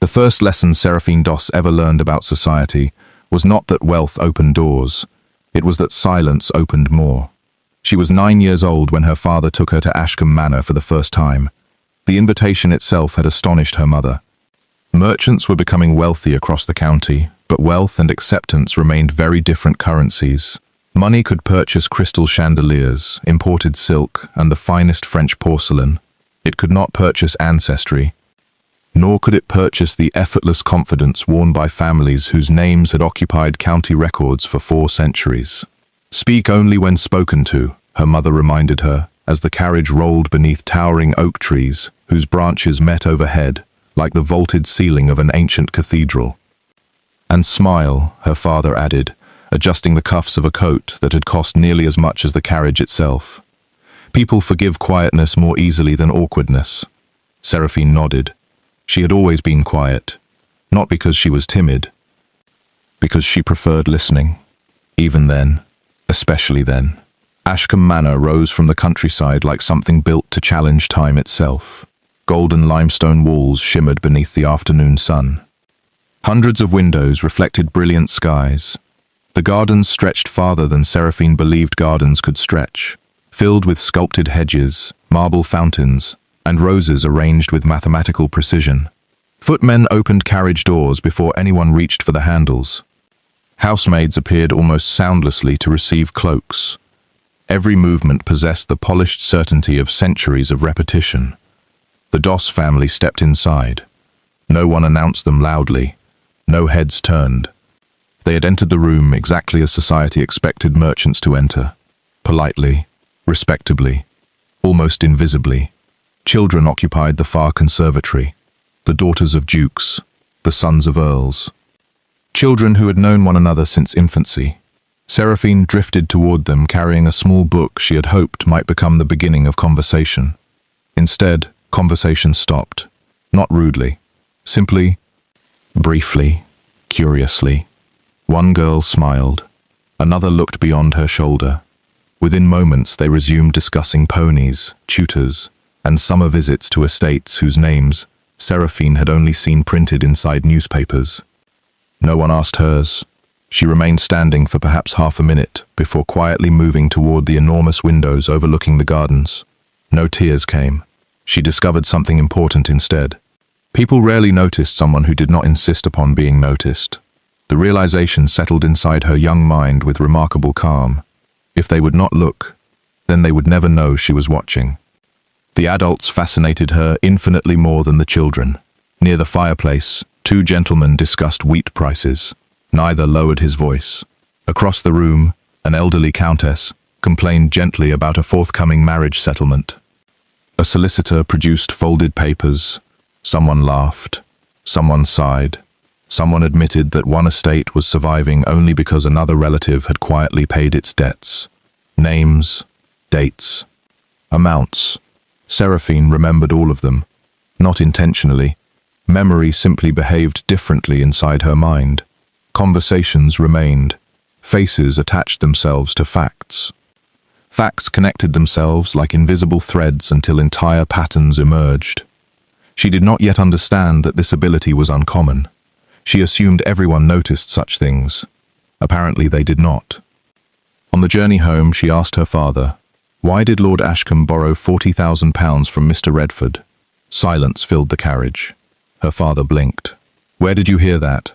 The first lesson Seraphine Doss ever learned about society was not that wealth opened doors, it was that silence opened more. She was 9 years old when her father took her to Ashcombe Manor for the first time. The invitation itself had astonished her mother. Merchants were becoming wealthy across the county, but wealth and acceptance remained very different currencies. Money could purchase crystal chandeliers, imported silk, and the finest French porcelain. It could not purchase ancestry, nor could it purchase the effortless confidence worn by families whose names had occupied county records for 4 centuries. Speak only when spoken to, her mother reminded her, as the carriage rolled beneath towering oak trees, whose branches met overhead, like the vaulted ceiling of an ancient cathedral. And smile, her father added, adjusting the cuffs of a coat that had cost nearly as much as the carriage itself. People forgive quietness more easily than awkwardness. Seraphine nodded. She had always been quiet, not because she was timid, because she preferred listening. Even then, especially then. Ashcombe Manor rose from the countryside like something built to challenge time itself. Golden limestone walls shimmered beneath the afternoon sun. Hundreds of windows reflected brilliant skies. The gardens stretched farther than Seraphine believed gardens could stretch, filled with sculpted hedges, marble fountains, and roses arranged with mathematical precision. Footmen opened carriage doors before anyone reached for the handles. Housemaids appeared almost soundlessly to receive cloaks. Every movement possessed the polished certainty of centuries of repetition. The Doss family stepped inside. No one announced them loudly. No heads turned. They had entered the room exactly as society expected merchants to enter. Politely, respectably, almost invisibly. Children occupied the far conservatory, the daughters of dukes, the sons of earls. Children who had known one another since infancy. Seraphine drifted toward them carrying a small book she had hoped might become the beginning of conversation. Instead, conversation stopped, not rudely, simply, briefly, curiously. One girl smiled, another looked beyond her shoulder. Within moments they resumed discussing ponies, tutors, and summer visits to estates whose names Seraphine had only seen printed inside newspapers. No one asked hers. She remained standing for perhaps half a minute before quietly moving toward the enormous windows overlooking the gardens. No tears came. She discovered something important instead. People rarely noticed someone who did not insist upon being noticed. The realization settled inside her young mind with remarkable calm. If they would not look, then they would never know she was watching. The adults fascinated her infinitely more than the children. Near the fireplace, 2 gentlemen discussed wheat prices. Neither lowered his voice. Across the room, an elderly countess complained gently about a forthcoming marriage settlement. A solicitor produced folded papers. Someone laughed. Someone sighed. Someone admitted that one estate was surviving only because another relative had quietly paid its debts. Names, dates, amounts. Seraphine remembered all of them. Not intentionally. Memory simply behaved differently inside her mind. Conversations remained. Faces attached themselves to facts. Facts connected themselves like invisible threads until entire patterns emerged. She did not yet understand that this ability was uncommon. She assumed everyone noticed such things. Apparently they did not. On the journey home, she asked her father, why did Lord Ashcombe borrow £40,000 from Mr. Redford? Silence filled the carriage. Her father blinked. Where did you hear that?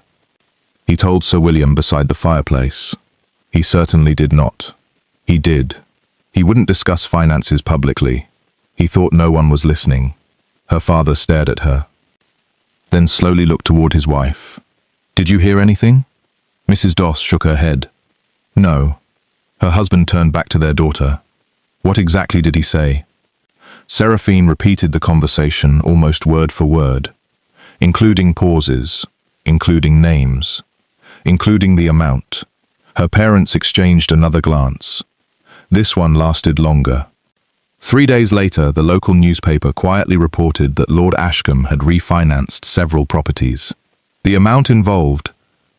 He told Sir William beside the fireplace. He certainly did not. He did. He wouldn't discuss finances publicly. He thought no one was listening. Her father stared at her, then slowly looked toward his wife. Did you hear anything? Mrs. Doss shook her head. No. Her husband turned back to their daughter. What exactly did he say? Seraphine repeated the conversation almost word for word, including pauses, including names, including the amount. Her parents exchanged another glance. This one lasted longer. 3 days later, the local newspaper quietly reported that Lord Ashcombe had refinanced several properties. The amount involved,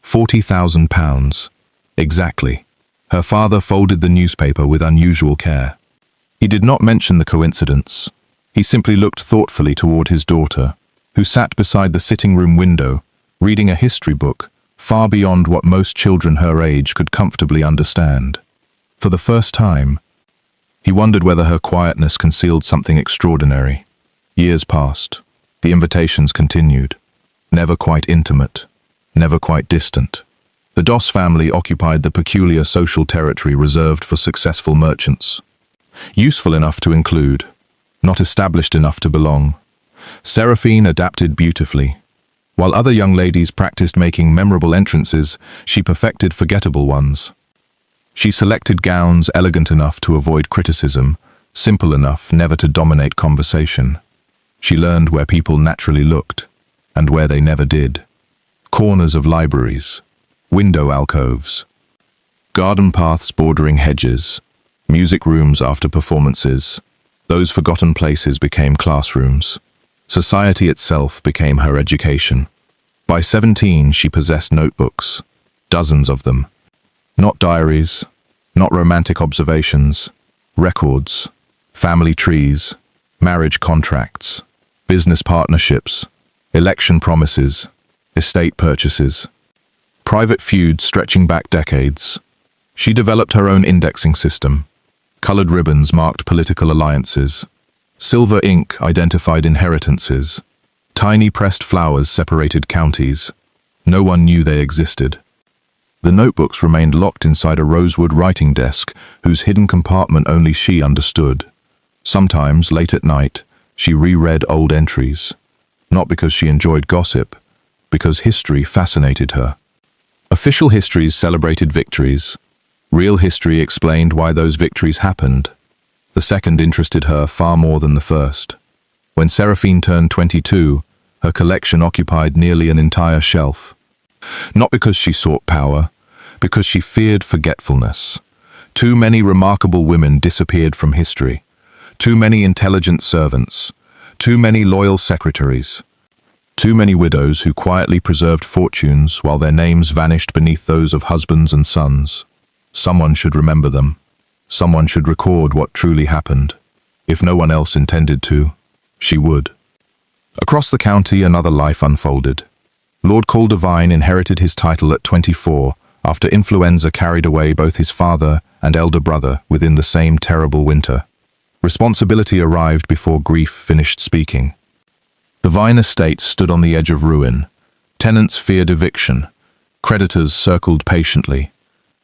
£40,000. Exactly. Her father folded the newspaper with unusual care. He did not mention the coincidence. He simply looked thoughtfully toward his daughter. who sat beside the sitting room window, reading a history book, far beyond what most children her age could comfortably understand. For the first time, he wondered whether her quietness concealed something extraordinary. Years passed. The invitations continued. Never quite intimate, never quite distant. The Doss family occupied the peculiar social territory reserved for successful merchants. Useful enough to include, not established enough to belong. Seraphine adapted beautifully. While other young ladies practiced making memorable entrances, she perfected forgettable ones. She selected gowns elegant enough to avoid criticism, simple enough never to dominate conversation. She learned where people naturally looked, and where they never did. Corners of libraries, window alcoves, garden paths bordering hedges, music rooms after performances. Those forgotten places became classrooms. Society itself became her education. By 17, she possessed notebooks, dozens of them. Not diaries, not romantic observations, records, family trees, marriage contracts, business partnerships, election promises, estate purchases, private feuds stretching back decades. She developed her own indexing system. Colored ribbons marked political alliances. Silver ink identified inheritances. Tiny pressed flowers separated counties. No one knew they existed. The notebooks remained locked inside a rosewood writing desk whose hidden compartment only she understood. Sometimes, late at night, she reread old entries. Not because she enjoyed gossip, because history fascinated her. Official histories celebrated victories. Real history explained why those victories happened. The second interested her far more than the first. When Seraphine turned 22, her collection occupied nearly an entire shelf. Not because she sought power, because she feared forgetfulness. Too many remarkable women disappeared from history. Too many intelligent servants. Too many loyal secretaries. Too many widows who quietly preserved fortunes while their names vanished beneath those of husbands and sons. Someone should remember them. Someone should record what truly happened. If no one else intended to, she would. Across the county, another life unfolded. Lord Caldervine inherited his title at 24 after influenza carried away both his father and elder brother within the same terrible winter. Responsibility arrived before grief finished speaking. The Vine estate stood on the edge of ruin. Tenants feared eviction. Creditors circled patiently.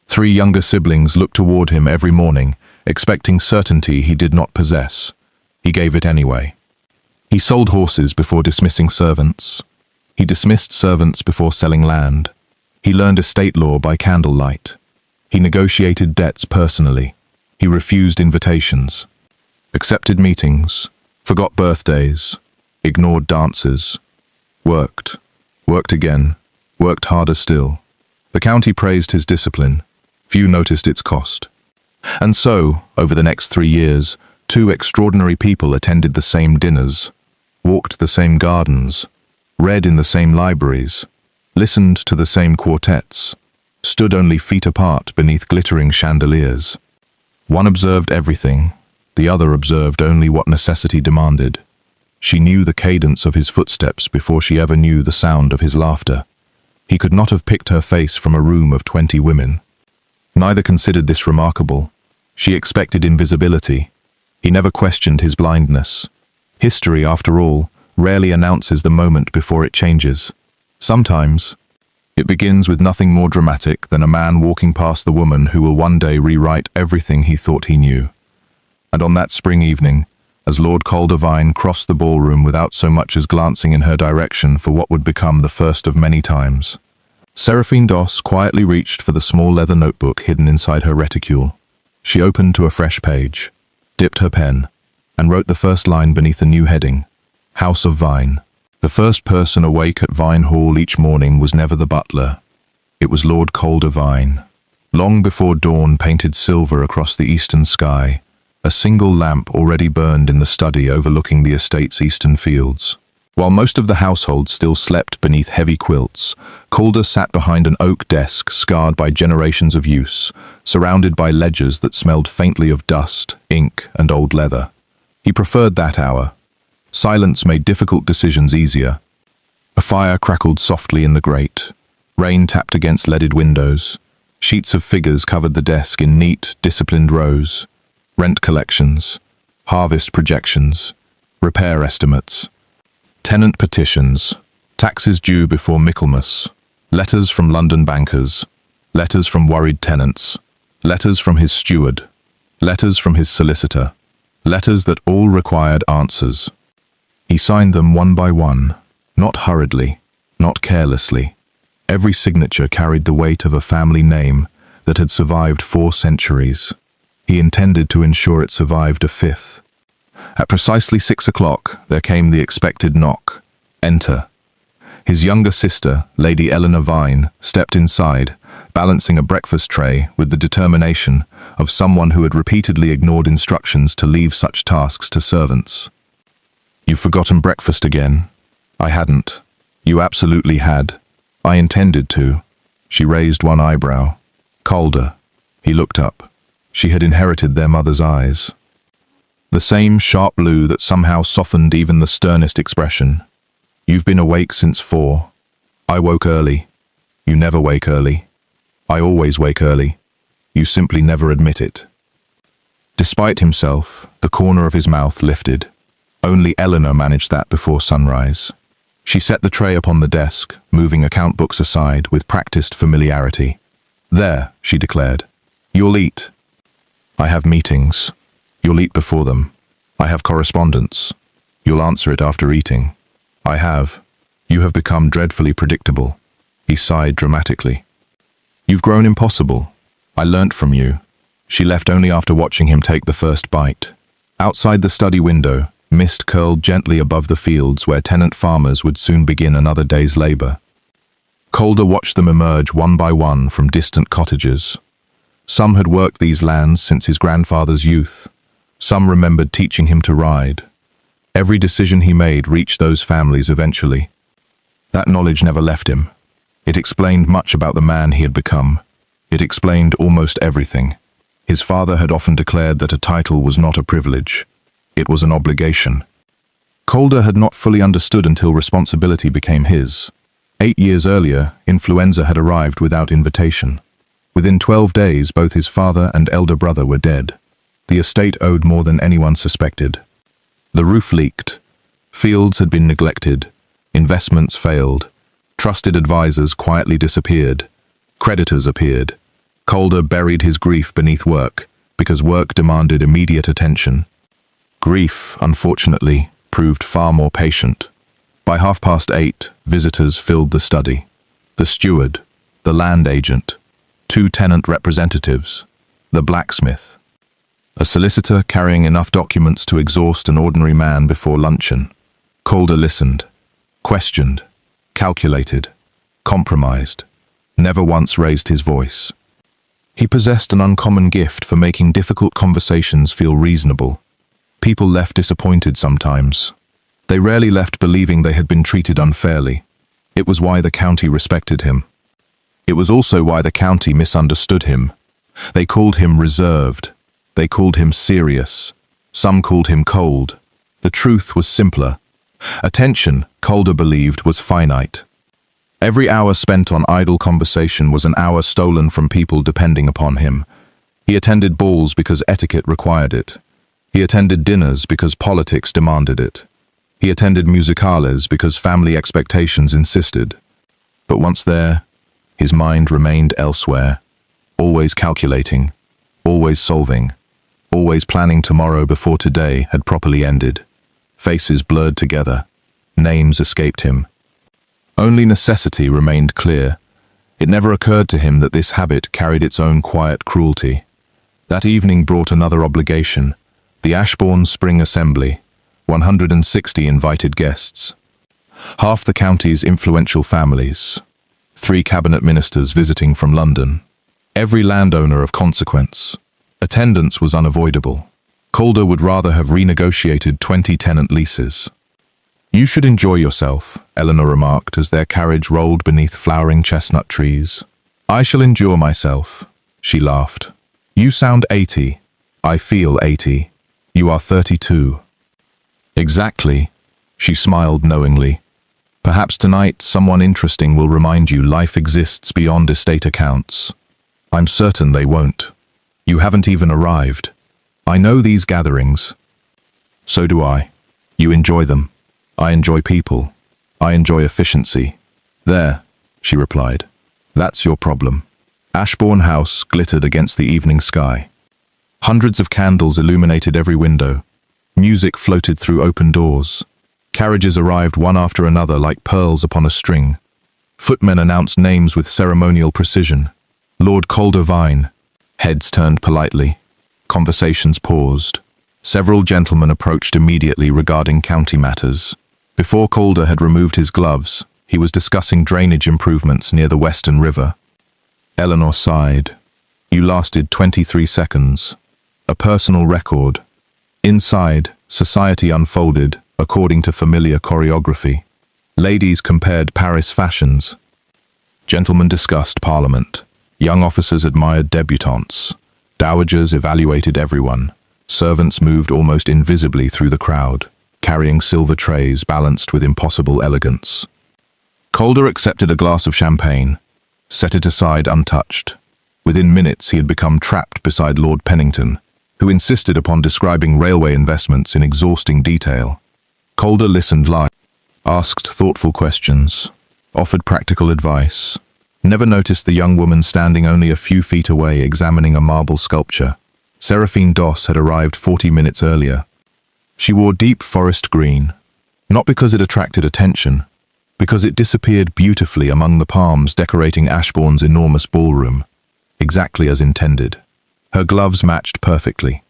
3 younger siblings looked toward him every morning, expecting certainty he did not possess. He gave it anyway. He sold horses before dismissing servants. He dismissed servants before selling land. He learned estate law by candlelight. He negotiated debts personally. He refused invitations, accepted meetings, forgot birthdays, ignored dances, worked again, worked harder still. The county praised his discipline. Few noticed its cost. And so, over the next 3 years, 2 extraordinary people attended the same dinners, walked the same gardens, read in the same libraries, listened to the same quartets, stood only feet apart beneath glittering chandeliers. One observed everything, the other observed only what necessity demanded. She knew the cadence of his footsteps before she ever knew the sound of his laughter. He could not have picked her face from a room of 20 women. Neither considered this remarkable. She expected invisibility. He never questioned his blindness. History, after all, rarely announces the moment before it changes. Sometimes, it begins with nothing more dramatic than a man walking past the woman who will one day rewrite everything he thought he knew. And on that spring evening, as Lord Caldervine crossed the ballroom without so much as glancing in her direction for what would become the first of many times, Seraphine Doss quietly reached for the small leather notebook hidden inside her reticule. She opened to a fresh page, dipped her pen, and wrote the first line beneath a new heading, House of Vine. The first person awake at Vine Hall each morning was never the butler. It was Lord Caldervine. Long before dawn painted silver across the eastern sky, a single lamp already burned in the study overlooking the estate's eastern fields. While most of the household still slept beneath heavy quilts, Calder sat behind an oak desk scarred by generations of use, surrounded by ledgers that smelled faintly of dust, ink, and old leather. He preferred that hour. Silence made difficult decisions easier. A fire crackled softly in the grate. Rain tapped against leaded windows. Sheets of figures covered the desk in neat, disciplined rows. Rent collections, harvest projections, repair estimates, tenant petitions, taxes due before Michaelmas, letters from London bankers, letters from worried tenants, letters from his steward, letters from his solicitor, letters that all required answers. He signed them one by one, not hurriedly, not carelessly. Every signature carried the weight of a family name that had survived 4 centuries. He intended to ensure it survived a 5th. At precisely 6 o'clock, there came the expected knock. Enter. His younger sister, Lady Eleanor Vine, stepped inside, balancing a breakfast tray with the determination of someone who had repeatedly ignored instructions to leave such tasks to servants. "You've forgotten breakfast again." "I hadn't." "You absolutely had." "I intended to." She raised one eyebrow. "Calder." He looked up. She had inherited their mother's eyes. The same sharp blue that somehow softened even the sternest expression. "You've been awake since 4. I woke early." "You never wake early." "I always wake early." "You simply never admit it." Despite himself, the corner of his mouth lifted. Only Eleanor managed that before sunrise. She set the tray upon the desk, moving account books aside with practiced familiarity. "There," she declared. "You'll eat." "I have meetings." "You'll eat before them." "I have correspondence." "You'll answer it after eating." "I have." "You have become dreadfully predictable." He sighed dramatically. "You've grown impossible. I learnt from you." She left only after watching him take the first bite. Outside the study window, mist curled gently above the fields where tenant farmers would soon begin another day's labor. Calder watched them emerge one by one from distant cottages. Some had worked these lands since his grandfather's youth. Some remembered teaching him to ride. Every decision he made reached those families eventually. That knowledge never left him. It explained much about the man he had become. It explained almost everything. His father had often declared that a title was not a privilege. It was an obligation. Calder had not fully understood until responsibility became his. 8 years earlier, influenza had arrived without invitation. Within 12 days, both his father and elder brother were dead. The estate owed more than anyone suspected. The roof leaked. Fields had been neglected. Investments failed. Trusted advisors quietly disappeared. Creditors appeared. Calder buried his grief beneath work, because work demanded immediate attention. Grief, unfortunately, proved far more patient. By 8:30, visitors filled the study. The steward, the land agent, 2 tenant representatives, the blacksmith, a solicitor carrying enough documents to exhaust an ordinary man before luncheon. Calder listened, questioned, calculated, compromised, never once raised his voice. He possessed an uncommon gift for making difficult conversations feel reasonable. People left disappointed sometimes. They rarely left believing they had been treated unfairly. It was why the county respected him. It was also why the county misunderstood him. They called him reserved. They called him serious. Some called him cold. The truth was simpler. Attention, Calder believed, was finite. Every hour spent on idle conversation was an hour stolen from people depending upon him. He attended balls because etiquette required it. He attended dinners because politics demanded it. He attended musicales because family expectations insisted. But once there, his mind remained elsewhere, always calculating, always solving, always planning tomorrow before today had properly ended. Faces blurred together. Names escaped him. Only necessity remained clear. It never occurred to him that this habit carried its own quiet cruelty. That evening brought another obligation. The Ashbourne Spring Assembly, 160 invited guests. Half the county's influential families. 3 cabinet ministers visiting from London. Every landowner of consequence. Attendance was unavoidable. Calder would rather have renegotiated 20 tenant leases. "You should enjoy yourself," Eleanor remarked as their carriage rolled beneath flowering chestnut trees. "I shall endure myself," she laughed. "You sound 80. I feel 80. You are 32. "Exactly," she smiled knowingly. Perhaps tonight someone interesting will remind you life exists beyond estate accounts. I'm certain they won't. You haven't even arrived. I know these gatherings. So do I. You enjoy them. I enjoy people. I enjoy efficiency. There, she replied. That's your problem. Ashbourne House glittered against the evening sky. Hundreds of candles illuminated every window. Music floated through open doors. Carriages arrived one after another like pearls upon a string. Footmen announced names with ceremonial precision. Lord Calder Vine. Heads turned politely. Conversations paused. Several gentlemen approached immediately regarding county matters. Before Calder had removed his gloves, he was discussing drainage improvements near the Western River. Eleanor sighed. You lasted 23 seconds. A personal record. Inside, society unfolded according to familiar choreography. Ladies compared Paris fashions. Gentlemen discussed Parliament. Young officers admired debutantes. Dowagers evaluated everyone. Servants moved almost invisibly through the crowd, carrying silver trays balanced with impossible elegance. Calder accepted a glass of champagne, set it aside untouched. Within minutes he had become trapped beside Lord Pennington, who insisted upon describing railway investments in exhausting detail. Calder listened live, asked thoughtful questions, offered practical advice. Never noticed the young woman standing only a few feet away examining a marble sculpture. Seraphine Doss had arrived 40 minutes earlier. She wore deep forest green, not because it attracted attention, because it disappeared beautifully among the palms decorating Ashbourne's enormous ballroom, exactly as intended. Her gloves matched perfectly.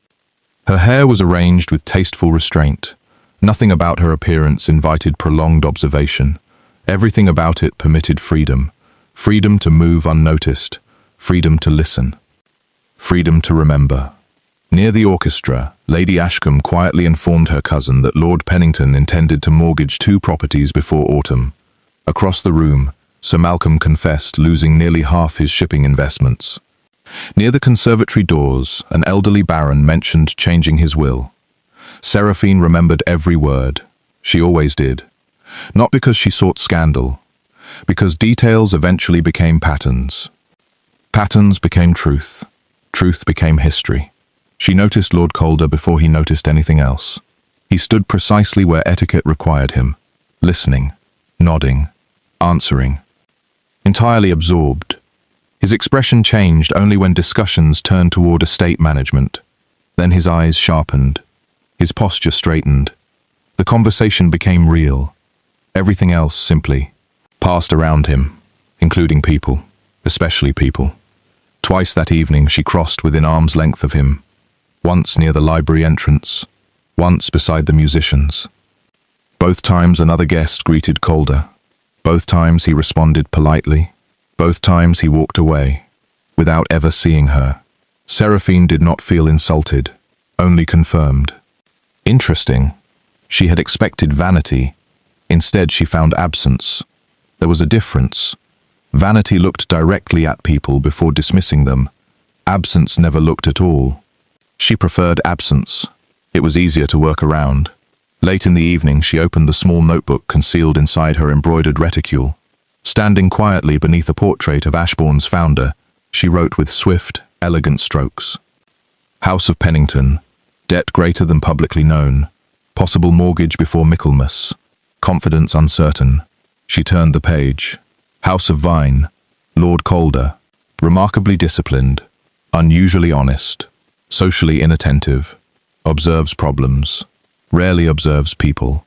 Her hair was arranged with tasteful restraint. Nothing about her appearance invited prolonged observation. Everything about it permitted freedom. Freedom to move unnoticed. Freedom to listen. Freedom to remember. Near the orchestra, Lady Ashcombe quietly informed her cousin that Lord Pennington intended to mortgage 2 properties before autumn. Across the room, Sir Malcolm confessed losing nearly half his shipping investments. Near the conservatory doors, an elderly baron mentioned changing his will. Seraphine remembered every word. She always did. Not because she sought scandal, because details eventually became patterns. Patterns became truth. Truth became history. She noticed Lord Calder before he noticed anything else. He stood precisely where etiquette required him, listening, nodding, answering. Entirely absorbed. His expression changed only when discussions turned toward estate management. Then his eyes sharpened. His posture straightened. The conversation became real. Everything else simply passed around him, including people, especially people. Twice that evening she crossed within arm's length of him, once near the library entrance, once beside the musicians. Both times another guest greeted Calder. Both times he responded politely. Both times he walked away, without ever seeing her. Seraphine did not feel insulted, only confirmed. Interesting. She had expected vanity. Instead she found absence. There was a difference. Vanity looked directly at people before dismissing them. Absence never looked at all. She preferred absence. It was easier to work around. Late in the evening she opened the small notebook concealed inside her embroidered reticule. Standing quietly beneath a portrait of Ashbourne's founder, she wrote with swift, elegant strokes. House of Pennington. Debt greater than publicly known. Possible mortgage before Michaelmas. Confidence uncertain. She turned the page. House of Vine. Lord Calder. Remarkably disciplined. Unusually honest. Socially inattentive. Observes problems. Rarely observes people.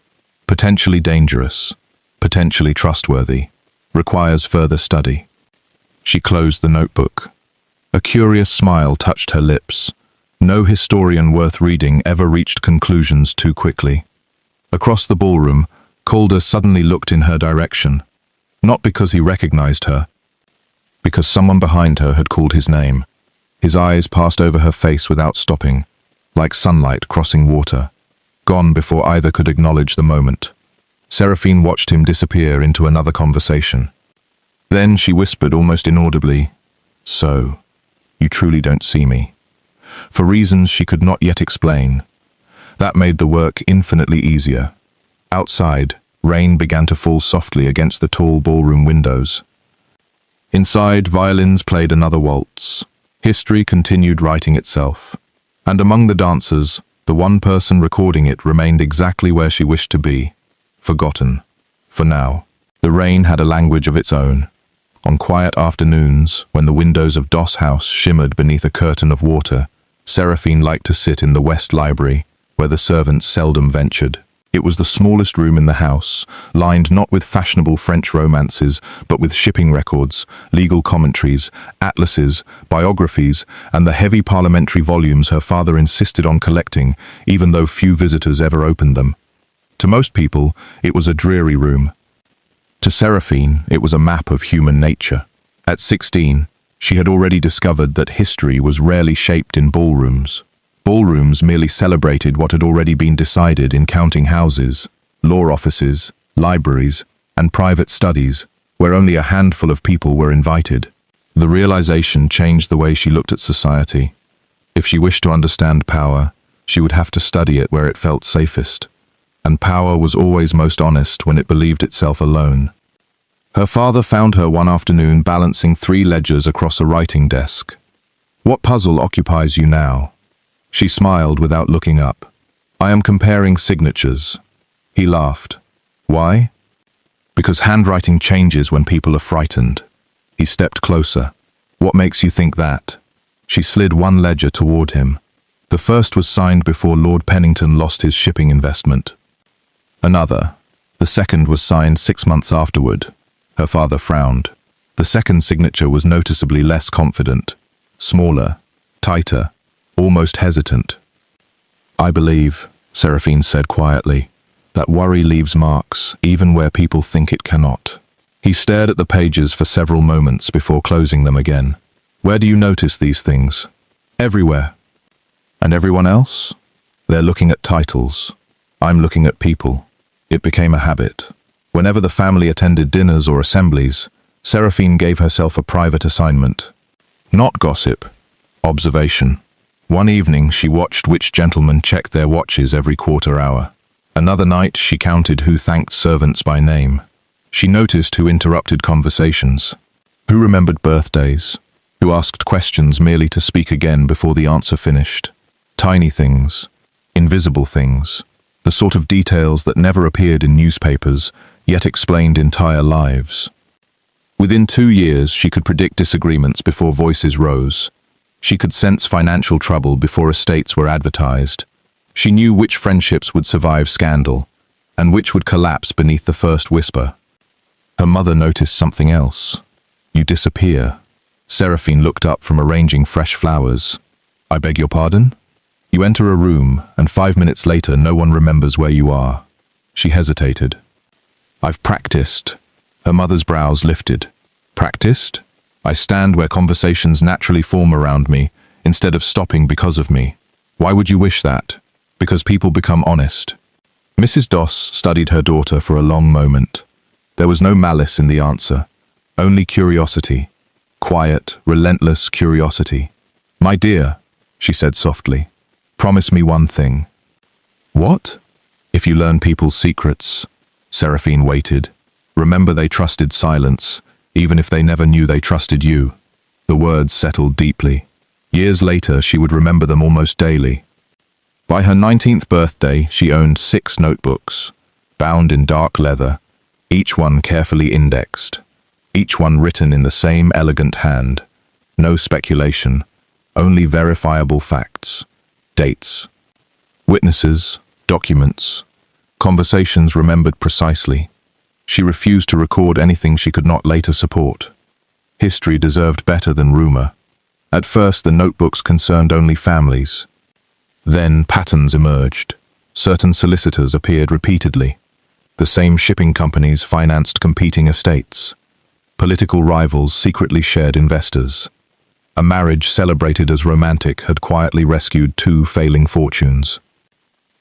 Potentially dangerous. Potentially trustworthy. Requires further study. She closed the notebook. A curious smile touched her lips. No historian worth reading ever reached conclusions too quickly. Across the ballroom, Calder suddenly looked in her direction. Not because he recognized her, because someone behind her had called his name. His eyes passed over her face without stopping, like sunlight crossing water, gone before either could acknowledge the moment. Seraphine watched him disappear into another conversation. Then she whispered almost inaudibly, "So, you truly don't see me." For reasons she could not yet explain. That made the work infinitely easier. Outside, Rain began to fall softly against the tall ballroom windows. Inside, violins played another waltz. History continued writing itself. And among the dancers, the one person recording it remained exactly where she wished to be, forgotten. For now, the rain had a language of its own. On quiet afternoons, when the windows of Doss House shimmered beneath a curtain of water, Seraphine liked to sit in the West Library, where the servants seldom ventured. It was the smallest room in the house, lined not with fashionable French romances, but with shipping records, legal commentaries, atlases, biographies, and the heavy parliamentary volumes her father insisted on collecting, even though few visitors ever opened them. To most people, it was a dreary room. To Seraphine, it was a map of human nature. At 16, she had already discovered that history was rarely shaped in ballrooms. Ballrooms merely celebrated what had already been decided in counting houses, law offices, libraries, and private studies, where only a handful of people were invited. The realization changed the way she looked at society. If she wished to understand power, she would have to study it where it felt safest. And power was always most honest when it believed itself alone. Her father found her one afternoon balancing 3 ledgers across a writing desk. "What puzzle occupies you now?" She smiled without looking up. "I am comparing signatures." He laughed. "Why?" "Because handwriting changes when people are frightened." He stepped closer. "What makes you think that?" She slid 1 ledger toward him. The first was signed before Lord Pennington lost his shipping investment. Another. The second was signed 6 months afterward. Her father frowned. The second signature was noticeably less confident, smaller, tighter, almost hesitant. "I believe," Seraphine said quietly, "that worry leaves marks even where people think it cannot." He stared at the pages for several moments before closing them again. "Where do you notice these things?" "Everywhere." "And everyone else?" "They're looking at titles. I'm looking at people." It became a habit. Whenever the family attended dinners or assemblies, Seraphine gave herself a private assignment. Not gossip, observation. One evening she watched which gentlemen checked their watches every quarter hour. Another night she counted who thanked servants by name. She noticed who interrupted conversations, who remembered birthdays, who asked questions merely to speak again before the answer finished. Tiny things, invisible things, the sort of details that never appeared in newspapers, yet explained entire lives. Within 2 years, she could predict disagreements before voices rose. She could sense financial trouble before estates were advertised. She knew which friendships would survive scandal, and which would collapse beneath the first whisper. Her mother noticed something else. "You disappear." Seraphine looked up from arranging fresh flowers. "I beg your pardon?" "You enter a room, and 5 minutes later no one remembers where you are." She hesitated. "I've practiced." Her mother's brows lifted. "Practiced?" "I stand where conversations naturally form around me, instead of stopping because of me." "Why would you wish that?" "Because people become honest." Mrs. Doss studied her daughter for a long moment. There was no malice in the answer, only curiosity. Quiet, relentless curiosity. "My dear," she said softly, "promise me one thing." "What?" "If you learn people's secrets." Seraphine waited. "Remember they trusted silence, even if they never knew they trusted you." The words settled deeply. Years later, she would remember them almost daily. By her 19th birthday, she owned 6 notebooks, bound in dark leather, each one carefully indexed, each one written in the same elegant hand. No speculation, only verifiable facts, dates, witnesses, documents, conversations remembered precisely. She refused to record anything she could not later support. History deserved better than rumor. At first, the notebooks concerned only families. Then patterns emerged. Certain solicitors appeared repeatedly. The same shipping companies financed competing estates. Political rivals secretly shared investors. A marriage celebrated as romantic had quietly rescued 2 failing fortunes.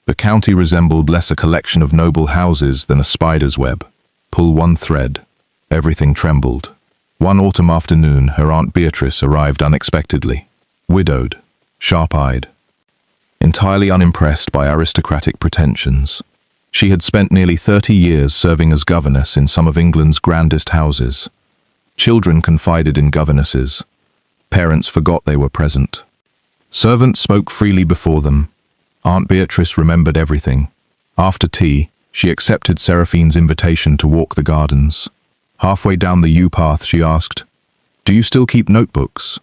The county resembled less a collection of noble houses than a spider's web. Pull one thread, everything trembled. One autumn afternoon, her Aunt Beatrice arrived unexpectedly, widowed, sharp-eyed, entirely unimpressed by aristocratic pretensions. She had spent nearly 30 years serving as governess in some of England's grandest houses. Children confided in governesses. Parents forgot they were present. Servants spoke freely before them. Aunt Beatrice remembered everything. After tea, she accepted Seraphine's invitation to walk the gardens. Halfway down the yew path, she asked, "Do you still keep notebooks?"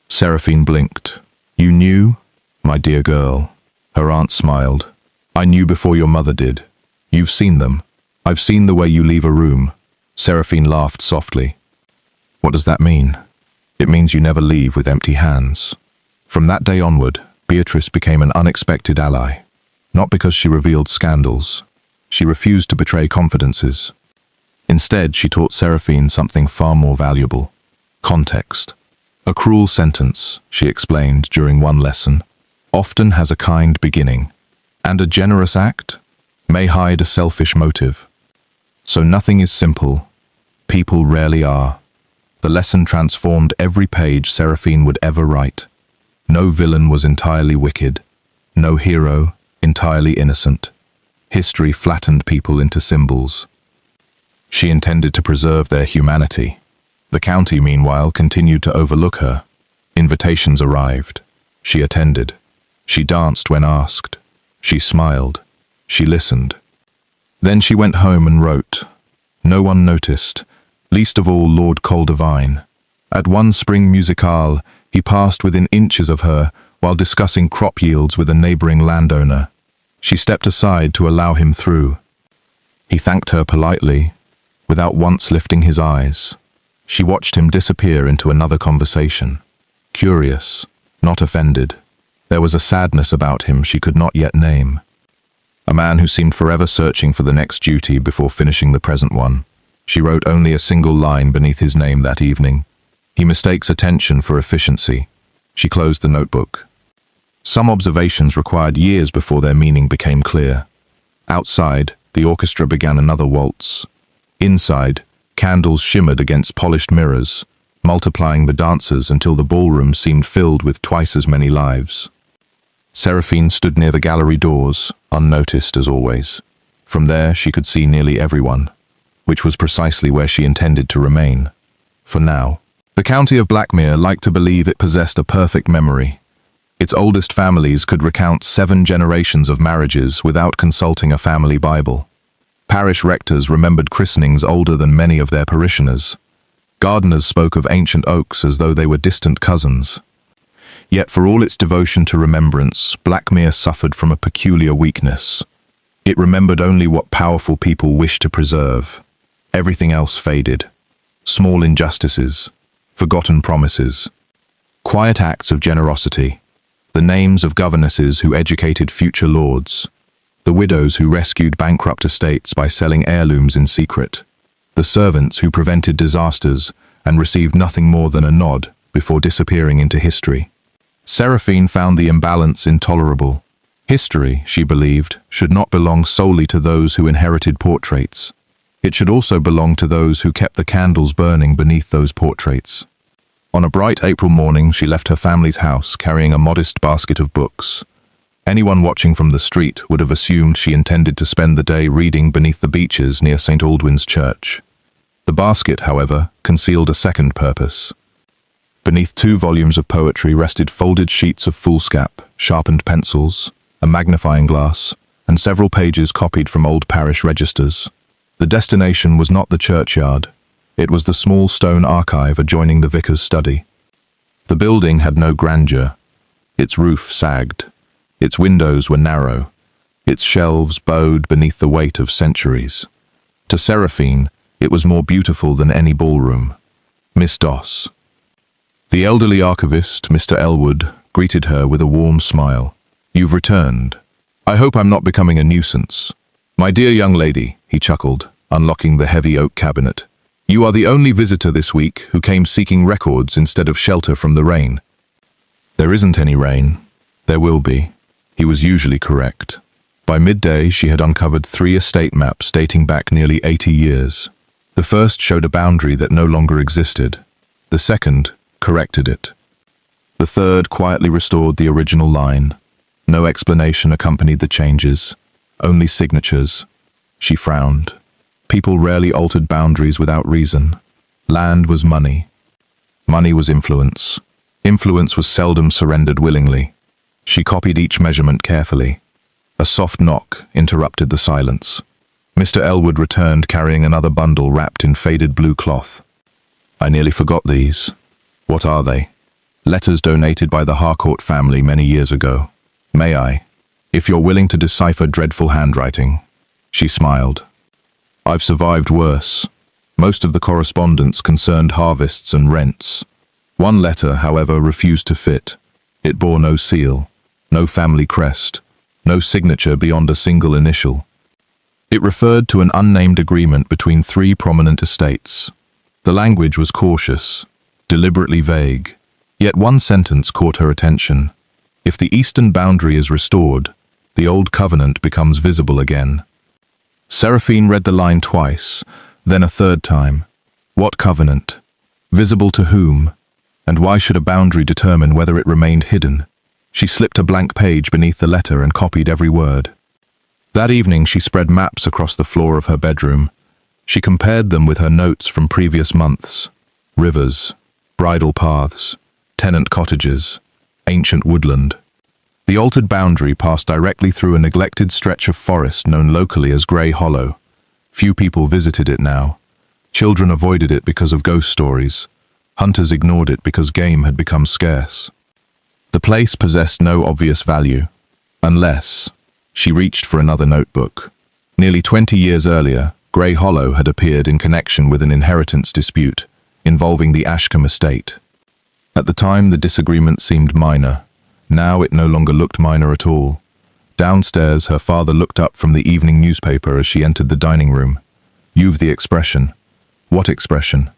Seraphine blinked. "You knew, my dear girl." Her aunt smiled. "I knew before your mother did. You've seen them. I've seen the way you leave a room." Seraphine laughed softly. "What does that mean?" "It means you never leave with empty hands." From that day onward, Beatrice became an unexpected ally. Not because she revealed scandals. She refused to betray confidences. Instead, she taught Seraphine something far more valuable: context. A cruel sentence, she explained during one lesson, often has a kind beginning, and a generous act may hide a selfish motive. So nothing is simple. People rarely are. The lesson transformed every page Seraphine would ever write. No villain was entirely wicked. No hero entirely innocent. History flattened people into symbols. She intended to preserve their humanity. The county, meanwhile, continued to overlook her. Invitations arrived. She attended. She danced when asked. She smiled. She listened. Then she went home and wrote. No one noticed, least of all Lord Coldevine. At one spring musicale, he passed within inches of her while discussing crop yields with a neighboring landowner. She stepped aside to allow him through. He thanked her politely, without once lifting his eyes. She watched him disappear into another conversation. Curious, not offended. There was a sadness about him she could not yet name. A man who seemed forever searching for the next duty before finishing the present one. She wrote only a single line beneath his name that evening. He mistakes attention for efficiency. She closed the notebook. Some observations required years before their meaning became clear. Outside, the orchestra began another waltz. Inside, candles shimmered against polished mirrors, multiplying the dancers until the ballroom seemed filled with twice as many lives. Seraphine stood near the gallery doors, unnoticed as always. From there, she could see nearly everyone, which was precisely where she intended to remain. For now. The county of Blackmere liked to believe it possessed a perfect memory. Its oldest families could recount 7 generations of marriages without consulting a family Bible. Parish rectors remembered christenings older than many of their parishioners. Gardeners spoke of ancient oaks as though they were distant cousins. Yet for all its devotion to remembrance, Blackmere suffered from a peculiar weakness. It remembered only what powerful people wished to preserve. Everything else faded. Small injustices, forgotten promises, quiet acts of generosity, the names of governesses who educated future lords, the widows who rescued bankrupt estates by selling heirlooms in secret, the servants who prevented disasters and received nothing more than a nod before disappearing into history. Seraphine found the imbalance intolerable. History, she believed, should not belong solely to those who inherited portraits. It should also belong to those who kept the candles burning beneath those portraits. On a bright April morning, she left her family's house carrying a modest basket of books. Anyone watching from the street would have assumed she intended to spend the day reading beneath the beeches near St. Aldwyn's Church. The basket, however, concealed a second purpose. Beneath 2 volumes of poetry rested folded sheets of foolscap, sharpened pencils, a magnifying glass, and several pages copied from old parish registers. The destination was not the churchyard. It was the small stone archive adjoining the vicar's study. The building had no grandeur. Its roof sagged. Its windows were narrow. Its shelves bowed beneath the weight of centuries. To Seraphine, it was more beautiful than any ballroom. Miss Doss. The elderly archivist, Mr. Elwood, greeted her with a warm smile. "You've returned. I hope I'm not becoming a nuisance." "My dear young lady," he chuckled, unlocking the heavy oak cabinet. "You are the only visitor this week who came seeking records instead of shelter from the rain." "There isn't any rain. There will be." He was usually correct. By midday, she had uncovered 3 estate maps dating back nearly 80 years. The first showed a boundary that no longer existed. The second corrected it. The third quietly restored the original line. No explanation accompanied the changes. Only signatures. She frowned. People rarely altered boundaries without reason. Land was money. Money was influence. Influence was seldom surrendered willingly. She copied each measurement carefully. A soft knock interrupted the silence. Mr. Elwood returned carrying another bundle wrapped in faded blue cloth. I nearly forgot these. What are they? Letters donated by the Harcourt family many years ago. May I? If you're willing to decipher dreadful handwriting. She smiled. I've survived worse. Most of the correspondence concerned harvests and rents. One letter, however, refused to fit. It bore no seal, no family crest, no signature beyond a single initial. It referred to an unnamed agreement between 3 prominent estates. The language was cautious, deliberately vague. Yet one sentence caught her attention. If the eastern boundary is restored, the old covenant becomes visible again. Seraphine read the line twice, then a third time. What covenant? Visible to whom? And why should a boundary determine whether it remained hidden? She slipped a blank page beneath the letter and copied every word. That evening she spread maps across the floor of her bedroom. She compared them with her notes from previous months. Rivers, bridle paths, tenant cottages, ancient woodland. The altered boundary passed directly through a neglected stretch of forest known locally as Grey Hollow. Few people visited it now. Children avoided it because of ghost stories. Hunters ignored it because game had become scarce. The place possessed no obvious value, unless she reached for another notebook. Nearly 20 years earlier, Grey Hollow had appeared in connection with an inheritance dispute involving the Ashcombe estate. At the time, the disagreement seemed minor. Now it no longer looked minor at all. Downstairs, her father looked up from the evening newspaper as she entered the dining room. "You've the expression." "What expression?"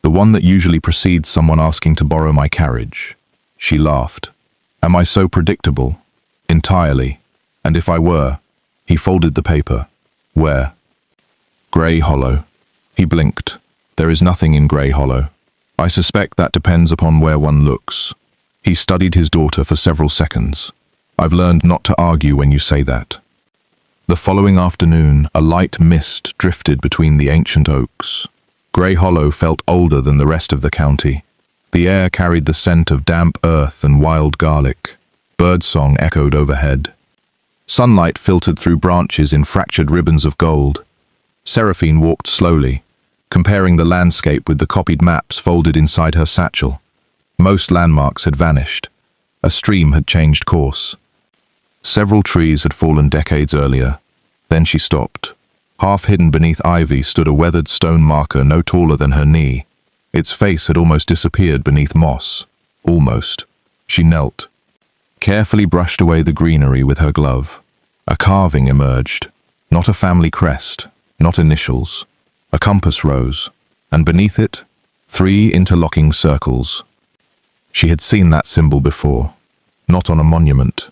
"The one that usually precedes someone asking to borrow my carriage." She laughed. "Am I so predictable?" "Entirely. And if I were..." He folded the paper. "Where?" "Grey Hollow." He blinked. "There is nothing in Grey Hollow." "I suspect that depends upon where one looks." He studied his daughter for several seconds. "I've learned not to argue when you say that." The following afternoon, a light mist drifted between the ancient oaks. Grey Hollow felt older than the rest of the county. The air carried the scent of damp earth and wild garlic. Birdsong echoed overhead. Sunlight filtered through branches in fractured ribbons of gold. Seraphine walked slowly, comparing the landscape with the copied maps folded inside her satchel. Most landmarks had vanished. A stream had changed course. Several trees had fallen decades earlier. Then she stopped. Half hidden beneath ivy stood a weathered stone marker no taller than her knee. Its face had almost disappeared beneath moss. Almost. She knelt. Carefully brushed away the greenery with her glove. A carving emerged. Not a family crest, not initials. A compass rose, and beneath it, 3 interlocking circles. She had seen that symbol before, not on a monument.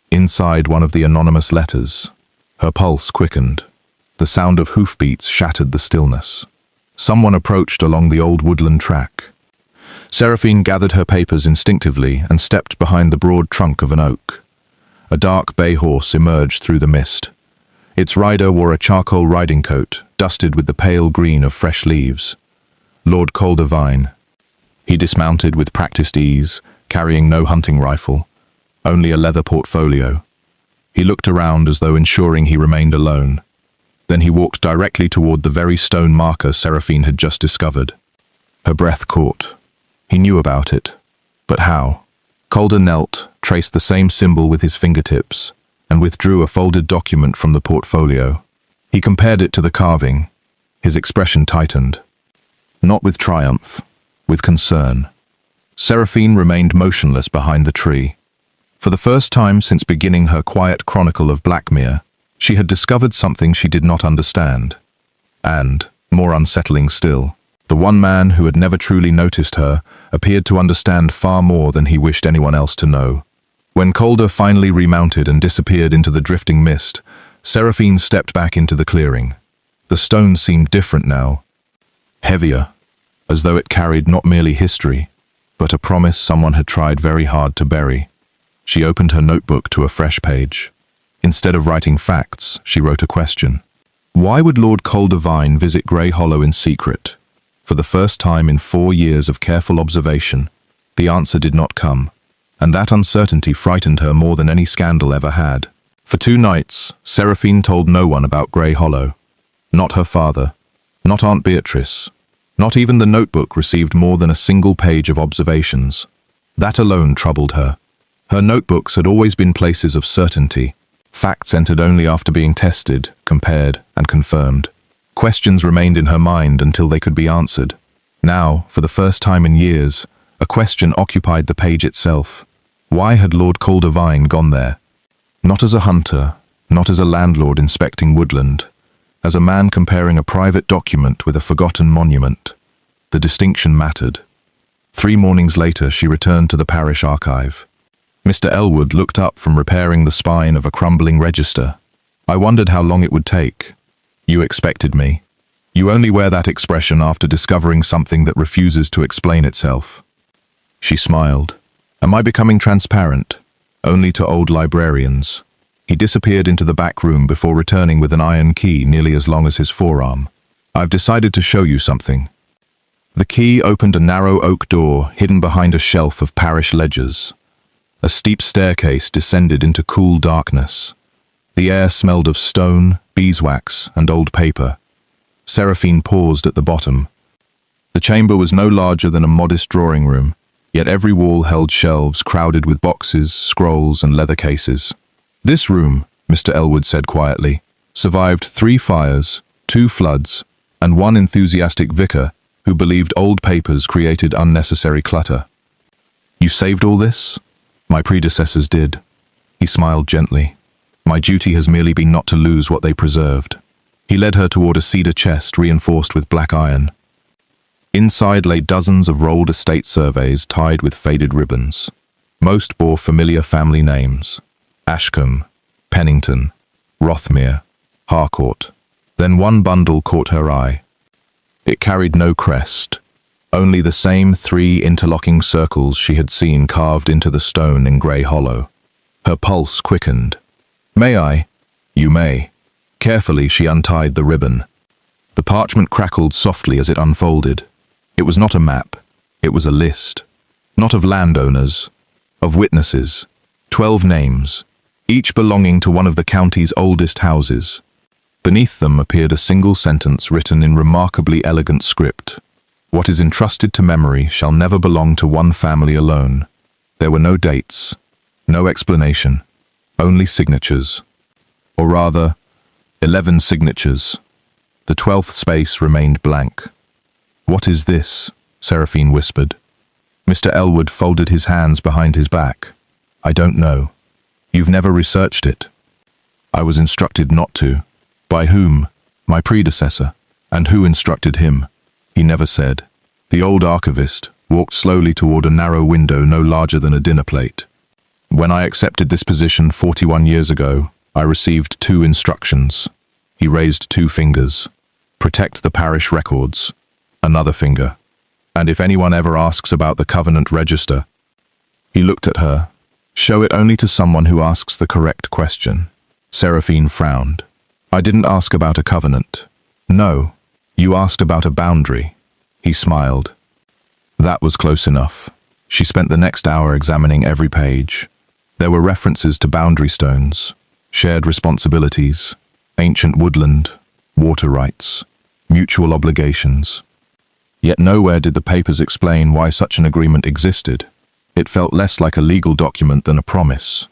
Inside one of the anonymous letters. Her pulse quickened. The sound of hoofbeats shattered the stillness. Someone approached along the old woodland track. Seraphine gathered her papers instinctively and stepped behind the broad trunk of an oak. A dark bay horse emerged through the mist. Its rider wore a charcoal riding coat, dusted with the pale green of fresh leaves. Lord Caldervine. He dismounted with practiced ease, carrying no hunting rifle, only a leather portfolio. He looked around as though ensuring he remained alone. Then he walked directly toward the very stone marker Seraphine had just discovered. Her breath caught. He knew about it. But how? Calder knelt, traced the same symbol with his fingertips, and withdrew a folded document from the portfolio. He compared it to the carving. His expression tightened. Not with triumph, with concern. Seraphine remained motionless behind the tree. For the first time since beginning her quiet chronicle of Blackmere, she had discovered something she did not understand. And, more unsettling still, the one man who had never truly noticed her appeared to understand far more than he wished anyone else to know. When Calder finally remounted and disappeared into the drifting mist, Seraphine stepped back into the clearing. The stone seemed different now. Heavier, as though it carried not merely history, but a promise someone had tried very hard to bury. She opened her notebook to a fresh page. Instead of writing facts, she wrote a question. Why would Lord Coldevine visit Grey Hollow in secret? For the first time in 4 years of careful observation, the answer did not come, and that uncertainty frightened her more than any scandal ever had. For 2 nights, Seraphine told no one about Grey Hollow. Not her father, not Aunt Beatrice, not even the notebook received more than a single page of observations. That alone troubled her. Her notebooks had always been places of certainty, facts entered only after being tested, compared, and confirmed. Questions remained in her mind until they could be answered. Now, for the first time in years, a question occupied the page itself. Why had Lord Coldevine gone there? Not as a hunter, not as a landlord inspecting woodland, as a man comparing a private document with a forgotten monument. The distinction mattered. 3 mornings later, she returned to the parish archive. Mr. Elwood looked up from repairing the spine of a crumbling register. I wondered how long it would take. You expected me. You only wear that expression after discovering something that refuses to explain itself. She smiled. Am I becoming transparent? Only to old librarians. He disappeared into the back room before returning with an iron key nearly as long as his forearm. I've decided to show you something. The key opened a narrow oak door hidden behind a shelf of parish ledgers. A steep staircase descended into cool darkness. The air smelled of stone, beeswax, and old paper. Seraphine paused at the bottom. The chamber was no larger than a modest drawing room, yet every wall held shelves crowded with boxes, scrolls, and leather cases. This room, Mr. Elwood said quietly, survived 3 fires, 2 floods, and 1 enthusiastic vicar who believed old papers created unnecessary clutter. You saved all this? My predecessors did. He smiled gently. My duty has merely been not to lose what they preserved. He led her toward a cedar chest reinforced with black iron. Inside lay dozens of rolled estate surveys tied with faded ribbons. Most bore familiar family names: Ashcombe, Pennington, Rothmere, Harcourt. Then one bundle caught her eye. It carried no crest, only the same 3 interlocking circles she had seen carved into the stone in Grey Hollow. Her pulse quickened. May I? You may. Carefully she untied the ribbon. The parchment crackled softly as it unfolded. It was not a map, it was a list. Not of landowners, of witnesses. 12 names, each belonging to one of the county's oldest houses. Beneath them appeared a single sentence written in remarkably elegant script. What is entrusted to memory shall never belong to one family alone. There were no dates, no explanation, only signatures. Or rather, 11 signatures. The 12th space remained blank. What is this? Seraphine whispered. Mr. Elwood folded his hands behind his back. I don't know. You've never researched it. I was instructed not to. By whom? My predecessor. And who instructed him? He never said. The old archivist walked slowly toward a narrow window no larger than a dinner plate. When I accepted this position 41 years ago, I received 2 instructions. He raised 2 fingers. Protect the parish records. Another finger. And if anyone ever asks about the covenant register, he looked at her. Show it only to someone who asks the correct question. Seraphine frowned. I didn't ask about a covenant. No, you asked about a boundary. He smiled. That was close enough. She spent the next hour examining every page. There were references to boundary stones, shared responsibilities, ancient woodland, water rights, mutual obligations. Yet nowhere did the papers explain why such an agreement existed. It felt less like a legal document than a promise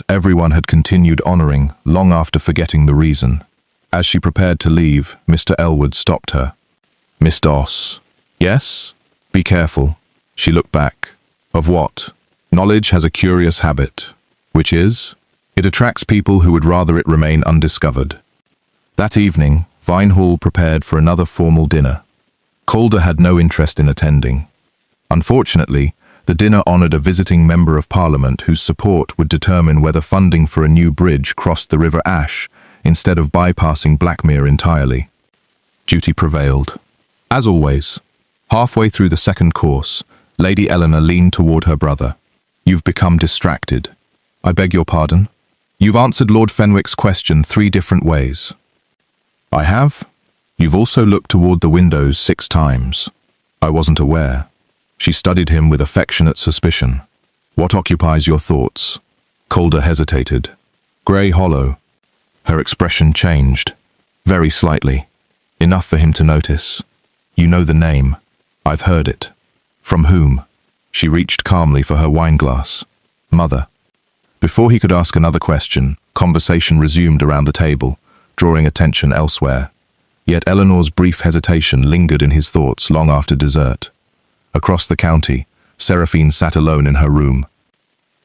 everyone had continued honoring long after forgetting the reason. As she prepared to leave, Mr. Elwood stopped her. Miss Doss. Yes? Be careful. She looked back. Of what? Knowledge has a curious habit. Which is? It attracts people who would rather it remain undiscovered. That evening, Vine Hall prepared for another formal dinner. Calder had no interest in attending. Unfortunately, the dinner honoured a visiting Member of Parliament whose support would determine whether funding for a new bridge crossed the River Ash instead of bypassing Blackmere entirely. Duty prevailed. As always, halfway through the second course, Lady Eleanor leaned toward her brother. You've become distracted. I beg your pardon? You've answered Lord Fenwick's question 3 different ways. I have? You've also looked toward the windows 6 times. I wasn't aware. She studied him with affectionate suspicion. What occupies your thoughts? Calder hesitated. Grey Hollow. Her expression changed. Very slightly. Enough for him to notice. You know the name. I've heard it. From whom? She reached calmly for her wineglass. Mother. Before he could ask another question, conversation resumed around the table, drawing attention elsewhere. Yet Eleanor's brief hesitation lingered in his thoughts long after dessert. Across the county, Seraphine sat alone in her room.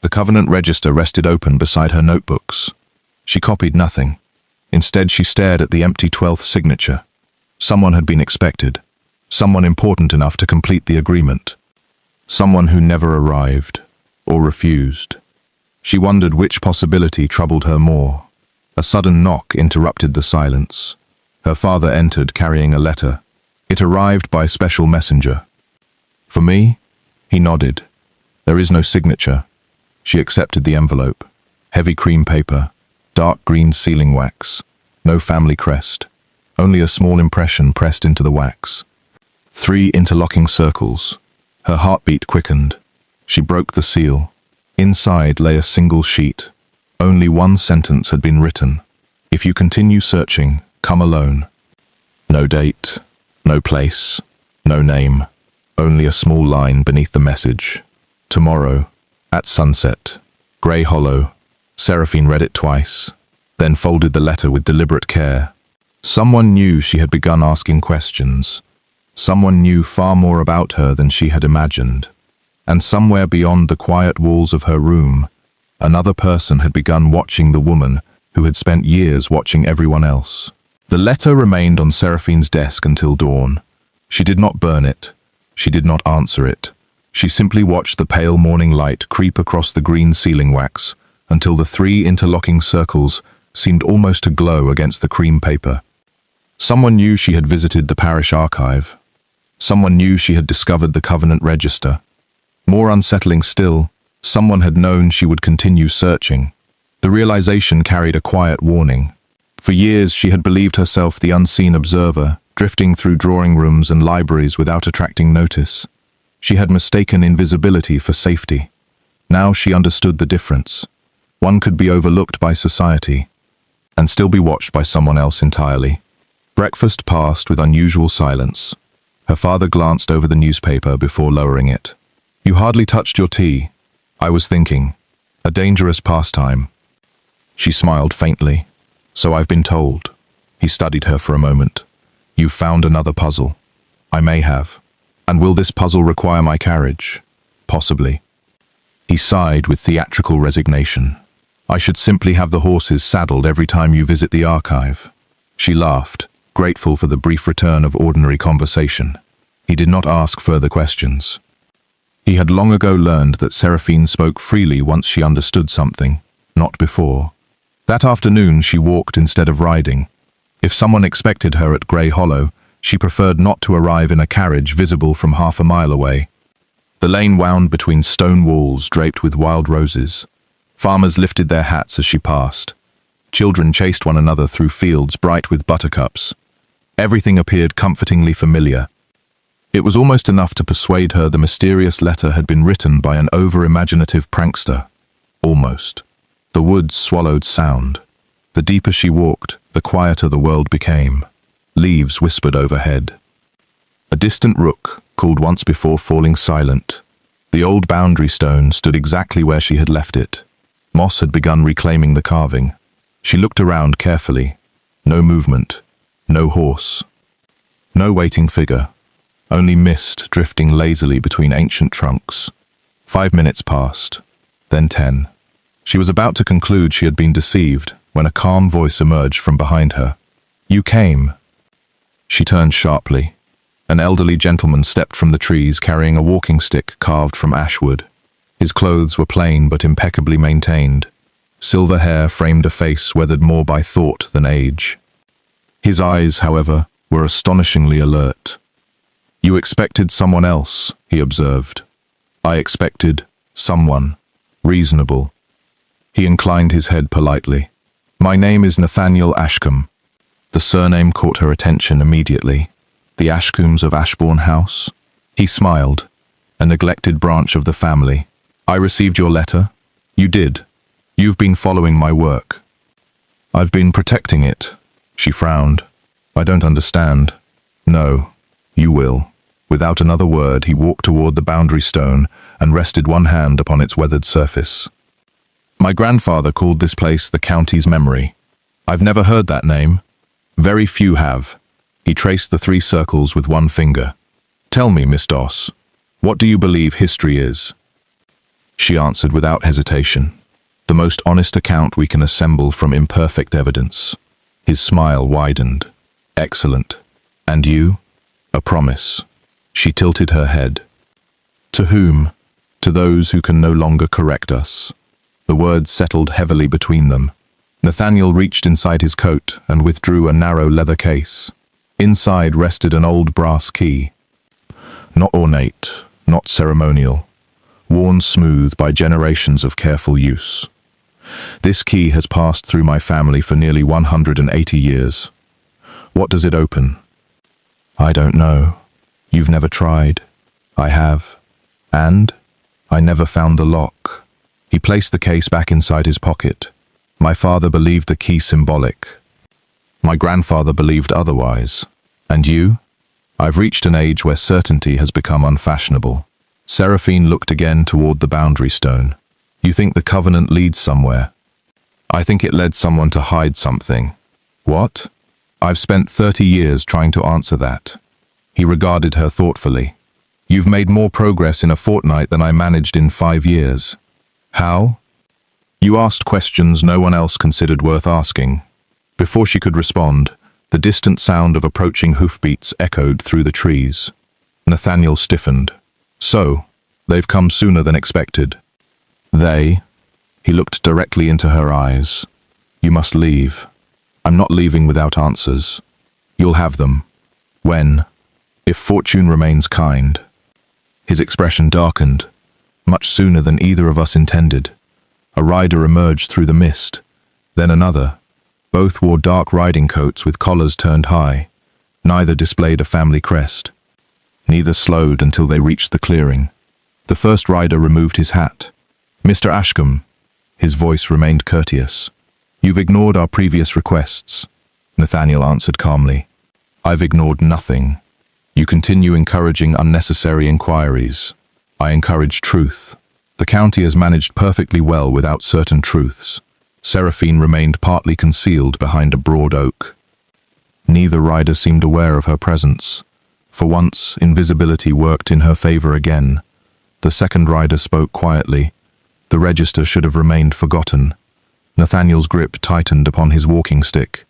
The Covenant Register rested open beside her notebooks. She copied nothing. Instead, she stared at the empty 12th signature. Someone had been expected. Someone important enough to complete the agreement. Someone who never arrived, or refused. She wondered which possibility troubled her more. A sudden knock interrupted the silence. Her father entered carrying a letter. It arrived by special messenger. For me? He nodded. There is no signature. She accepted the envelope. Heavy cream paper, dark green sealing wax, no family crest, only a small impression pressed into the wax. 3 interlocking circles. Her heartbeat quickened. She broke the seal. Inside lay a single sheet. Only 1 sentence had been written. If you continue searching, come alone. No date, no place, no name. Only a small line beneath the message. Tomorrow, at sunset. Grey Hollow. Seraphine read it twice, then folded the letter with deliberate care. Someone knew she had begun asking questions. Someone knew far more about her than she had imagined. And somewhere beyond the quiet walls of her room, another person had begun watching the woman who had spent years watching everyone else. The letter remained on Seraphine's desk until dawn. She did not burn it. She did not answer it. She simply watched the pale morning light creep across the green sealing wax until the 3 interlocking circles seemed almost to glow against the cream paper. Someone knew she had visited the parish archive. Someone knew she had discovered the Covenant Register. More unsettling still, someone had known she would continue searching. The realization carried a quiet warning. For years she had believed herself the unseen observer, drifting through drawing rooms and libraries without attracting notice. She had mistaken invisibility for safety. Now she understood the difference. One could be overlooked by society, and still be watched by someone else entirely. Breakfast passed with unusual silence. Her father glanced over the newspaper before lowering it. You hardly touched your tea. I was thinking. A dangerous pastime. She smiled faintly. So I've been told. He studied her for a moment. You've found another puzzle. I may have. And will this puzzle require my carriage? Possibly. He sighed with theatrical resignation. I should simply have the horses saddled every time you visit the archive. She laughed, grateful for the brief return of ordinary conversation. He did not ask further questions. He had long ago learned that Seraphine spoke freely once she understood something, not before. That afternoon she walked instead of riding. If someone expected her at Grey Hollow, she preferred not to arrive in a carriage visible from half a mile away. The lane wound between stone walls draped with wild roses. Farmers lifted their hats as she passed. Children chased one another through fields bright with buttercups. Everything appeared comfortingly familiar. It was almost enough to persuade her the mysterious letter had been written by an over-imaginative prankster. Almost. The woods swallowed sound. The deeper she walked, the quieter the world became. Leaves whispered overhead. A distant rook called once before falling silent. The old boundary stone stood exactly where she had left it. Moss had begun reclaiming the carving. She looked around carefully. No movement. No horse. No waiting figure. Only mist drifting lazily between ancient trunks. 5 minutes passed. Then 10. She was about to conclude she had been deceived when a calm voice emerged from behind her. You came. She turned sharply. An elderly gentleman stepped from the trees carrying a walking stick carved from ash wood. His clothes were plain but impeccably maintained. Silver hair framed a face weathered more by thought than age. His eyes, however, were astonishingly alert. You expected someone else, he observed. I expected someone reasonable. He inclined his head politely. My name is Nathaniel Ashcombe. The surname caught her attention immediately. The Ashcombes of Ashbourne House? He smiled. A neglected branch of the family. I received your letter? You did. You've been following my work. I've been protecting it. She frowned. I don't understand. No, you will. Without another word, he walked toward the boundary stone and rested one hand upon its weathered surface. My grandfather called this place the county's memory. I've never heard that name. Very few have. He traced the 3 circles with one finger. Tell me, Miss Doss, what do you believe history is? She answered without hesitation. The most honest account we can assemble from imperfect evidence. His smile widened. Excellent. And you? A promise. She tilted her head. To whom? To those who can no longer correct us. The words settled heavily between them. Nathaniel reached inside his coat and withdrew a narrow leather case. Inside rested an old brass key. Not ornate, not ceremonial. Worn smooth by generations of careful use. This key has passed through my family for nearly 180 years. What does it open? I don't know. You've never tried. I have. And I never found the lock. He placed the case back inside his pocket. My father believed the key symbolic. My grandfather believed otherwise. And you? I've reached an age where certainty has become unfashionable. Seraphine looked again toward the boundary stone. You think the covenant leads somewhere? I think it led someone to hide something. What? I've spent 30 years trying to answer that. He regarded her thoughtfully. You've made more progress in a fortnight than I managed in 5 years. How? You asked questions no one else considered worth asking. Before she could respond, the distant sound of approaching hoofbeats echoed through the trees. Nathaniel stiffened. So, they've come sooner than expected. They? He looked directly into her eyes. You must leave. I'm not leaving without answers. You'll have them. When? If fortune remains kind. His expression darkened, much sooner than either of us intended. A rider emerged through the mist, then another. Both wore dark riding coats with collars turned high. Neither displayed a family crest. Neither slowed until they reached the clearing. The first rider removed his hat. Mr. Ashcombe. His voice remained courteous. You've ignored our previous requests. Nathaniel answered calmly. I've ignored nothing. You continue encouraging unnecessary inquiries. I encourage truth. The county has managed perfectly well without certain truths. Seraphine remained partly concealed behind a broad oak. Neither rider seemed aware of her presence. For once, invisibility worked in her favor again. The second rider spoke quietly. The register should have remained forgotten. Nathaniel's grip tightened upon his walking stick.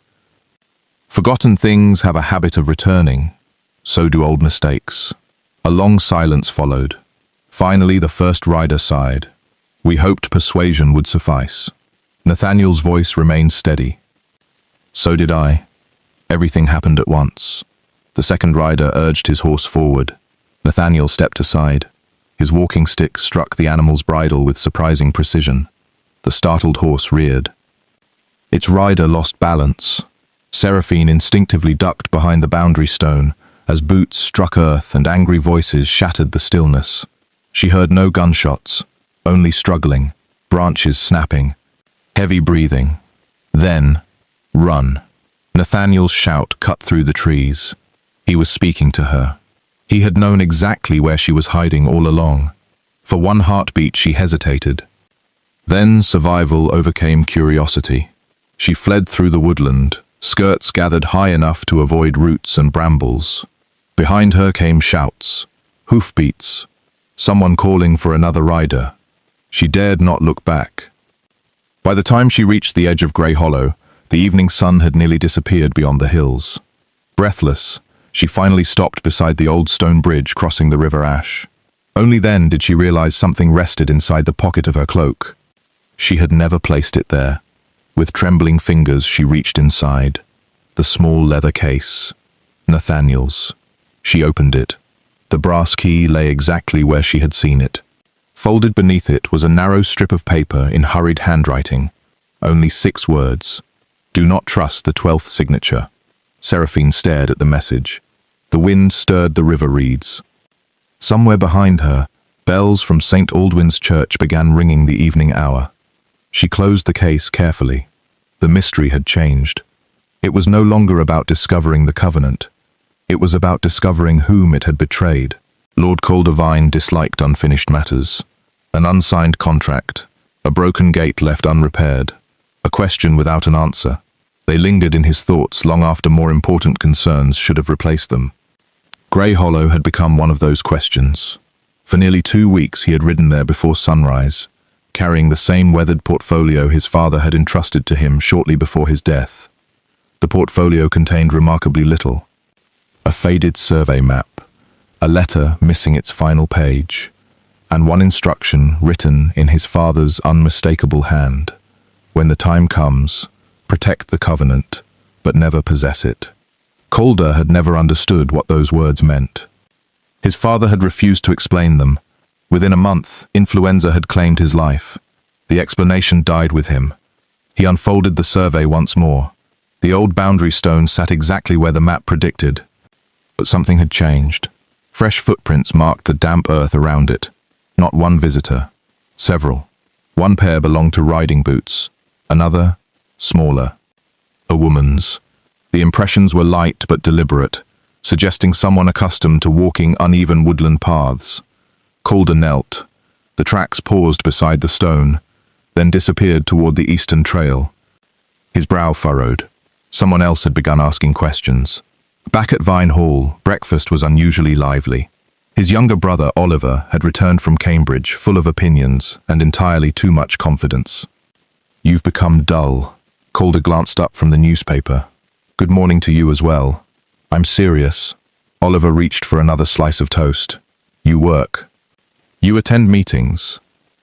Forgotten things have a habit of returning. So do old mistakes. A long silence followed. Finally, the first rider sighed. We hoped persuasion would suffice. Nathaniel's voice remained steady. So did I. Everything happened at once. The second rider urged his horse forward. Nathaniel stepped aside. His walking stick struck the animal's bridle with surprising precision. The startled horse reared. Its rider lost balance. Seraphine instinctively ducked behind the boundary stone as boots struck earth and angry voices shattered the stillness. She heard no gunshots, only struggling, branches snapping, heavy breathing. Then, run. Nathaniel's shout cut through the trees. He was speaking to her. He had known exactly where she was hiding all along. For one heartbeat she hesitated. Then survival overcame curiosity. She fled through the woodland, skirts gathered high enough to avoid roots and brambles. Behind her came shouts, hoofbeats, someone calling for another rider. She dared not look back. By the time she reached the edge of Grey Hollow, the evening sun had nearly disappeared beyond the hills. Breathless, she finally stopped beside the old stone bridge crossing the River Ash. Only then did she realize something rested inside the pocket of her cloak. She had never placed it there. With trembling fingers she reached inside. The small leather case. Nathaniel's. She opened it. The brass key lay exactly where she had seen it. Folded beneath it was a narrow strip of paper in hurried handwriting. Only 6 words. Do not trust the 12th signature. Seraphine stared at the message. The wind stirred the river reeds. Somewhere behind her, bells from St. Aldwyn's Church began ringing the evening hour. She closed the case carefully. The mystery had changed. It was no longer about discovering the covenant. It was about discovering whom it had betrayed. Lord Caldervine disliked unfinished matters. An unsigned contract, a broken gate left unrepaired, a question without an answer. They lingered in his thoughts long after more important concerns should have replaced them. Grey Hollow had become one of those questions. For nearly 2 weeks he had ridden there before sunrise, carrying the same weathered portfolio his father had entrusted to him shortly before his death. The portfolio contained remarkably little. A faded survey map, a letter missing its final page, and one instruction written in his father's unmistakable hand. When the time comes, protect the covenant, but never possess it. Calder had never understood what those words meant. His father had refused to explain them. Within a month, influenza had claimed his life. The explanation died with him. He unfolded the survey once more. The old boundary stone sat exactly where the map predicted. But something had changed. Fresh footprints marked the damp earth around it. Not one visitor. Several. One pair belonged to riding boots. Another, smaller. A woman's. The impressions were light but deliberate, suggesting someone accustomed to walking uneven woodland paths. Calder knelt. The tracks paused beside the stone, then disappeared toward the eastern trail. His brow furrowed. Someone else had begun asking questions. Back at Vine Hall, breakfast was unusually lively. His younger brother, Oliver, had returned from Cambridge, full of opinions and entirely too much confidence. "You've become dull." Calder glanced up from the newspaper. "Good morning to you as well." "I'm serious." Oliver reached for another slice of toast. "You work. You attend meetings.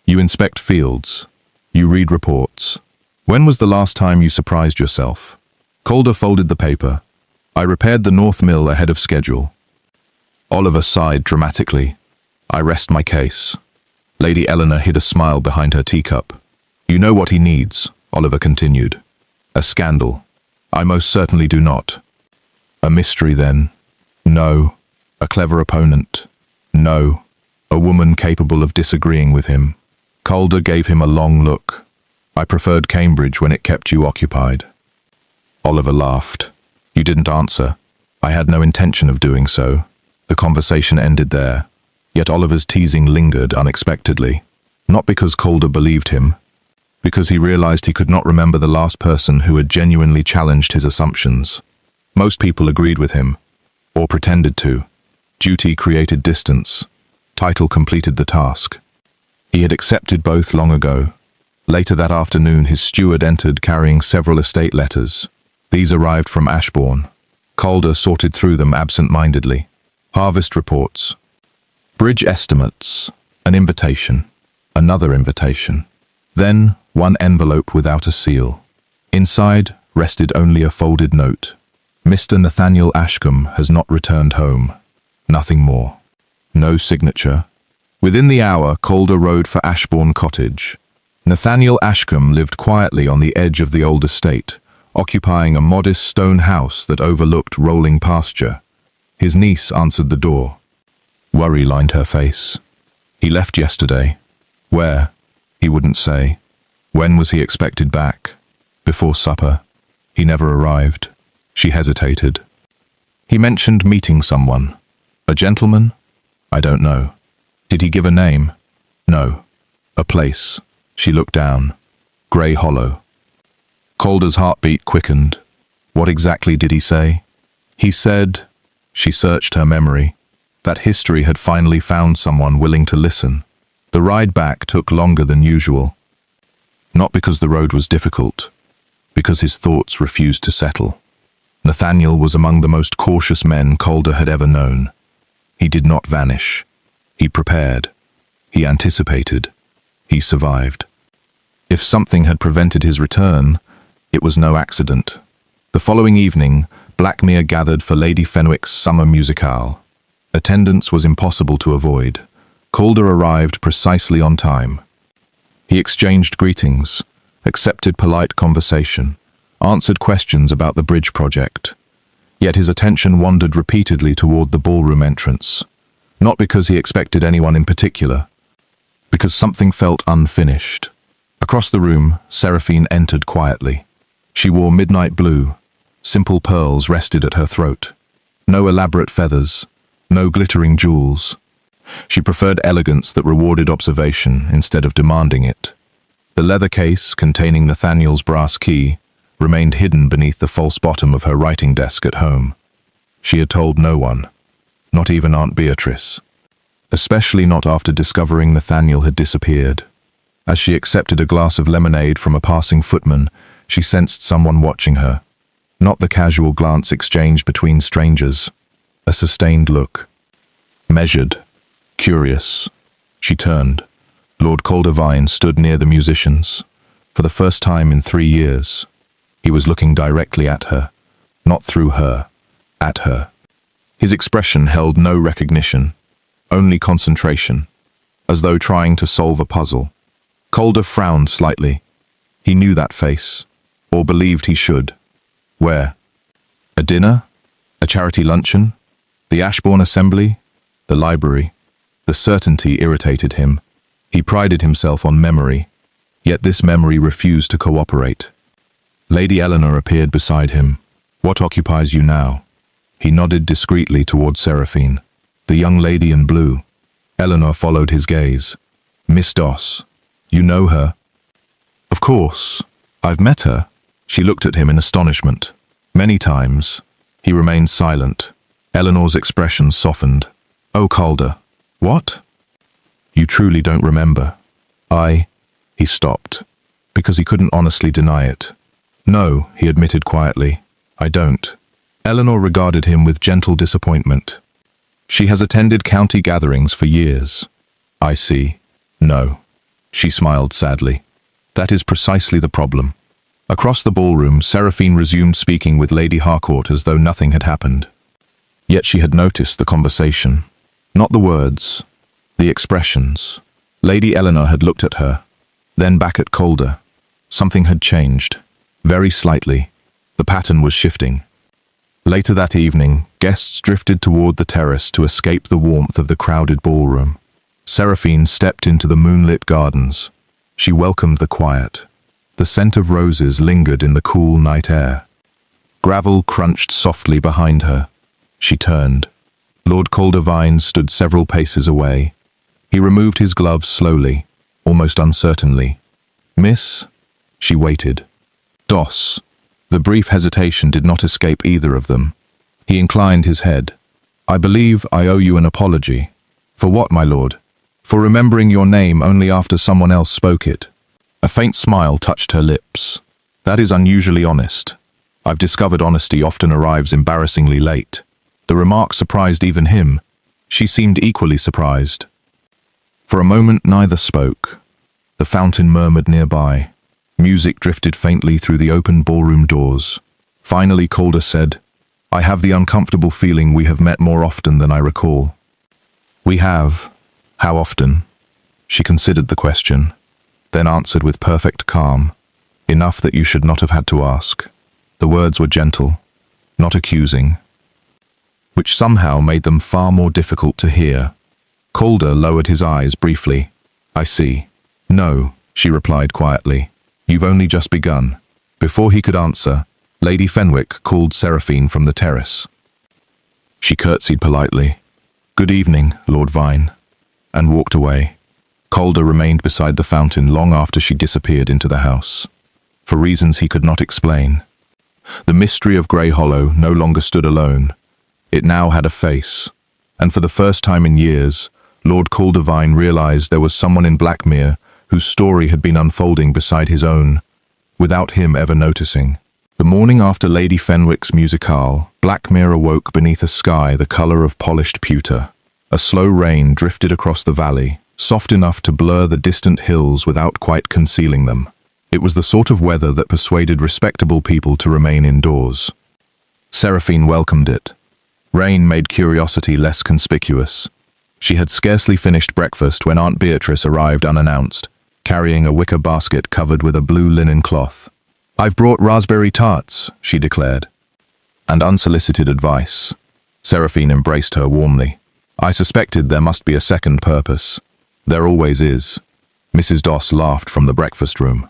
You inspect fields. You read reports. When was the last time you surprised yourself?" Calder folded the paper. "I repaired the North Mill ahead of schedule." Oliver sighed dramatically. "I rest my case." Lady Eleanor hid a smile behind her teacup. "You know what he needs," Oliver continued. "A scandal." "I most certainly do not." "A mystery, then?" "No." "A clever opponent?" "No." "A woman capable of disagreeing with him?" Calder gave him a long look. "I preferred Cambridge when it kept you occupied." Oliver laughed. "You didn't answer." "I had no intention of doing so." The conversation ended there. Yet Oliver's teasing lingered unexpectedly. Not because Calder believed him, because he realized he could not remember the last person who had genuinely challenged his assumptions. Most people agreed with him, or pretended to. Duty created distance. Title completed the task. He had accepted both long ago. Later that afternoon, his steward entered carrying several estate letters. These arrived from Ashbourne. Calder sorted through them absent-mindedly. Harvest reports. Bridge estimates. An invitation. Another invitation. Then, one envelope without a seal. Inside rested only a folded note. "Mr. Nathaniel Ashcombe has not returned home." Nothing more. No signature. Within the hour, Calder rode for Ashbourne Cottage. Nathaniel Ashcombe lived quietly on the edge of the old estate, occupying a modest stone house that overlooked rolling pasture. His niece answered the door. Worry lined her face. "He left yesterday." "Where?" He wouldn't say. "When was he expected back?" "Before supper." "He never arrived." She hesitated. "He mentioned meeting someone." "A gentleman?" "I don't know." "Did he give a name?" "No." "A place?" She looked down. Grey Hollow. Calder's heartbeat quickened. What exactly did he say? He said, she searched her memory, that history had finally found someone willing to listen. The ride back took longer than usual. Not because the road was difficult, because his thoughts refused to settle. Nathaniel was among the most cautious men Calder had ever known. He did not vanish. He prepared. He anticipated. He survived. If something had prevented his return, it was no accident. The following evening, Blackmere gathered for Lady Fenwick's summer musicale. Attendance was impossible to avoid. Calder arrived precisely on time. He exchanged greetings, accepted polite conversation, answered questions about the bridge project. Yet his attention wandered repeatedly toward the ballroom entrance, not because he expected anyone in particular, because something felt unfinished. Across the room, Seraphine entered quietly. She wore midnight blue. Simple pearls rested at her throat. No elaborate feathers, no glittering jewels. She preferred elegance that rewarded observation instead of demanding it. The leather case containing Nathaniel's brass key remained hidden beneath the false bottom of her writing desk at home. She had told no one, not even Aunt Beatrice, especially not after discovering Nathaniel had disappeared. As she accepted a glass of lemonade from a passing footman, she sensed someone watching her. Not the casual glance exchanged between strangers, a sustained look. Measured, curious. She turned. Lord Caldervine stood near the musicians. For the first time in 3 years, he was looking directly at her, not through her, at her. His expression held no recognition, only concentration, as though trying to solve a puzzle. Calder frowned slightly. He knew that face, or believed he should. Where? A dinner? A charity luncheon? The Ashbourne Assembly? The library? The certainty irritated him. He prided himself on memory, yet this memory refused to cooperate. Lady Eleanor appeared beside him. What occupies you now? He nodded discreetly toward Seraphine. The young lady in blue. Eleanor followed his gaze. Miss Doss. You know her? Of course. I've met her. She looked at him in astonishment. Many times. He remained silent. Eleanor's expression softened. Oh, Calder. What? You truly don't remember. He stopped, because he couldn't honestly deny it. No, he admitted quietly. I don't. Eleanor regarded him with gentle disappointment. She has attended county gatherings for years. I see. No. She smiled sadly. That is precisely the problem. Across the ballroom, Seraphine resumed speaking with Lady Harcourt as though nothing had happened. Yet she had noticed the conversation. Not the words, the expressions. Lady Eleanor had looked at her, then back at Calder. Something had changed. Very slightly. The pattern was shifting. Later that evening, guests drifted toward the terrace to escape the warmth of the crowded ballroom. Seraphine stepped into the moonlit gardens. She welcomed the quiet. The scent of roses lingered in the cool night air. Gravel crunched softly behind her. She turned. Lord Caldervine stood several paces away. He removed his gloves slowly, almost uncertainly. Miss? She waited. Doss. The brief hesitation did not escape either of them. He inclined his head. I believe I owe you an apology. For what, my lord? For remembering your name only after someone else spoke it. A faint smile touched her lips. That is unusually honest. I've discovered honesty often arrives embarrassingly late. The remark surprised even him. She seemed equally surprised. For a moment neither spoke. The fountain murmured nearby. Music drifted faintly through the open ballroom doors. Finally Calder said, I have the uncomfortable feeling we have met more often than I recall. We have. How often? She considered the question, then answered with perfect calm. Enough that you should not have had to ask. The words were gentle, not accusing, which somehow made them far more difficult to hear. Calder lowered his eyes briefly. I see. No, she replied quietly. You've only just begun. Before he could answer, Lady Fenwick called Seraphine from the terrace. She curtsied politely. Good evening, Lord Vine, and walked away. Calder remained beside the fountain long after she disappeared into the house, for reasons he could not explain. The mystery of Grey Hollow no longer stood alone. It now had a face, and for the first time in years, Lord Caldervine realized there was someone in Blackmere whose story had been unfolding beside his own, without him ever noticing. The morning after Lady Fenwick's musicale, Blackmere awoke beneath a sky the colour of polished pewter. A slow rain drifted across the valley, soft enough to blur the distant hills without quite concealing them. It was the sort of weather that persuaded respectable people to remain indoors. Seraphine welcomed it. Rain made curiosity less conspicuous. She had scarcely finished breakfast when Aunt Beatrice arrived unannounced, carrying a wicker basket covered with a blue linen cloth. "I've brought raspberry tarts," she declared. And unsolicited advice. Seraphine embraced her warmly. "I suspected there must be a second purpose. There always is." Mrs. Doss laughed from the breakfast room.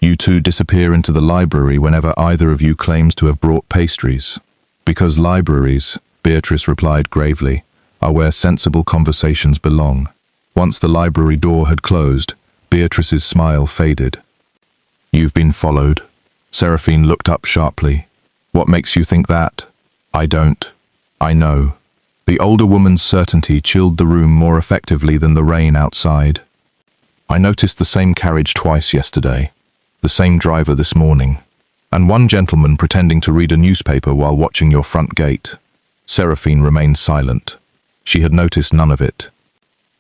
"You two disappear into the library whenever either of you claims to have brought pastries." "Because libraries," Beatrice replied gravely, "are where sensible conversations belong." Once the library door had closed, Beatrice's smile faded. "You've been followed?" Seraphine looked up sharply. "What makes you think that?" "I don't. I know." The older woman's certainty chilled the room more effectively than the rain outside. "I noticed the same carriage twice yesterday, the same driver this morning, and one gentleman pretending to read a newspaper while watching your front gate." Seraphine remained silent. She had noticed none of it.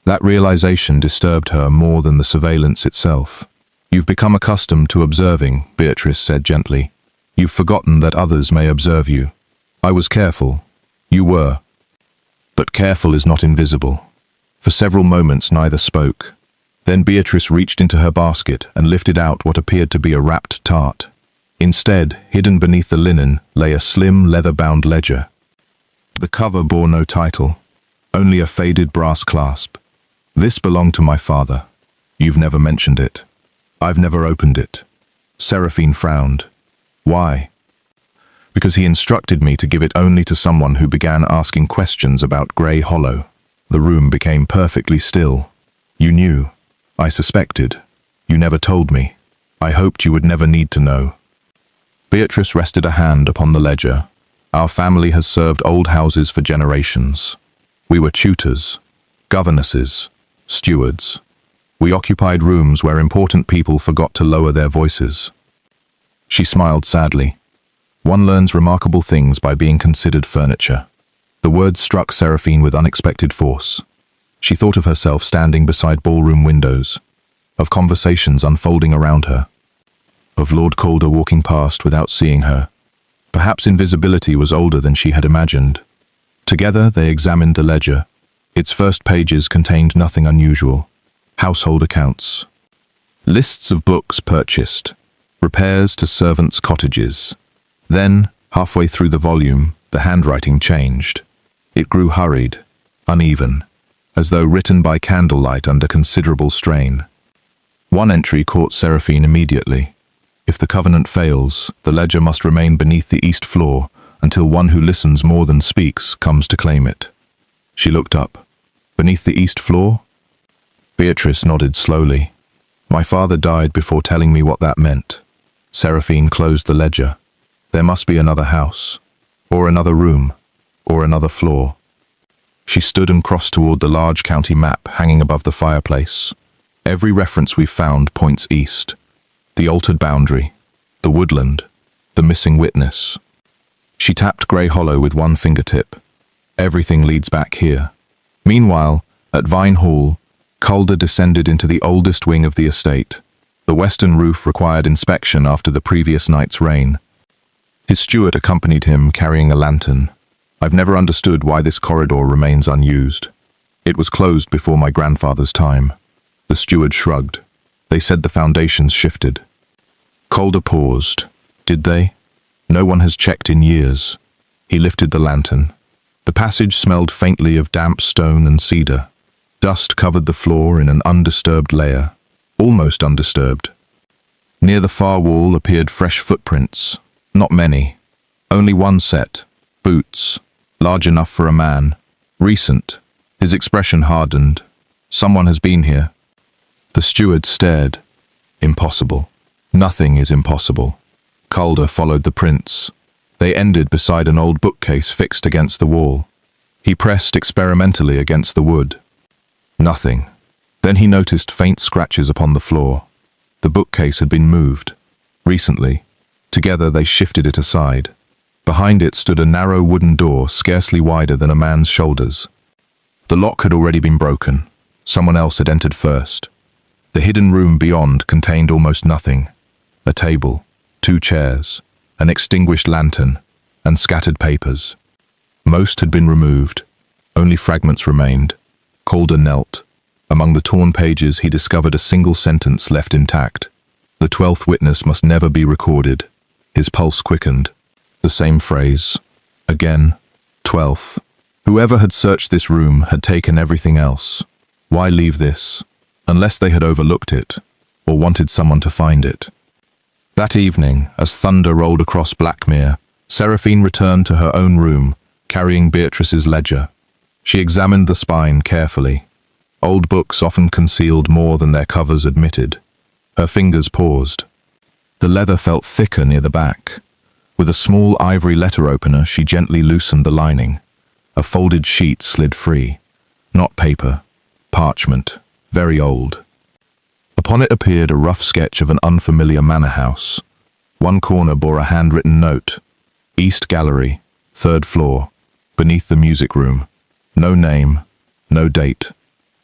That realization disturbed her more than the surveillance itself. "You've become accustomed to observing," Beatrice said gently. "You've forgotten that others may observe you. I was careful. You were. But careful is not invisible." For several moments neither spoke. Then Beatrice reached into her basket and lifted out what appeared to be a wrapped tart. Instead, hidden beneath the linen, lay a slim, leather-bound ledger. The cover bore no title, only a faded brass clasp. "This belonged to my father. You've never mentioned it. I've never opened it." Seraphine frowned. "Why?" "Because he instructed me to give it only to someone who began asking questions about Grey Hollow." The room became perfectly still. "You knew. I suspected. You never told me. I hoped you would never need to know." Beatrice rested a hand upon the ledger. "Our family has served old houses for generations. We were tutors, governesses, stewards. We occupied rooms where important people forgot to lower their voices." She smiled sadly. "One learns remarkable things by being considered furniture." The words struck Seraphine with unexpected force. She thought of herself standing beside ballroom windows, of conversations unfolding around her, of Lord Calder walking past without seeing her. Perhaps invisibility was older than she had imagined. Together they examined the ledger. Its first pages contained nothing unusual. Household accounts, lists of books purchased, repairs to servants' cottages. Then, halfway through the volume, the handwriting changed. It grew hurried, uneven, as though written by candlelight under considerable strain. One entry caught Seraphine immediately. "If the covenant fails, the ledger must remain beneath the east floor until one who listens more than speaks comes to claim it." She looked up. "Beneath the east floor?" Beatrice nodded slowly. "My father died before telling me what that meant." Seraphine closed the ledger. There must be another house, or another room, or another floor. She stood and crossed toward the large county map hanging above the fireplace. "Every reference we've found points east. The altered boundary, the woodland, the missing witness." She tapped Grey Hollow with one fingertip. "Everything leads back here." Meanwhile, at Vine Hall, Calder descended into the oldest wing of the estate. The western roof required inspection after the previous night's rain. His steward accompanied him, carrying a lantern. "I've never understood why this corridor remains unused. It was closed before my grandfather's time." The steward shrugged. "They said the foundations shifted." Calder paused. "Did they? No one has checked in years." He lifted the lantern. The passage smelled faintly of damp stone and cedar. Dust covered the floor in an undisturbed layer, almost undisturbed. Near the far wall appeared fresh footprints. Not many. Only one set. Boots. Large enough for a man. Recent. His expression hardened. "Someone has been here." The steward stared. "Impossible." "Nothing is impossible." Calder followed the prints. They ended beside an old bookcase fixed against the wall. He pressed experimentally against the wood. Nothing. Then he noticed faint scratches upon the floor. The bookcase had been moved. Recently. Together they shifted it aside. Behind it stood a narrow wooden door scarcely wider than a man's shoulders. The lock had already been broken. Someone else had entered first. The hidden room beyond contained almost nothing. A table, 2 chairs, an extinguished lantern, and scattered papers. Most had been removed. Only fragments remained. Calder knelt. Among the torn pages, he discovered a single sentence left intact. The 12th witness must never be recorded. His pulse quickened. The same phrase. Again. 12th. Whoever had searched this room had taken everything else. Why leave this? Unless they had overlooked it, or wanted someone to find it. That evening, as thunder rolled across Blackmere, Seraphine returned to her own room, carrying Beatrice's ledger. She examined the spine carefully. Old books often concealed more than their covers admitted. Her fingers paused. The leather felt thicker near the back. With a small ivory letter opener, she gently loosened the lining. A folded sheet slid free. Not paper, parchment, very old. Upon it appeared a rough sketch of an unfamiliar manor house. One corner bore a handwritten note. East Gallery, 3rd floor, beneath the music room. No name, no date,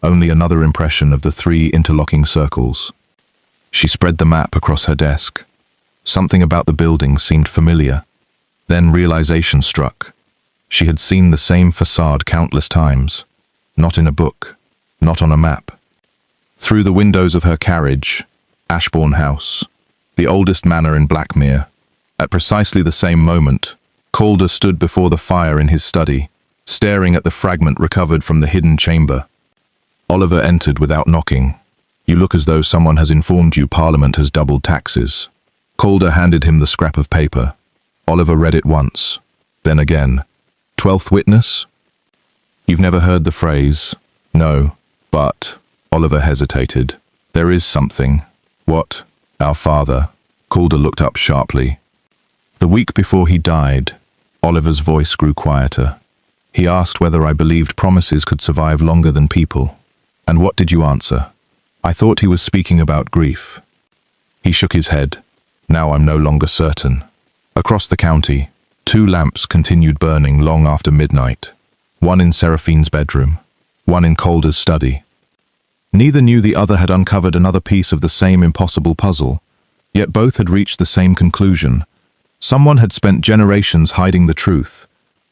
only another impression of the 3 interlocking circles. She spread the map across her desk. Something about the building seemed familiar. Then realization struck. She had seen the same facade countless times. Not in a book, not on a map. Through the windows of her carriage, Ashbourne House, the oldest manor in Blackmere. At precisely the same moment, Calder stood before the fire in his study, staring at the fragment recovered from the hidden chamber. Oliver entered without knocking. You look as though someone has informed you Parliament has doubled taxes. Calder handed him the scrap of paper. Oliver read it once, then again. 12th witness? You've never heard the phrase? No, but... Oliver hesitated. There is something. What? Our father. Calder looked up sharply. The week before he died, Oliver's voice grew quieter. He asked whether I believed promises could survive longer than people. And what did you answer? I thought he was speaking about grief. He shook his head. Now I'm no longer certain. Across the county, 2 lamps continued burning long after midnight. One in Seraphine's bedroom, one in Calder's study. Neither knew the other had uncovered another piece of the same impossible puzzle, yet both had reached the same conclusion. Someone had spent generations hiding the truth,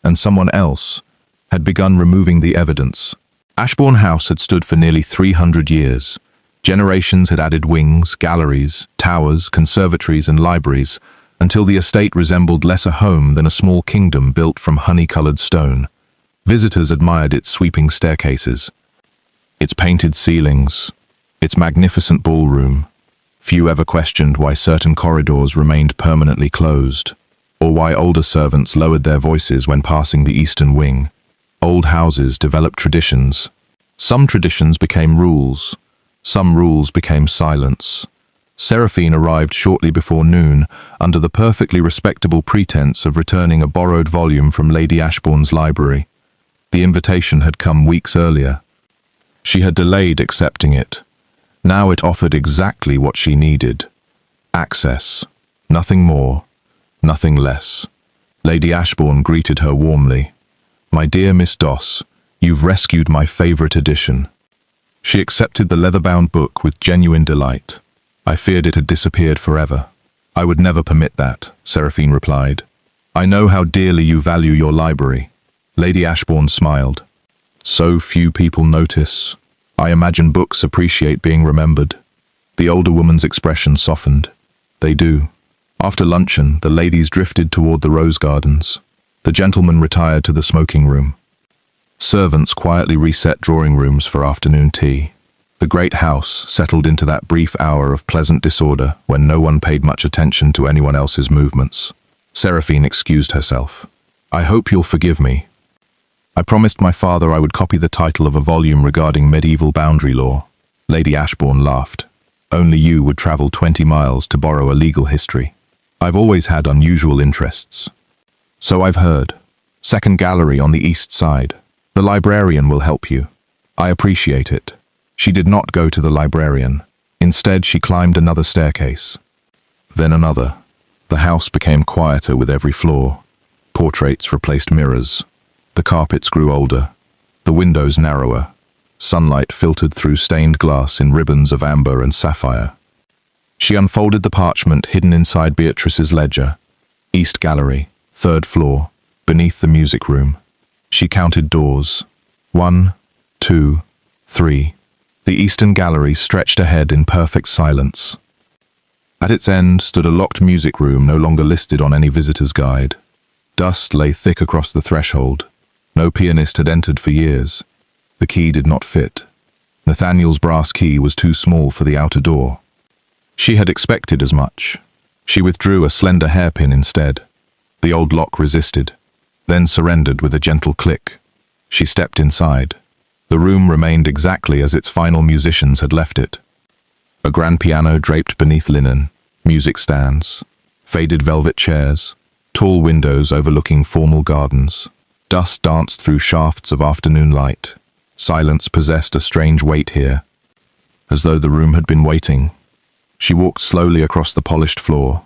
and someone else had begun removing the evidence. Ashbourne House had stood for nearly 300 years. Generations had added wings, galleries, towers, conservatories and libraries, until the estate resembled less a home than a small kingdom built from honey-colored stone. Visitors admired its sweeping staircases, its painted ceilings, its magnificent ballroom. Few ever questioned why certain corridors remained permanently closed, or why older servants lowered their voices when passing the eastern wing. Old houses developed traditions. Some traditions became rules. Some rules became silence. Seraphine arrived shortly before noon, under the perfectly respectable pretense of returning a borrowed volume from Lady Ashbourne's library. The invitation had come weeks earlier. She had delayed accepting it. Now it offered exactly what she needed. Access. Nothing more, nothing less. Lady Ashbourne greeted her warmly. My dear Miss Doss, you've rescued my favorite edition. She accepted the leather-bound book with genuine delight. I feared it had disappeared forever. I would never permit that, Seraphine replied. I know how dearly you value your library. Lady Ashbourne smiled. So few people notice. I imagine books appreciate being remembered. The older woman's expression softened. They do. After luncheon, the ladies drifted toward the rose gardens. The gentlemen retired to the smoking room. Servants quietly reset drawing rooms for afternoon tea. The great house settled into that brief hour of pleasant disorder when no one paid much attention to anyone else's movements. Seraphine excused herself. I hope you'll forgive me. I promised my father I would copy the title of a volume regarding medieval boundary law. Lady Ashbourne laughed. Only you would travel 20 miles to borrow a legal history. I've always had unusual interests. So I've heard. Second gallery on the east side. The librarian will help you. I appreciate it. She did not go to the librarian. Instead, she climbed another staircase. Then another. The house became quieter with every floor. Portraits replaced mirrors. The carpets grew older, the windows narrower. Sunlight filtered through stained glass in ribbons of amber and sapphire. She unfolded the parchment hidden inside Beatrice's ledger. East Gallery, 3rd floor, beneath the music room. She counted doors. 1, 2, 3. The eastern gallery stretched ahead in perfect silence. At its end stood a locked music room no longer listed on any visitor's guide. Dust lay thick across the threshold. No pianist had entered for years. The key did not fit. Nathaniel's brass key was too small for the outer door. She had expected as much. She withdrew a slender hairpin instead. The old lock resisted, then surrendered with a gentle click. She stepped inside. The room remained exactly as its final musicians had left it. A grand piano draped beneath linen, music stands, faded velvet chairs, tall windows overlooking formal gardens. Dust danced through shafts of afternoon light. Silence possessed a strange weight here, as though the room had been waiting. She walked slowly across the polished floor.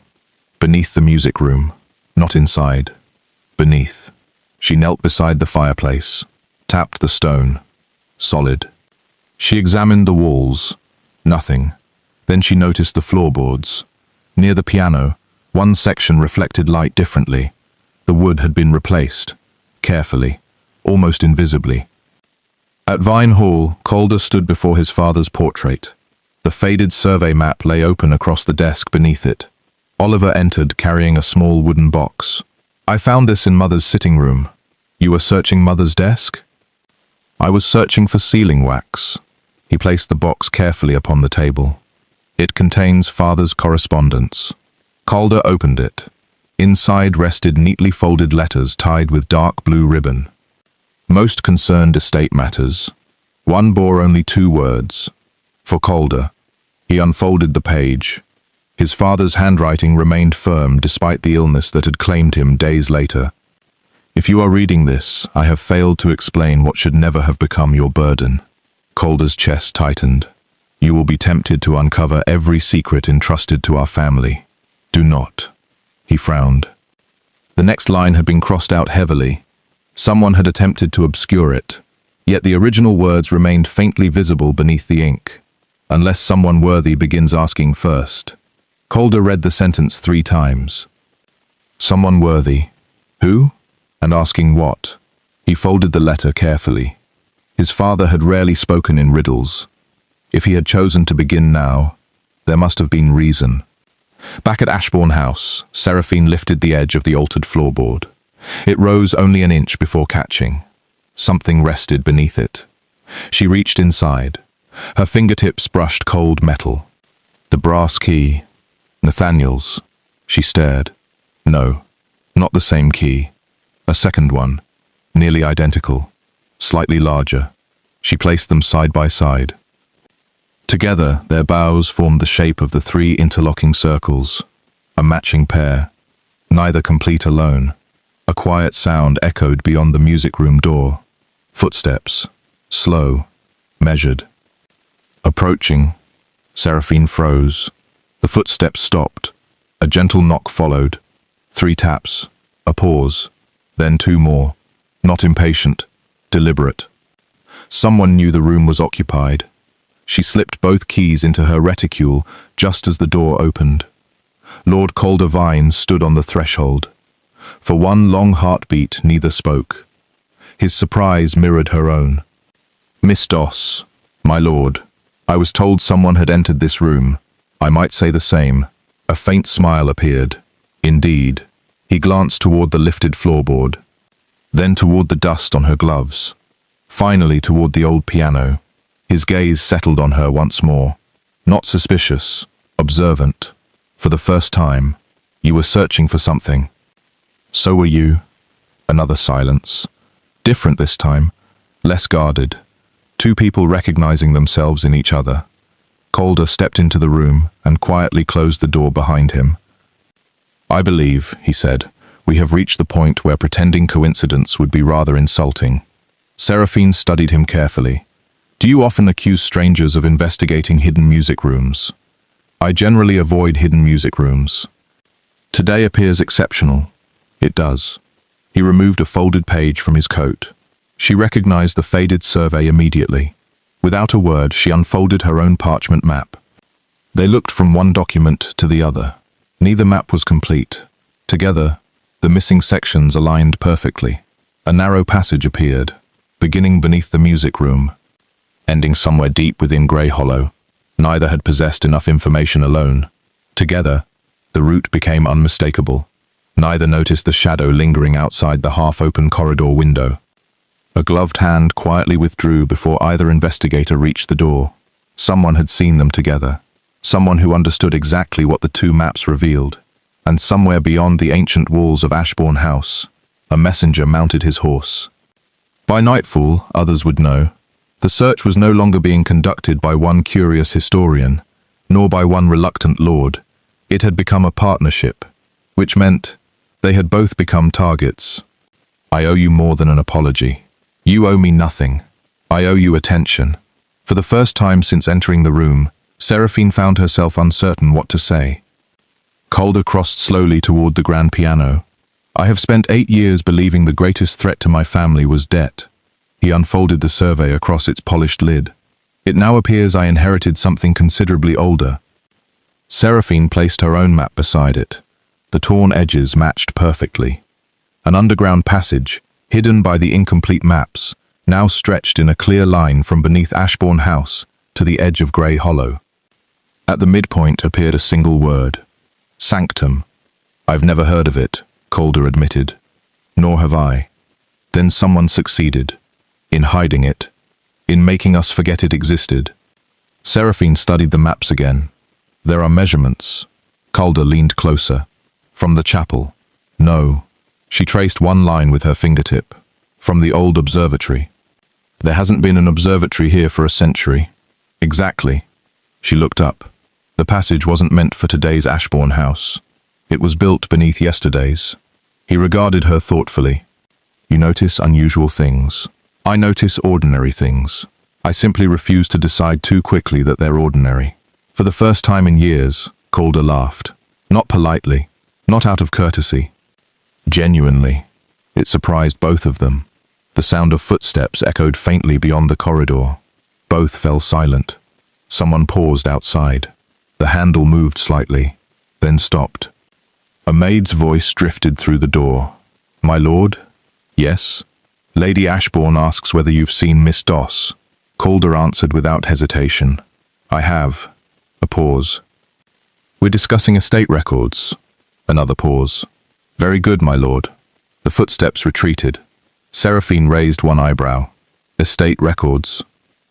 Beneath the music room, not inside. Beneath. She knelt beside the fireplace, tapped the stone. Solid. She examined the walls. Nothing. Then she noticed the floorboards. Near the piano, one section reflected light differently. The wood had been replaced, carefully, almost invisibly. At Vine Hall, Calder stood before his father's portrait. The faded survey map lay open across the desk beneath it. Oliver entered, carrying a small wooden box. "I found this in Mother's sitting room. You were searching Mother's desk?" "I was searching for sealing wax." He placed the box carefully upon the table. "It contains Father's correspondence." Calder opened it. Inside rested neatly folded letters tied with dark blue ribbon. Most concerned estate matters. One bore only 2 words. For Calder. He unfolded the page. His father's handwriting remained firm despite the illness that had claimed him days later. "If you are reading this, I have failed to explain what should never have become your burden." Calder's chest tightened. "You will be tempted to uncover every secret entrusted to our family. Do not." He frowned. The next line had been crossed out heavily. Someone had attempted to obscure it, yet the original words remained faintly visible beneath the ink. "Unless someone worthy begins asking first." Calder read the sentence 3 times. Someone worthy. Who? And asking what? He folded the letter carefully. His father had rarely spoken in riddles. If he had chosen to begin now, there must have been reason. Back at Ashbourne House, Seraphine lifted the edge of the altered floorboard. It rose only an inch before catching. Something rested beneath it. She reached inside. Her fingertips brushed cold metal. The brass key. Nathaniel's. She stared. No, not the same key. A second one, nearly identical, slightly larger. She placed them side by side. Together, their bows formed the shape of the 3 interlocking circles, a matching pair, neither complete alone. A quiet sound echoed beyond the music room door. Footsteps, slow, measured. Approaching. Seraphine froze. The footsteps stopped. A gentle knock followed. 3 taps, a pause, then 2 more. Not impatient, deliberate. Someone knew the room was occupied. She slipped both keys into her reticule just as the door opened. Lord Calder Vine stood on the threshold. For one long heartbeat, neither spoke. His surprise mirrored her own. "Miss Doss, my lord, I was told someone had entered this room. I might say the same." A faint smile appeared. Indeed. He glanced toward the lifted floorboard, then toward the dust on her gloves, finally toward the old piano. His gaze settled on her once more. Not suspicious, observant. For the first time, "You were searching for something." "So were you." Another silence. Different this time, less guarded. 2 people recognizing themselves in each other. Calder stepped into the room and quietly closed the door behind him. "I believe," he said, "we have reached the point where pretending coincidence would be rather insulting." Seraphine studied him carefully. "Do you often accuse strangers of investigating hidden music rooms?" "I generally avoid hidden music rooms." "Today appears exceptional." "It does." He removed a folded page from his coat. She recognized the faded survey immediately. Without a word, she unfolded her own parchment map. They looked from one document to the other. Neither map was complete. Together, the missing sections aligned perfectly. A narrow passage appeared, beginning beneath the music room. ending somewhere deep within Grey Hollow. Neither had possessed enough information alone. Together, the route became unmistakable. Neither noticed the shadow lingering outside the half-open corridor window. A gloved hand quietly withdrew before either investigator reached the door. Someone had seen them together. Someone who understood exactly what the two maps revealed. And somewhere beyond the ancient walls of Ashbourne House, a messenger mounted his horse. By nightfall, others would know. The search was no longer being conducted by one curious historian, nor by one reluctant lord. It had become a partnership, which meant they had both become targets. I owe you more than an apology. You owe me nothing. I owe you attention. For the first time since entering the room, Seraphine found herself uncertain what to say. Calder crossed slowly toward the grand piano. I have spent 8 years believing the greatest threat to my family was debt. He unfolded the survey across its polished lid. It now appears I inherited something considerably older. Seraphine placed her own map beside it. The torn edges matched perfectly. An underground passage, hidden by the incomplete maps, now stretched in a clear line from beneath Ashbourne House to the edge of Grey Hollow. At the midpoint appeared a single word. Sanctum. I've never heard of it, Calder admitted. Nor have I. Then someone succeeded. In hiding it. In making us forget it existed. Seraphine studied the maps again. There are measurements. Calder leaned closer. From the chapel. No. She traced one line with her fingertip. From the old observatory. There hasn't been an observatory here for a century. Exactly. She looked up. The passage wasn't meant for today's Ashbourne House. It was built beneath yesterday's. He regarded her thoughtfully. You notice unusual things. I notice ordinary things. I simply refuse to decide too quickly that they're ordinary. For the first time in years, Calder laughed. Not politely, not out of courtesy. Genuinely. It surprised both of them. The sound of footsteps echoed faintly beyond the corridor. Both fell silent. Someone paused outside. The handle moved slightly, then stopped. A maid's voice drifted through the door. My lord? Yes? Lady Ashbourne asks whether you've seen Miss Doss. Calder answered without hesitation. I have. A pause. We're discussing estate records. Another pause. Very good, my lord. The footsteps retreated. Seraphine raised one eyebrow. Estate records.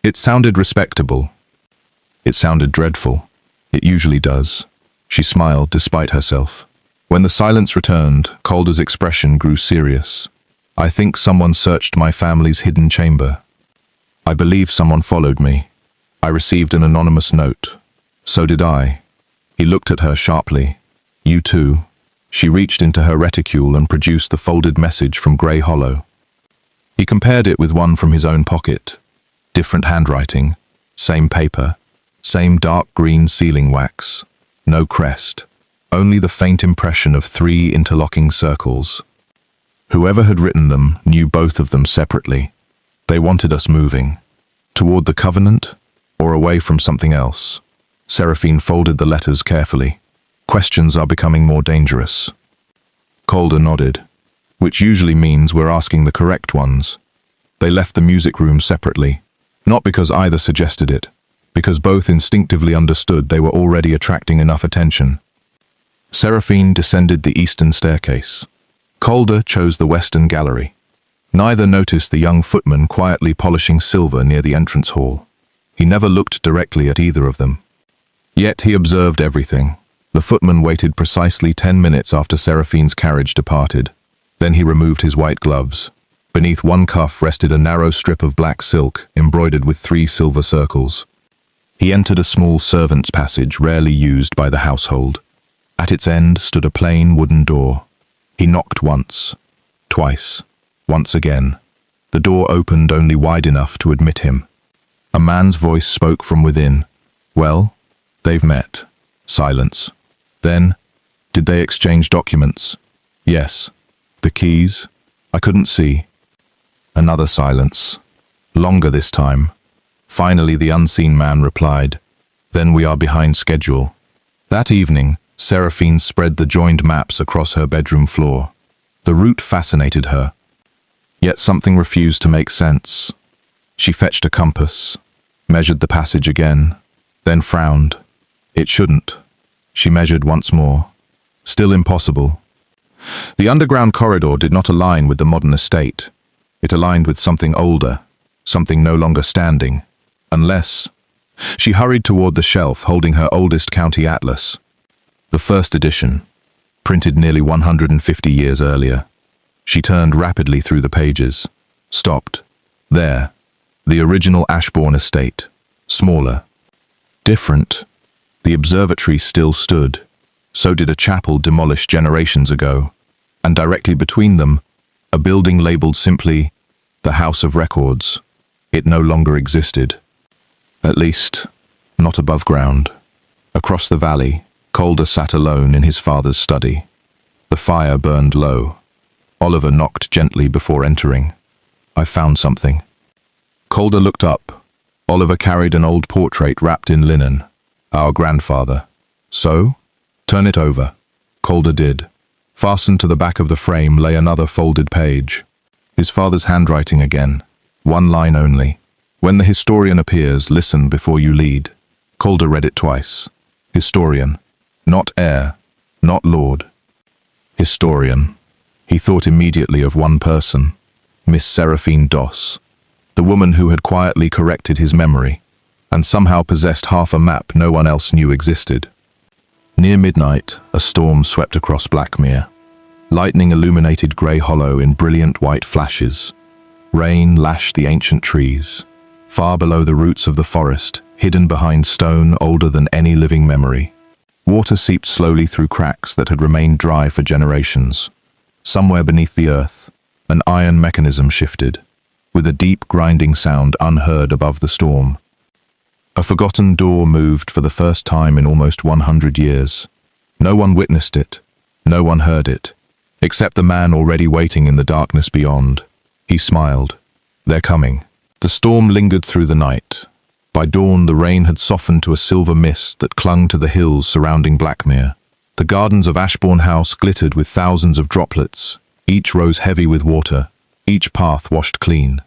It sounded respectable. It sounded dreadful. It usually does. She smiled despite herself. When the silence returned, Calder's expression grew serious. I think someone searched my family's hidden chamber. I believe someone followed me. I received an anonymous note. So did I. He looked at her sharply. You too. She reached into her reticule and produced the folded message from Grey Hollow. He compared it with one from his own pocket. Different handwriting, same paper, same dark green sealing wax. No crest, only the faint impression of 3 interlocking circles. Whoever had written them knew both of them separately. They wanted us moving. Toward the Covenant, or away from something else. Seraphine folded the letters carefully. Questions are becoming more dangerous. Calder nodded, which usually means we're asking the correct ones. They left the music room separately, not because either suggested it, because both instinctively understood they were already attracting enough attention. Seraphine descended the eastern staircase. Calder chose the western gallery. Neither noticed the young footman quietly polishing silver near the entrance hall. He never looked directly at either of them. Yet he observed everything. The footman waited precisely 10 minutes after Seraphine's carriage departed. Then he removed his white gloves. Beneath one cuff rested a narrow strip of black silk embroidered with 3 silver circles. He entered a small servants' passage rarely used by the household. At its end stood a plain wooden door. He knocked once, twice, once again. The door opened only wide enough to admit him. A man's voice spoke from within. Well, they've met. Silence. Then, did they exchange documents? Yes. The keys? I couldn't see. Another silence. Longer this time. Finally, the unseen man replied, Then we are behind schedule. That evening, Seraphine spread the joined maps across her bedroom floor. The route fascinated her. Yet something refused to make sense. She fetched a compass. measured the passage again, then frowned. It shouldn't. She measured once more. Still impossible. The underground corridor did not align with the modern estate. It aligned with something older, something no longer standing. Unless... She hurried toward the shelf, holding her oldest county atlas. The first edition, printed nearly 150 years earlier. She turned rapidly through the pages. Stopped. There. The original Ashbourne estate. Smaller. Different. The observatory still stood. So did a chapel demolished generations ago. And directly between them, a building labeled simply, the House of Records. It no longer existed. At least, not above ground. Across the valley, Calder sat alone in his father's study. The fire burned low. Oliver knocked gently before entering. "I found something." Calder looked up. Oliver carried an old portrait wrapped in linen. Our grandfather. "So? Turn it over." Calder did. Fastened to the back of the frame lay another folded page. His father's handwriting again. One line only. "When the historian appears, listen before you lead." Calder read it twice. Historian. Not heir. Not lord. Historian. He thought immediately of one person. Miss Seraphine Doss. The woman who had quietly corrected his memory, and somehow possessed half a map no one else knew existed. Near midnight, a storm swept across Blackmere. Lightning illuminated Grey Hollow in brilliant white flashes. Rain lashed the ancient trees. Far below the roots of the forest, hidden behind stone older than any living memory. Water seeped slowly through cracks that had remained dry for generations. Somewhere beneath the earth, an iron mechanism shifted, with a deep grinding sound unheard above the storm. A forgotten door moved for the first time in almost 100 years. No one witnessed it. No one heard it, except the man already waiting in the darkness beyond. He smiled. "They're coming." The storm lingered through the night. By dawn, the rain had softened to a silver mist that clung to the hills surrounding Blackmere. The gardens of Ashbourne House glittered with thousands of droplets. Each rose heavy with water, each path washed clean.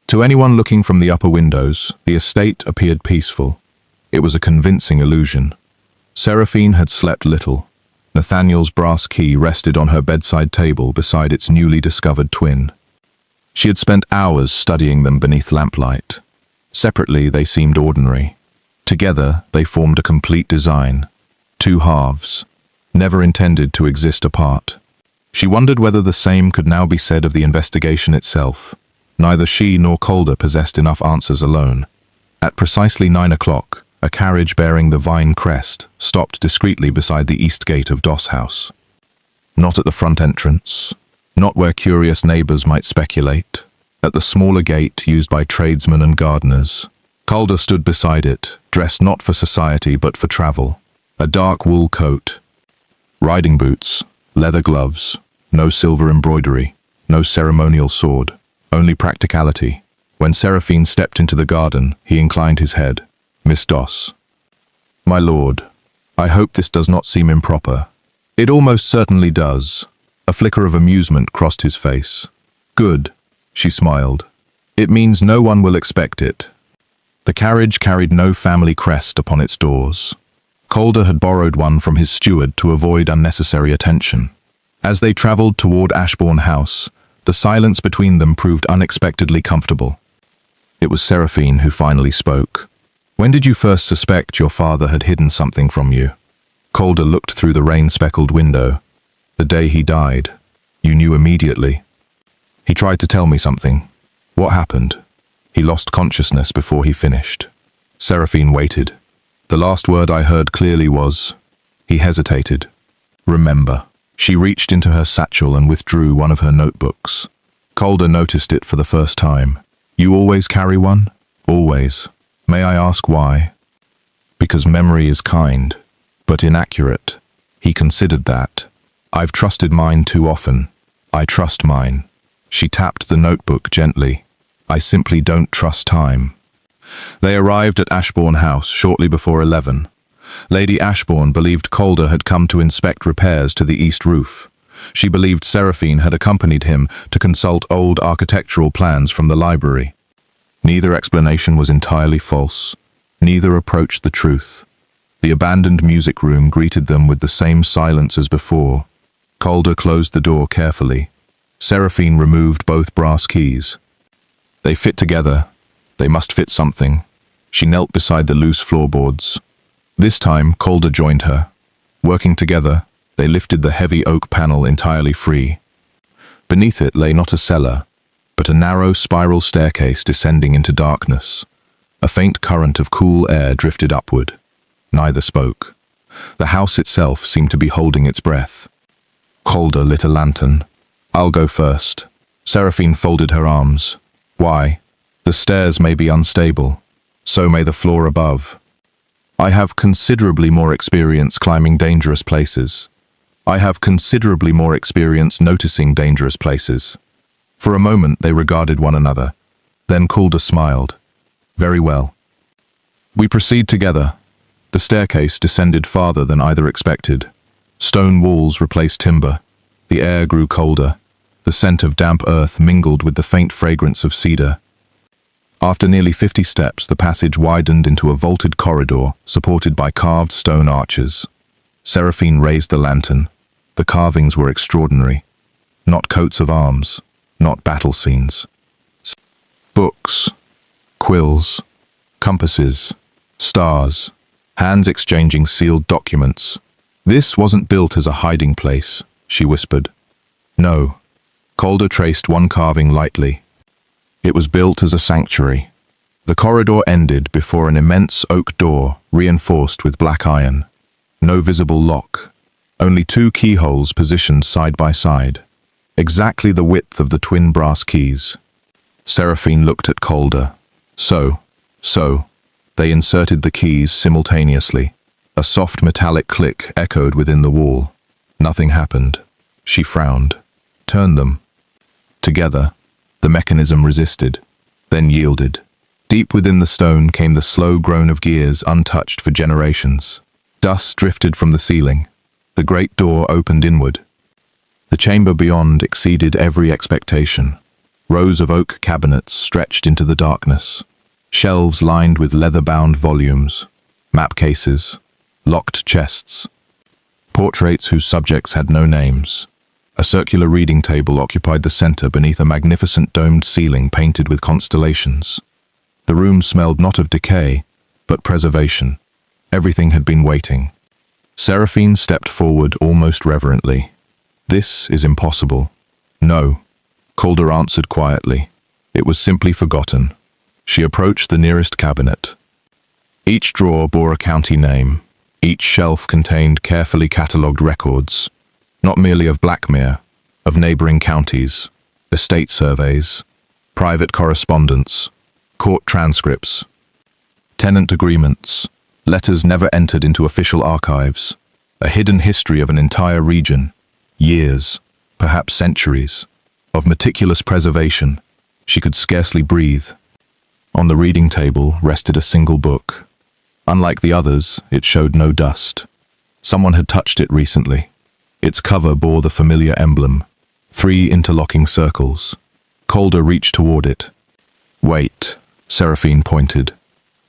To anyone looking from the upper windows, the estate appeared peaceful. It was a convincing illusion. Seraphine had slept little. Nathaniel's brass key rested on her bedside table beside its newly discovered twin. She had spent hours studying them beneath lamplight. Separately, they seemed ordinary. Together, they formed a complete design. Two halves, never intended to exist apart. She wondered whether the same could now be said of the investigation itself. Neither she nor Calder possessed enough answers alone. At precisely 9 o'clock, a carriage bearing the vine crest stopped discreetly beside the east gate of Doss House. Not at the front entrance, not where curious neighbors might speculate. At the smaller gate used by tradesmen and gardeners. Calder stood beside it, dressed not for society but for travel. A dark wool coat, riding boots, leather gloves, no silver embroidery, no ceremonial sword, only practicality. When Seraphine stepped into the garden, he inclined his head. "Miss Doss." "My lord, I hope this does not seem improper." "It almost certainly does." A flicker of amusement crossed his face. "Good," she smiled. "It means no one will expect it." The carriage carried no family crest upon its doors. Calder had borrowed one from his steward to avoid unnecessary attention. As they travelled toward Ashbourne House, the silence between them proved unexpectedly comfortable. It was Seraphine who finally spoke. "When did you first suspect your father had hidden something from you?" Calder looked through the rain-speckled window. "The day he died. You knew immediately." "He tried to tell me something." "What happened?" "He lost consciousness before he finished." Seraphine waited. "The last word I heard clearly was..." He hesitated. "Remember." She reached into her satchel and withdrew one of her notebooks. Calder noticed it for the first time. "You always carry one?" "Always." "May I ask why?" "Because memory is kind, but inaccurate." He considered that. "I've trusted mine too often. I trust mine." She tapped the notebook gently. "I simply don't trust time." They arrived at Ashbourne House shortly before 11. Lady Ashbourne believed Calder had come to inspect repairs to the east roof. She believed Seraphine had accompanied him to consult old architectural plans from the library. Neither explanation was entirely false. Neither approached the truth. The abandoned music room greeted them with the same silence as before. Calder closed the door carefully. Seraphine removed both brass keys. They fit together. They must fit something. She knelt beside the loose floorboards. This time, Calder joined her. Working together, they lifted the heavy oak panel entirely free. Beneath it lay not a cellar, but a narrow spiral staircase descending into darkness. A faint current of cool air drifted upward. Neither spoke. The house itself seemed to be holding its breath. Calder lit a lantern. "I'll go first." Seraphine folded her arms. "Why? The stairs may be unstable. So may the floor above. I have considerably more experience climbing dangerous places. I have considerably more experience noticing dangerous places." For a moment they regarded one another. Then Calder smiled. "Very well. We proceed together." The staircase descended farther than either expected. Stone walls replaced timber. The air grew colder. The scent of damp earth mingled with the faint fragrance of cedar. After nearly 50 steps, the passage widened into a vaulted corridor supported by carved stone arches. Seraphine raised the lantern. The carvings were extraordinary. Not coats of arms, not battle scenes. Books, quills, compasses, stars, hands exchanging sealed documents. "This wasn't built as a hiding place," she whispered. "No." Calder traced one carving lightly. It was built as a sanctuary. The corridor ended before an immense oak door reinforced with black iron. No visible lock. Only 2 keyholes positioned side by side. Exactly the width of the twin brass keys. Seraphine looked at Calder. So. They inserted the keys simultaneously. A soft metallic click echoed within the wall. Nothing happened. She frowned. "Turn them." Together, the mechanism resisted, then yielded. Deep within the stone came the slow groan of gears untouched for generations. Dust drifted from the ceiling. The great door opened inward. The chamber beyond exceeded every expectation. Rows of oak cabinets stretched into the darkness. Shelves lined with leather-bound volumes, map cases, locked chests, portraits whose subjects had no names. A circular reading table occupied the center beneath a magnificent domed ceiling painted with constellations. The room smelled not of decay, but preservation. Everything had been waiting. Seraphine stepped forward almost reverently. "This is impossible." "No," Calder answered quietly. "It was simply forgotten." She approached the nearest cabinet. Each drawer bore a county name. Each shelf contained carefully catalogued records, not merely of Blackmere, of neighboring counties, estate surveys, private correspondence, court transcripts, tenant agreements, letters never entered into official archives, a hidden history of an entire region, years, perhaps centuries, of meticulous preservation. She could scarcely breathe. On the reading table rested a single book. Unlike the others, it showed no dust. Someone had touched it recently. Its cover bore the familiar emblem, 3 interlocking circles. Calder reached toward it. "Wait," Seraphine pointed.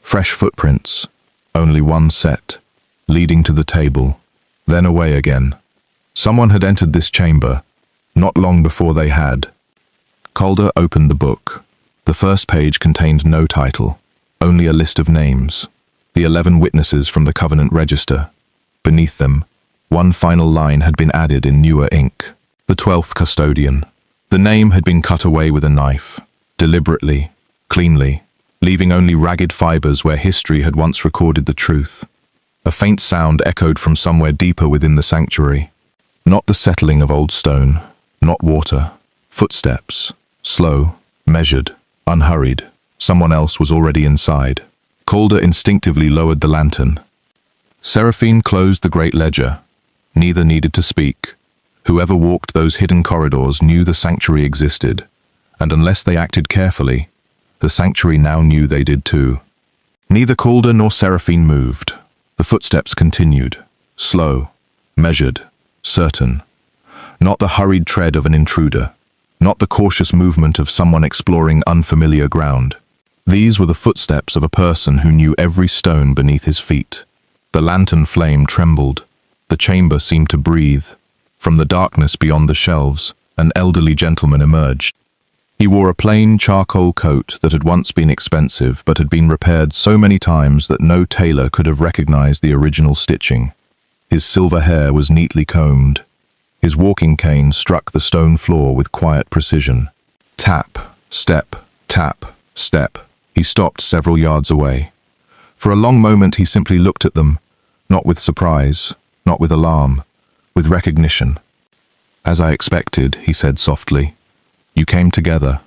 Fresh footprints, only one set, leading to the table, then away again. Someone had entered this chamber, not long before they had. Calder opened the book. The first page contained no title, only a list of names, the 11 witnesses from the Covenant Register. Beneath them, one final line had been added in newer ink, the 12th custodian. The name had been cut away with a knife, deliberately, cleanly, leaving only ragged fibers where history had once recorded the truth. A faint sound echoed from somewhere deeper within the sanctuary. Not the settling of old stone, not water, footsteps, slow, measured, unhurried. Someone else was already inside. Calder instinctively lowered the lantern. Seraphine closed the great ledger. Neither needed to speak. Whoever walked those hidden corridors knew the sanctuary existed, and unless they acted carefully, the sanctuary now knew they did too. Neither Calder nor Seraphine moved. The footsteps continued, slow, measured, certain. Not the hurried tread of an intruder, not the cautious movement of someone exploring unfamiliar ground. These were the footsteps of a person who knew every stone beneath his feet. The lantern flame trembled. The chamber seemed to breathe. From the darkness beyond the shelves, an elderly gentleman emerged. He wore a plain charcoal coat that had once been expensive but had been repaired so many times that no tailor could have recognized the original stitching. His silver hair was neatly combed. His walking cane struck the stone floor with quiet precision. Tap, step, tap, step. He stopped several yards away. For a long moment he simply looked at them, not with surprise, not with alarm, with recognition. "As I expected," he said softly. "You came together."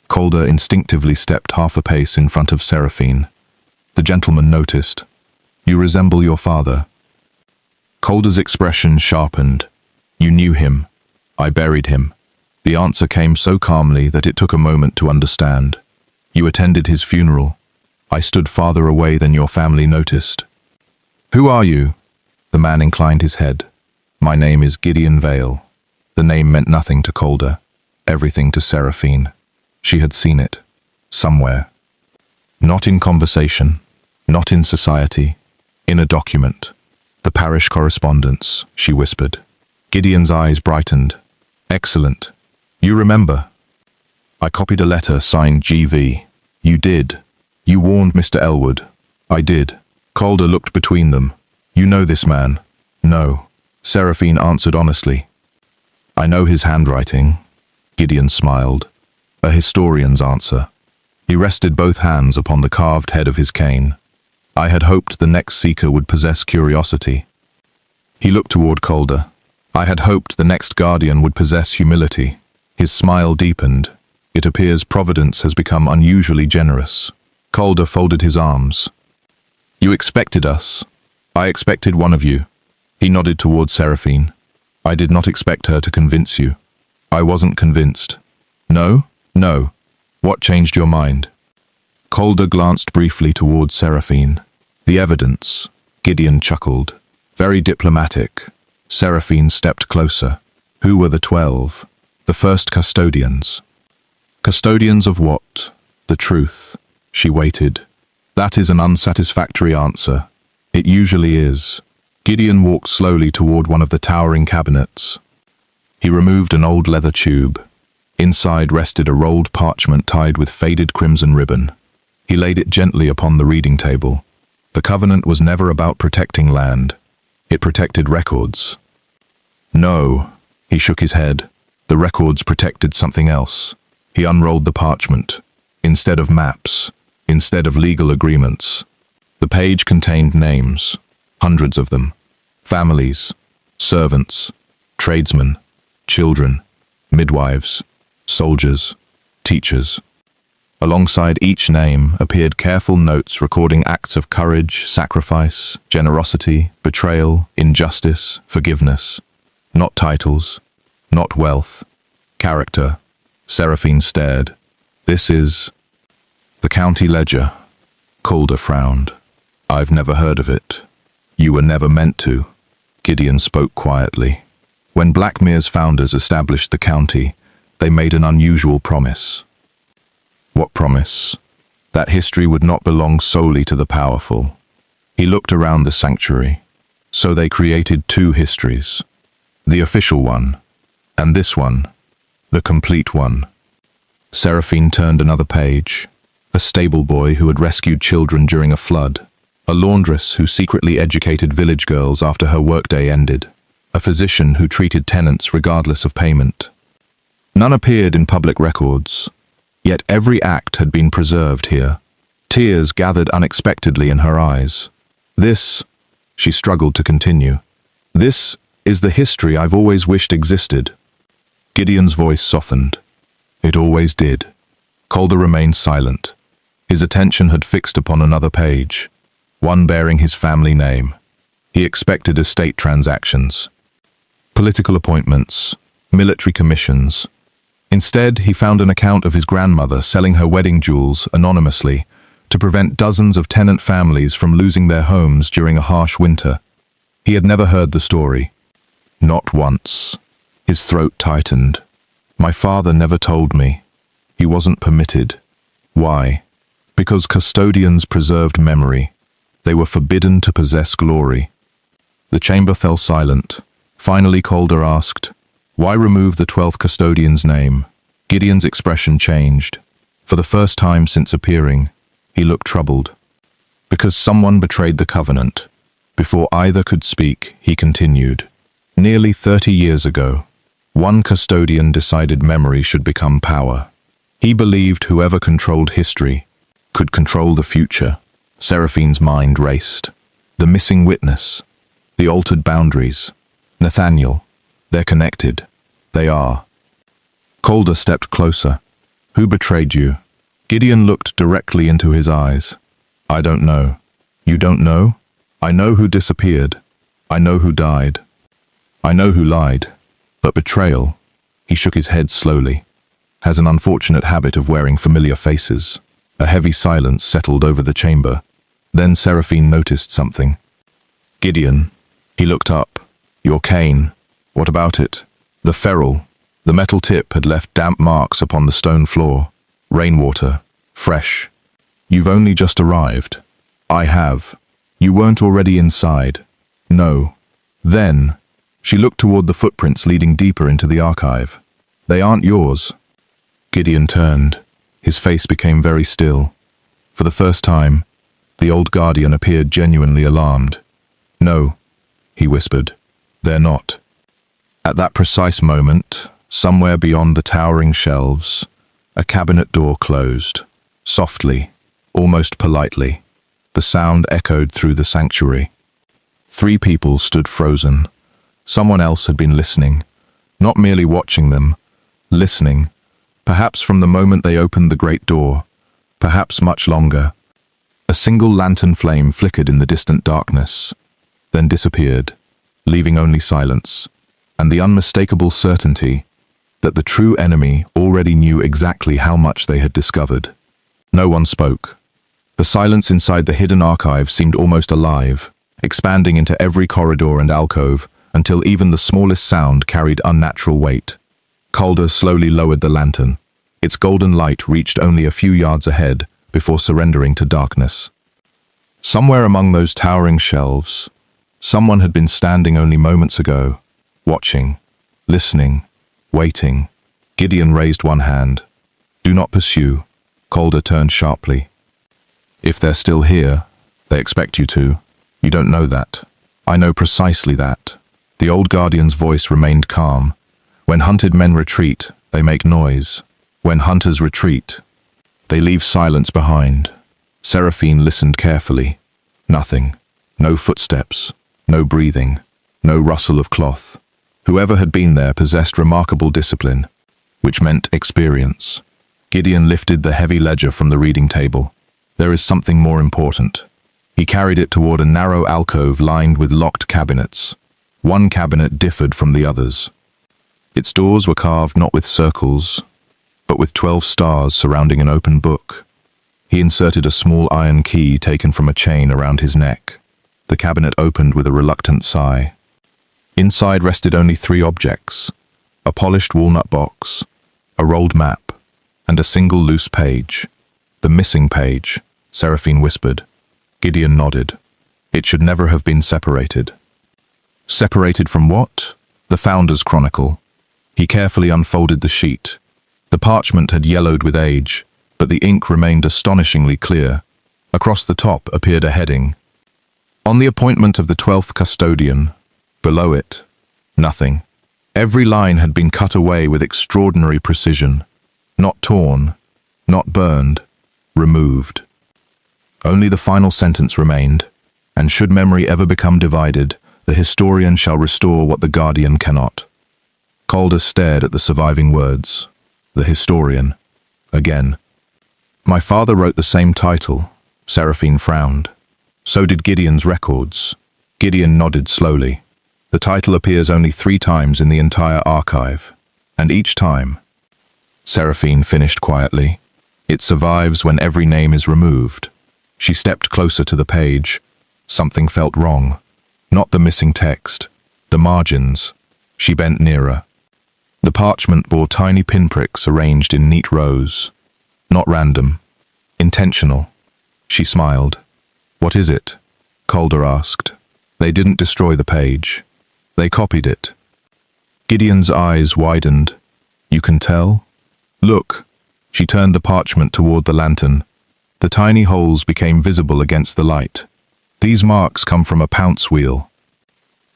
Calder instinctively stepped half a pace in front of Seraphine. The gentleman noticed. "You resemble your father." Calder's expression sharpened. "You knew him. I buried him." The answer came so calmly that it took a moment to understand. "You attended his funeral. I stood farther away than your family noticed." "Who are you?" The man inclined his head. "My name is Gideon Vale." The name meant nothing to Calder, everything to Seraphine. She had seen it, somewhere. Not in conversation, not in society, in a document. "The parish correspondence," she whispered. Gideon's eyes brightened. "Excellent. You remember?" "I copied a letter signed GV. You did. You warned Mr. Elwood." "I did." Calder looked between them. "You know this man?" "No." Seraphine answered honestly. "I know his handwriting." Gideon smiled. A historian's answer. He rested both hands upon the carved head of his cane. "I had hoped the next seeker would possess curiosity." He looked toward Calder. "I had hoped the next guardian would possess humility." His smile deepened. "It appears Providence has become unusually generous." Calder folded his arms. "You expected us. I expected one of you." He nodded toward Seraphine. "I did not expect her to convince you." "I wasn't convinced." "No? No. What changed your mind?" Calder glanced briefly toward Seraphine. "The evidence." Gideon chuckled. "Very diplomatic." Seraphine stepped closer. "Who were the 12? "The first custodians." "Custodians of what?" "The truth." She waited. "That is an unsatisfactory answer." "It usually is." Gideon walked slowly toward one of the towering cabinets. He removed an old leather tube. Inside rested a rolled parchment tied with faded crimson ribbon. He laid it gently upon the reading table. The covenant was never about protecting land. It protected records. "No," he shook his head. "The records protected something else." He unrolled the parchment. Instead of maps, instead of legal agreements, the page contained names, hundreds of them. Families, servants, tradesmen, children, midwives, soldiers, teachers. Alongside each name appeared careful notes recording acts of courage, sacrifice, generosity, betrayal, injustice, forgiveness. Not titles, not wealth, character. Seraphine stared. "This is..." "The county ledger." Calder frowned. "I've never heard of it." "You were never meant to." Gideon spoke quietly. "When Blackmere's founders established the county, they made an unusual promise." "What promise?" "That history would not belong solely to the powerful." He looked around the sanctuary. "So they created two histories. The official one, and this one, the complete one." Seraphine turned another page. A stable boy who had rescued children during a flood. A laundress who secretly educated village girls after her workday ended. A physician who treated tenants regardless of payment. None appeared in public records, yet every act had been preserved here. Tears gathered unexpectedly in her eyes. "This," she struggled to continue, "this is the history I've always wished existed." Gideon's voice softened. "It always did." Calder remained silent. His attention had fixed upon another page, one bearing his family name. He expected estate transactions, political appointments, military commissions. Instead, he found an account of his grandmother selling her wedding jewels anonymously to prevent dozens of tenant families from losing their homes during a harsh winter. He had never heard the story. Not once. His throat tightened. "My father never told me. He wasn't permitted." "Why?" Because custodians preserved memory, they were forbidden to possess glory. The chamber fell silent. Finally Calder asked, "Why remove the 12th custodian's name?" Gideon's expression changed. For the first time since appearing, he looked troubled. "Because someone betrayed the covenant." Before either could speak, he continued, "Nearly 30 years ago, one custodian decided memory should become power. He believed whoever controlled history could control the future." Seraphine's mind raced. The missing witness, the altered boundaries. Nathaniel, they're connected. They are. Calder stepped closer. "Who betrayed you?" Gideon looked directly into his eyes. "I don't know." "You don't know?" "I know who disappeared. I know who died. I know who lied. But betrayal," he shook his head slowly, "has an unfortunate habit of wearing familiar faces." A heavy silence settled over the chamber. Then Seraphine noticed something. "Gideon." He looked up. "Your cane. What about it?" "The ferrule." The metal tip had left damp marks upon the stone floor. Rainwater. Fresh. "You've only just arrived." "I have." "You weren't already inside?" "No." "Then," she looked toward the footprints leading deeper into the archive. "They aren't yours." Gideon turned. His face became very still. For the first time, the old guardian appeared genuinely alarmed. "No," he whispered. "They're not." At that precise moment, somewhere beyond the towering shelves, a cabinet door closed. Softly, almost politely, the sound echoed through the sanctuary. 3 people stood frozen. Someone else had been listening, not merely watching them, listening, perhaps from the moment they opened the great door, perhaps much longer. A single lantern flame flickered in the distant darkness, then disappeared, leaving only silence, and the unmistakable certainty that the true enemy already knew exactly how much they had discovered. No one spoke. The silence inside the hidden archive seemed almost alive, expanding into every corridor and alcove until even the smallest sound carried unnatural weight. Calder slowly lowered the lantern. Its golden light reached only a few yards ahead before surrendering to darkness. Somewhere among those towering shelves, someone had been standing only moments ago, watching, listening, waiting. Gideon raised one hand. "Do not pursue." Calder turned sharply. "If they're still here, they expect you to. You don't know that. I know precisely that." The old guardian's voice remained calm. "When hunted men retreat, they make noise. When hunters retreat, they leave silence behind." Seraphine listened carefully. Nothing. No footsteps. No breathing. No rustle of cloth. Whoever had been there possessed remarkable discipline, which meant experience. Gideon lifted the heavy ledger from the reading table. "There is something more important." He carried it toward a narrow alcove lined with locked cabinets. One cabinet differed from the others. Its doors were carved not with circles, but with 12 stars surrounding an open book. He inserted a small iron key taken from a chain around his neck. The cabinet opened with a reluctant sigh. Inside rested only 3 objects: a polished walnut box, a rolled map, and a single loose page. "The missing page," Seraphine whispered. Gideon nodded. "It should never have been separated." Separated from what? The Founder's Chronicle. He carefully unfolded the sheet. The parchment had yellowed with age, but the ink remained astonishingly clear. Across the top appeared a heading. "On the appointment of the 12th custodian." Below it, nothing. Every line had been cut away with extraordinary precision. Not torn, not burned, removed. Only the final sentence remained, "And should memory ever become divided, the historian shall restore what the guardian cannot." Calder stared at the surviving words. The historian. Again. "My father wrote the same title." Seraphine frowned. "So did Gideon's records." Gideon nodded slowly. "The title appears only 3 times in the entire archive, and each time," Seraphine finished quietly, "it survives when every name is removed." She stepped closer to the page. Something felt wrong. Not the missing text, the margins. She bent nearer. The parchment bore tiny pinpricks arranged in neat rows. Not random, Intentional. She smiled. What is it? Calder asked. They didn't destroy the page. They copied it. Gideon's eyes widened. You can tell? Look. She turned the parchment toward the lantern. The tiny holes became visible against the light. These marks come from a pounce wheel.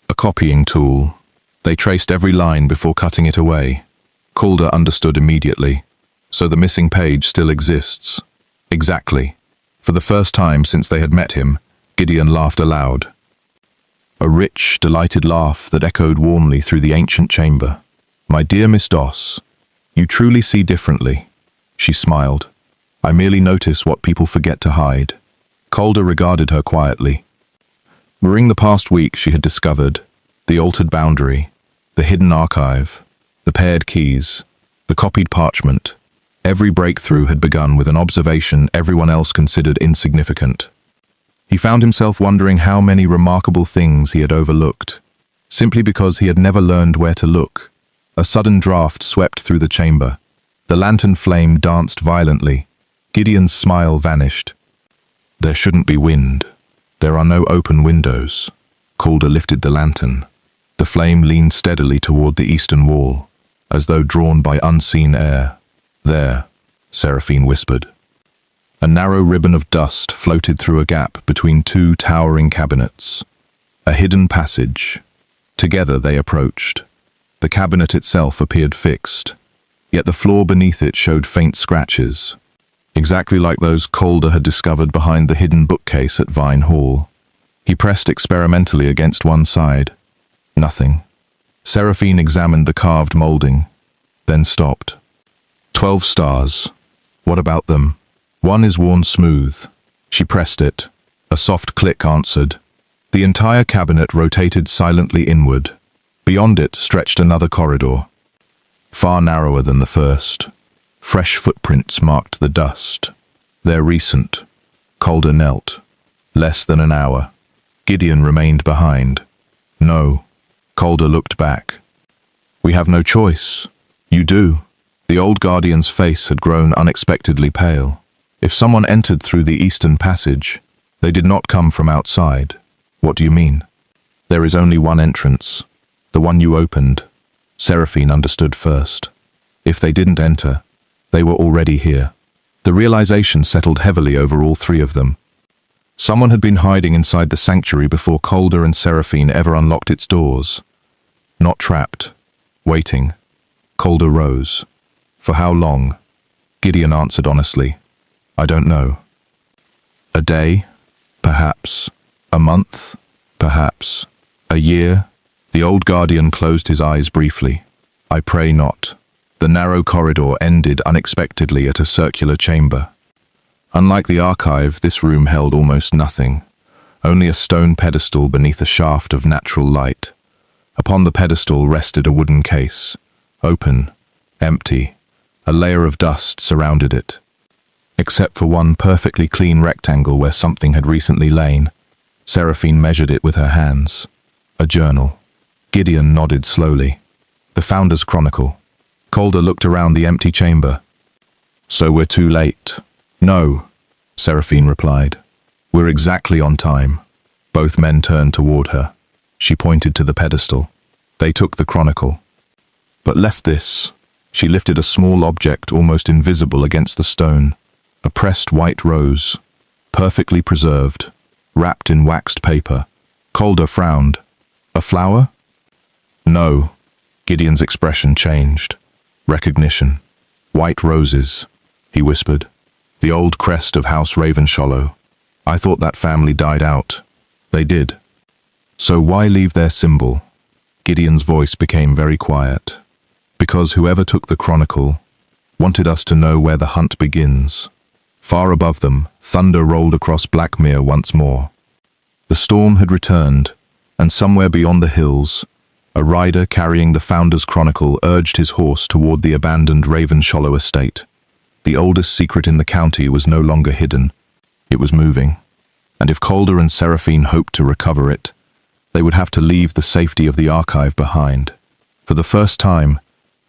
A copying tool. They traced every line before cutting it away. Calder understood immediately. So the missing page still exists. Exactly. For the first time since they had met him, Gideon laughed aloud. A rich, delighted laugh that echoed warmly through the ancient chamber. My dear Miss Doss, you truly see differently. She smiled. I merely notice what people forget to hide. Calder regarded her quietly. During the past week she had discovered the altered boundary, the hidden archive, the paired keys, the copied parchment. Every breakthrough had begun with an observation everyone else considered insignificant. He found himself wondering how many remarkable things he had overlooked, simply because he had never learned where to look. A sudden draught swept through the chamber. The lantern flame danced violently. Gideon's smile vanished. There shouldn't be wind. There are no open windows. Calder lifted the lantern. The flame leaned steadily toward the eastern wall, as though drawn by unseen air. There, Seraphine whispered. A narrow ribbon of dust floated through a gap between two towering cabinets. A hidden passage. Together they approached. The cabinet itself appeared fixed, yet the floor beneath it showed faint scratches, exactly like those Calder had discovered behind the hidden bookcase at Vine Hall. He pressed experimentally against one side. Nothing. Seraphine examined the carved molding, then stopped. 12 stars. What about them? One is worn smooth. She pressed it. A soft click answered. The entire cabinet rotated silently inward. Beyond it stretched another corridor, far narrower than the first. Fresh footprints marked the dust. They're recent. Calder knelt. Less than an hour. Gideon remained behind. No. Calder looked back. We have no choice. You do. The old guardian's face had grown unexpectedly pale. If someone entered through the eastern passage, they did not come from outside. What do you mean? There is only one entrance. The one you opened. Seraphine understood first. If they didn't enter, they were already here. The realization settled heavily over all three of them. Someone had been hiding inside the sanctuary before Calder and Seraphine ever unlocked its doors. Not trapped. Waiting. Calder rose. For how long? Gideon answered honestly. I don't know. A day? Perhaps. A month? Perhaps. A year? The old guardian closed his eyes briefly. I pray not. The narrow corridor ended unexpectedly at a circular chamber. Unlike the archive, this room held almost nothing. Only a stone pedestal beneath a shaft of natural light. Upon the pedestal rested a wooden case. Open. Empty. A layer of dust surrounded it. Except for one perfectly clean rectangle where something had recently lain. Seraphine measured it with her hands. A journal. Gideon nodded slowly. The Founder's Chronicle. Calder looked around the empty chamber. So we're too late. No, Seraphine replied. We're exactly on time. Both men turned toward her. She pointed to the pedestal. They took the chronicle. But left this. She lifted a small object almost invisible against the stone. A pressed white rose, perfectly preserved, wrapped in waxed paper. Calder frowned. A flower? No. Gideon's expression changed. Recognition. White roses, he whispered. The old crest of House Ravenshallow. I thought that family died out. They did. So why leave their symbol? Gideon's voice became very quiet. Because whoever took the chronicle wanted us to know where the hunt begins. Far above them, thunder rolled across Blackmere once more. The storm had returned, and somewhere beyond the hills, a rider carrying the Founder's Chronicle urged his horse toward the abandoned Ravenshallow estate. The oldest secret in the county was no longer hidden. It was moving. And if Calder and Seraphine hoped to recover it, they would have to leave the safety of the archive behind. For the first time,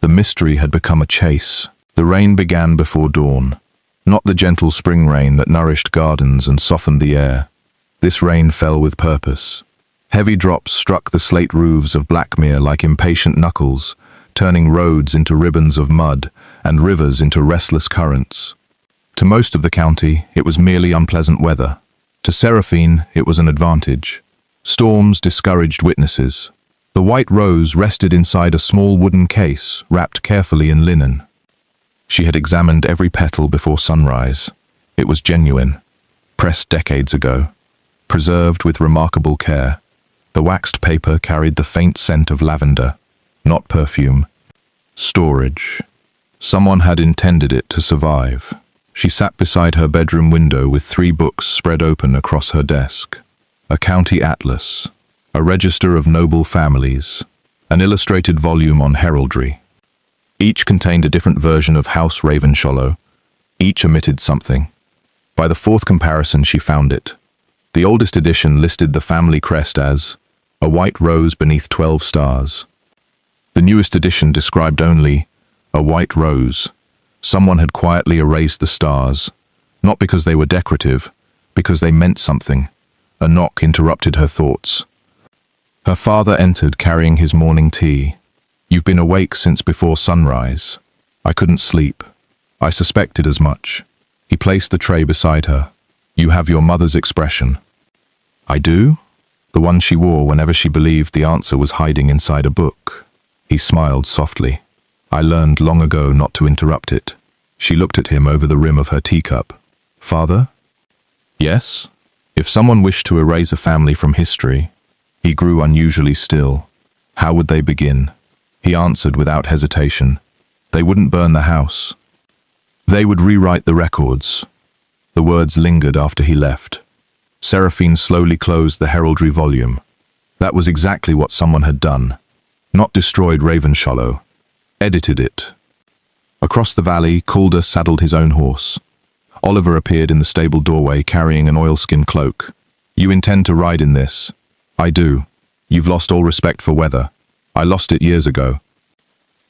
the mystery had become a chase. The rain began before dawn. Not the gentle spring rain that nourished gardens and softened the air. This rain fell with purpose. Heavy drops struck the slate roofs of Blackmere like impatient knuckles, turning roads into ribbons of mud and rivers into restless currents. To most of the county, it was merely unpleasant weather. To Seraphine, it was an advantage. Storms discouraged witnesses. The white rose rested inside a small wooden case, wrapped carefully in linen. She had examined every petal before sunrise. It was genuine, pressed decades ago, preserved with remarkable care. The waxed paper carried the faint scent of lavender, not perfume. Storage. Someone had intended it to survive. She sat beside her bedroom window with 3 books spread open across her desk. A county atlas, a register of noble families, an illustrated volume on heraldry. Each contained a different version of House Ravenshollow. Each omitted something. By the 4th comparison she found it. The oldest edition listed the family crest as a white rose beneath 12 stars. The newest edition described only a white rose. Someone had quietly erased the stars, not because they were decorative, because they meant something. A knock interrupted her thoughts. Her father entered carrying his morning tea. "You've been awake since before sunrise." "I couldn't sleep." "I suspected as much." He placed the tray beside her. "You have your mother's expression." "I do?" The one she wore whenever she believed the answer was hiding inside a book. He smiled softly. "I learned long ago not to interrupt it." She looked at him over the rim of her teacup. "Father?" "Yes?" If someone wished to erase a family from history, he grew unusually still. How would they begin? He answered without hesitation. They wouldn't burn the house. They would rewrite the records. The words lingered after he left. Seraphine slowly closed the heraldry volume. That was exactly what someone had done. Not destroyed Ravenshollow. Edited it. Across the valley, Calder saddled his own horse. Oliver appeared in the stable doorway carrying an oilskin cloak. "You intend to ride in this?" "I do." "You've lost all respect for weather." "I lost it years ago."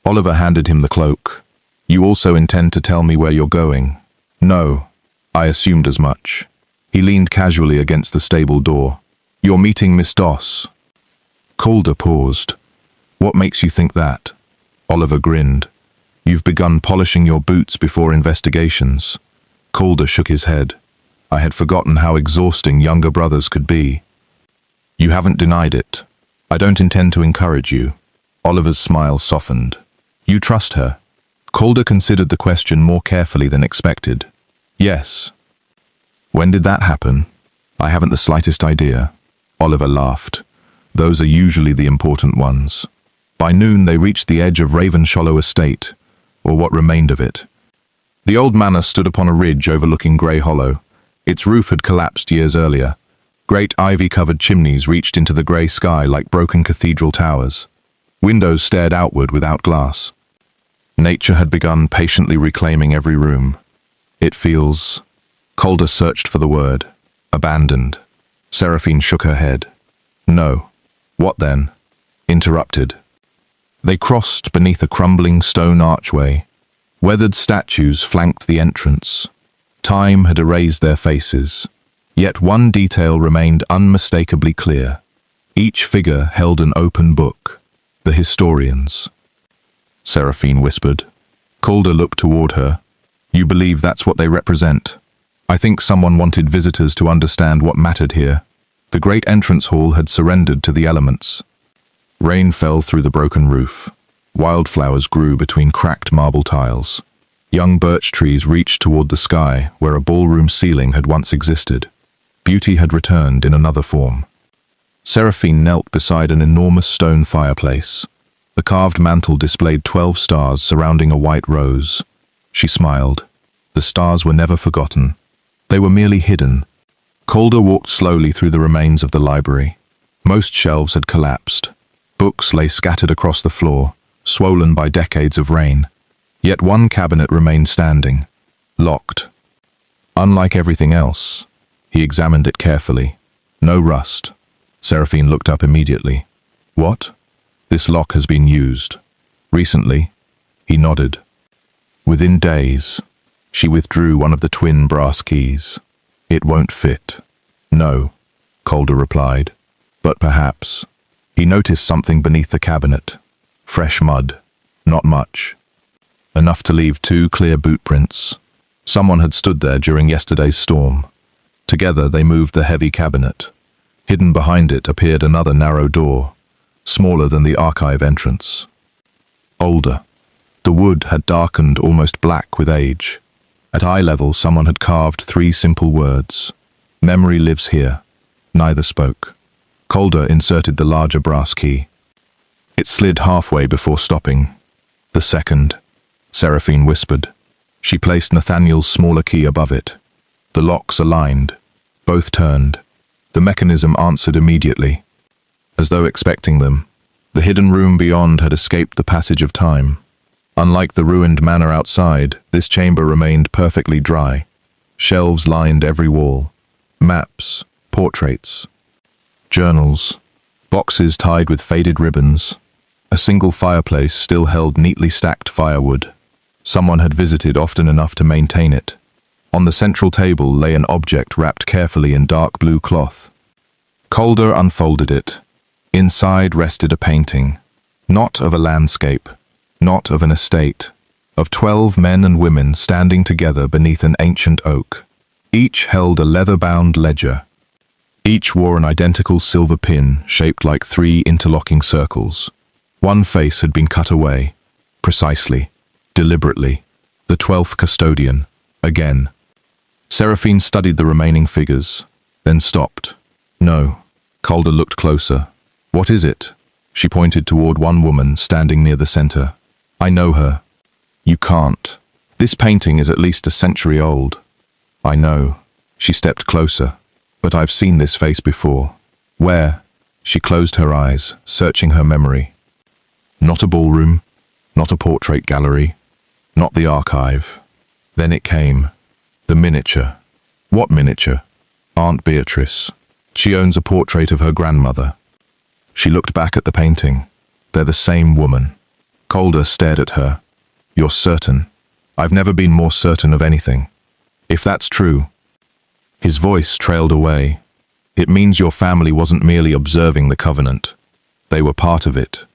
Oliver handed him the cloak. "You also intend to tell me where you're going?" "No." "I assumed as much." He leaned casually against the stable door. "You're meeting Miss Doss." Calder paused. "What makes you think that?" Oliver grinned. "You've begun polishing your boots before investigations." Calder shook his head. "I had forgotten how exhausting younger brothers could be." "You haven't denied it." "I don't intend to encourage you." Oliver's smile softened. "You trust her?" Calder considered the question more carefully than expected. "Yes." "When did that happen?" "I haven't the slightest idea." Oliver laughed. "Those are usually the important ones." By noon they reached the edge of Ravenshollow Estate, or what remained of it. The old manor stood upon a ridge overlooking Grey Hollow. Its roof had collapsed years earlier. Great ivy-covered chimneys reached into the grey sky like broken cathedral towers. Windows stared outward without glass. Nature had begun patiently reclaiming every room. "It feels..." Calder searched for the word. "Abandoned." Seraphine shook her head. "No." "What then?" Interrupted. They crossed beneath a crumbling stone archway. Weathered statues flanked the entrance. Time had erased their faces. Yet one detail remained unmistakably clear. Each figure held an open book. The historians. Seraphine whispered. Calder looked toward her. "You believe that's what they represent?" "I think someone wanted visitors to understand what mattered here." The great entrance hall had surrendered to the elements. Rain fell through the broken roof. Wildflowers grew between cracked marble tiles. Young birch trees reached toward the sky where a ballroom ceiling had once existed. Beauty had returned in another form. Seraphine knelt beside an enormous stone fireplace. The carved mantel displayed 12 stars surrounding a white rose. She smiled. The stars were never forgotten. They were merely hidden. Calder walked slowly through the remains of the library. Most shelves had collapsed. Books lay scattered across the floor, swollen by decades of rain. Yet one cabinet remained standing, locked. Unlike everything else, he examined it carefully. No rust. Seraphine looked up immediately. "What?" "This lock has been used." "Recently?" He nodded. "Within days." She withdrew one of the twin brass keys. "It won't fit." "No," Calder replied. "But perhaps." He noticed something beneath the cabinet. Fresh mud. Not much. Enough to leave 2 clear boot prints. Someone had stood there during yesterday's storm. Together they moved the heavy cabinet. Hidden behind it appeared another narrow door, smaller than the archive entrance. Older. The wood had darkened almost black with age. At eye level, someone had carved 3 simple words. "Memory lives here." Neither spoke. Calder inserted the larger brass key. It slid halfway before stopping. "The second," Seraphine whispered. She placed Nathaniel's smaller key above it. The locks aligned. Both turned. The mechanism answered immediately. As though expecting them, the hidden room beyond had escaped the passage of time. Unlike the ruined manor outside, this chamber remained perfectly dry. Shelves lined every wall. Maps, portraits, journals, boxes tied with faded ribbons. A single fireplace still held neatly stacked firewood. Someone had visited often enough to maintain it. On the central table lay an object wrapped carefully in dark blue cloth. Calder unfolded it. Inside rested a painting, not of a landscape, not of an estate, of 12 men and women standing together beneath an ancient oak. Each held a leather-bound ledger. Each wore an identical silver pin shaped like 3 interlocking circles. One face had been cut away, precisely, deliberately. The 12th custodian, again. Seraphine studied the remaining figures, then stopped. "No." Calder looked closer. "What is it?" She pointed toward one woman standing near the center. "I know her." "You can't. This painting is at least a century old." "I know." She stepped closer. "But I've seen this face before." "Where?" She closed her eyes, searching her memory. Not a ballroom, not a portrait gallery, not the archive. Then it came. The miniature. What miniature? Aunt Beatrice. She owns a portrait of her grandmother. She looked back at the painting. They're the same woman. Calder stared at her. "You're certain?" "I've never been more certain of anything." "If that's true." His voice trailed away. "It means your family wasn't merely observing the covenant. They were part of it."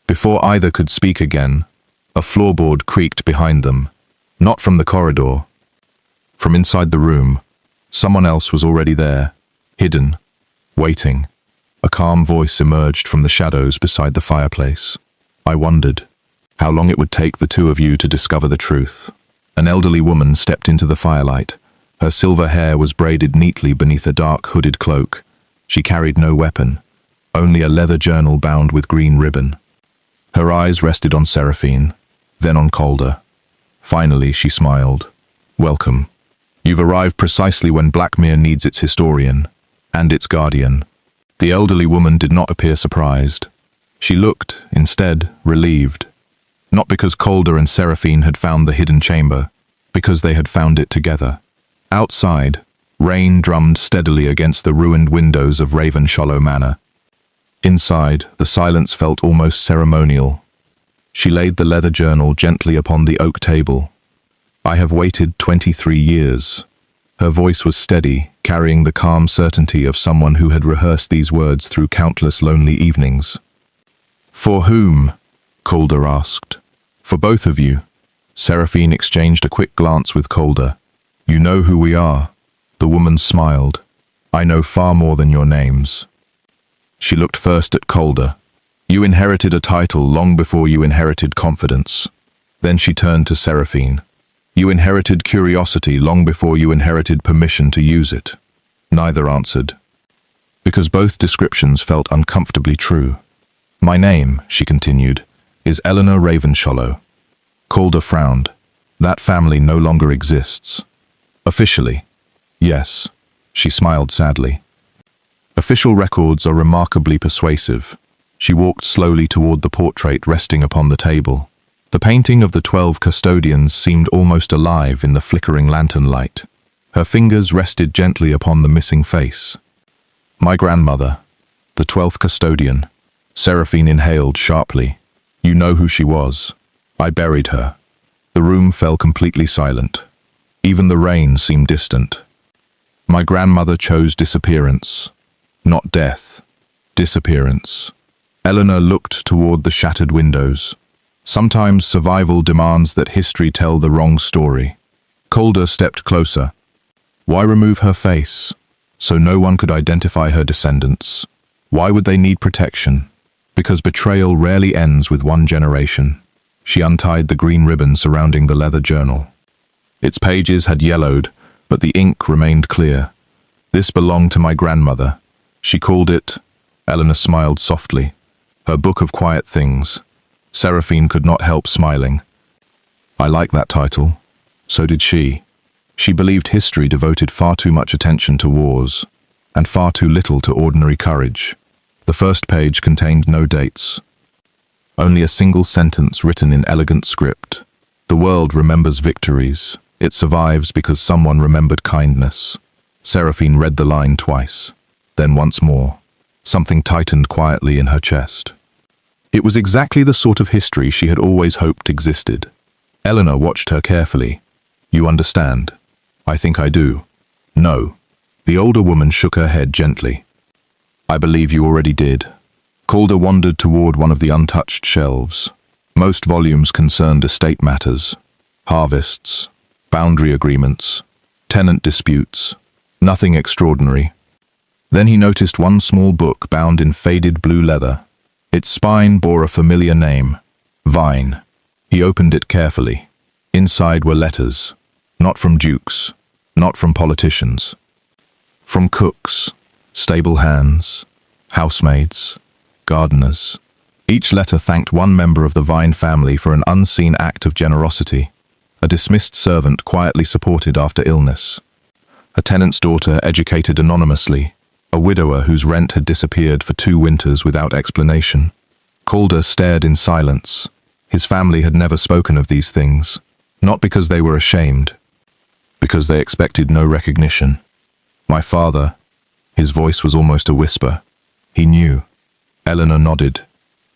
Before either could speak again, a floorboard creaked behind them. Not from the corridor. From inside the room, someone else was already there, hidden, waiting. A calm voice emerged from the shadows beside the fireplace. I wondered how long it would take the 2 of you to discover the truth. An elderly woman stepped into the firelight. Her silver hair was braided neatly beneath a dark hooded cloak. She carried no weapon, only a leather journal bound with green ribbon. Her eyes rested on Seraphine, then on Calder. Finally, she smiled. "Welcome. You've arrived precisely when Blackmere needs its historian, and its guardian." The elderly woman did not appear surprised. She looked, instead, relieved. Not because Calder and Seraphine had found the hidden chamber, because they had found it together. Outside, rain drummed steadily against the ruined windows of Ravenshollow Manor. Inside, the silence felt almost ceremonial. She laid the leather journal gently upon the oak table. "I have waited 23 years." Her voice was steady, carrying the calm certainty of someone who had rehearsed these words through countless lonely evenings. "For whom?" Calder asked. "For both of you." Seraphine exchanged a quick glance with Calder. "You know who we are." The woman smiled. "I know far more than your names." She looked first at Calder. "You inherited a title long before you inherited confidence." Then she turned to Seraphine. "You inherited curiosity long before you inherited permission to use it." Neither answered, because both descriptions felt uncomfortably true. "My name," she continued, "is Eleanor Ravenshollow." Calder frowned. "That family no longer exists." "Officially?" "Yes." She smiled sadly. "Official records are remarkably persuasive." She walked slowly toward the portrait resting upon the table. The painting of the 12 custodians seemed almost alive in the flickering lantern light. Her fingers rested gently upon the missing face. "My grandmother, the 12th custodian." Seraphine inhaled sharply. "You know who she was." "I buried her." The room fell completely silent. Even the rain seemed distant. My grandmother chose disappearance, not death. Disappearance. Eleanor looked toward the shattered windows. Sometimes survival demands that history tell the wrong story. Calder stepped closer. Why remove her face? So no one could identify her descendants. Why would they need protection? Because betrayal rarely ends with one generation. She untied the green ribbon surrounding the leather journal. Its pages had yellowed, but the ink remained clear. This belonged to my grandmother. She called it, Eleanor smiled softly, her book of quiet things. Seraphine could not help smiling. I like that title. So did she. She believed history devoted far too much attention to wars, and far too little to ordinary courage. The first page contained no dates. Only a single sentence written in elegant script. The world remembers victories. It survives because someone remembered kindness. Seraphine read the line twice, then once more. Something tightened quietly in her chest. It was exactly the sort of history she had always hoped existed. Eleanor watched her carefully. You understand? I think I do. No. The older woman shook her head gently. I believe you already did. Calder wandered toward one of the untouched shelves. Most volumes concerned estate matters, harvests, boundary agreements, tenant disputes, nothing extraordinary. Then he noticed one small book bound in faded blue leather. Its spine bore a familiar name, Vine. He opened it carefully. Inside were letters, not from dukes, not from politicians. From cooks, stable hands, housemaids, gardeners. Each letter thanked one member of the Vine family for an unseen act of generosity. A dismissed servant quietly supported after illness. A tenant's daughter educated anonymously. A widower whose rent had disappeared for 2 winters without explanation. Calder stared in silence. His family had never spoken of these things, not because they were ashamed, because they expected no recognition. My father, his voice was almost a whisper. He knew. Eleanor nodded.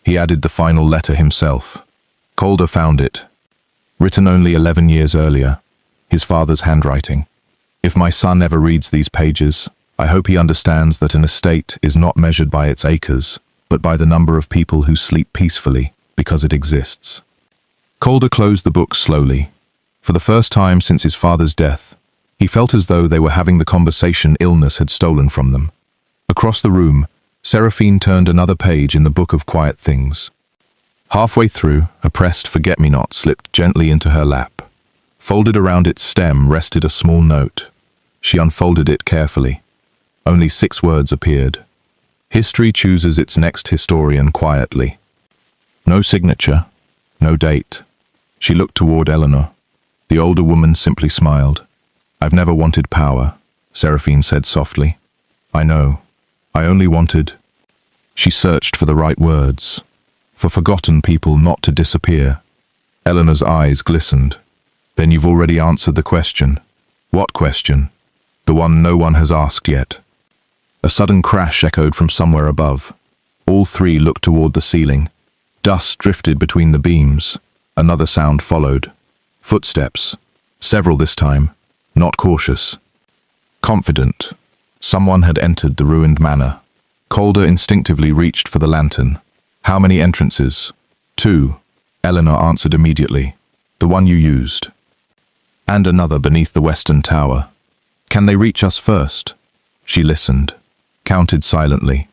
He added the final letter himself. Calder found it. Written only 11 years earlier. His father's handwriting. If my son ever reads these pages, I hope he understands that an estate is not measured by its acres, but by the number of people who sleep peacefully because it exists. Calder closed the book slowly. For the first time since his father's death, he felt as though they were having the conversation illness had stolen from them. Across the room, Seraphine turned another page in the book of quiet things. Halfway through, a pressed forget-me-not slipped gently into her lap. Folded around its stem rested a small note. She unfolded it carefully. Only 6 words appeared. History chooses its next historian quietly. No signature, no date. She looked toward Eleanor. The older woman simply smiled. I've never wanted power, Seraphine said softly. I know. I only wanted... She searched for the right words. For forgotten people not to disappear. Eleanor's eyes glistened. Then you've already answered the question. What question? The one no one has asked yet. A sudden crash echoed from somewhere above. All 3 looked toward the ceiling. Dust drifted between the beams. Another sound followed. Footsteps. Several this time. Not cautious. Confident. Someone had entered the ruined manor. Calder instinctively reached for the lantern. How many entrances? 2. Eleanor answered immediately. The one you used. And another beneath the western tower. Can they reach us first? She listened. Counted silently,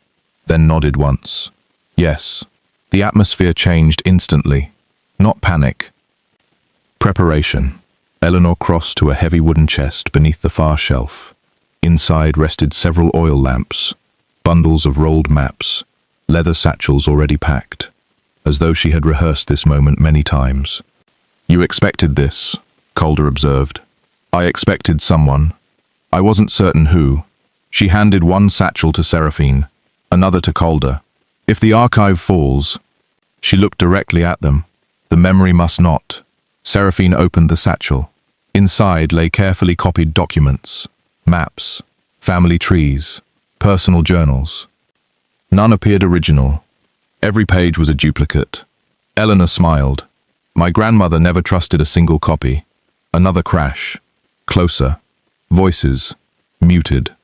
then nodded once. Yes. The atmosphere changed instantly. Not panic. Preparation. Eleanor crossed to a heavy wooden chest beneath the far shelf. Inside rested several oil lamps, bundles of rolled maps, leather satchels already packed, as though she had rehearsed this moment many times. You expected this, Calder observed. I expected someone. I wasn't certain who. She handed one satchel to Seraphine, another to Calder. If the archive falls... She looked directly at them. The memory must not. Seraphine opened the satchel. Inside lay carefully copied documents, maps, family trees, personal journals. None appeared original. Every page was a duplicate. Eleanor smiled. My grandmother never trusted a single copy. Another crash. Closer. Voices. Muted.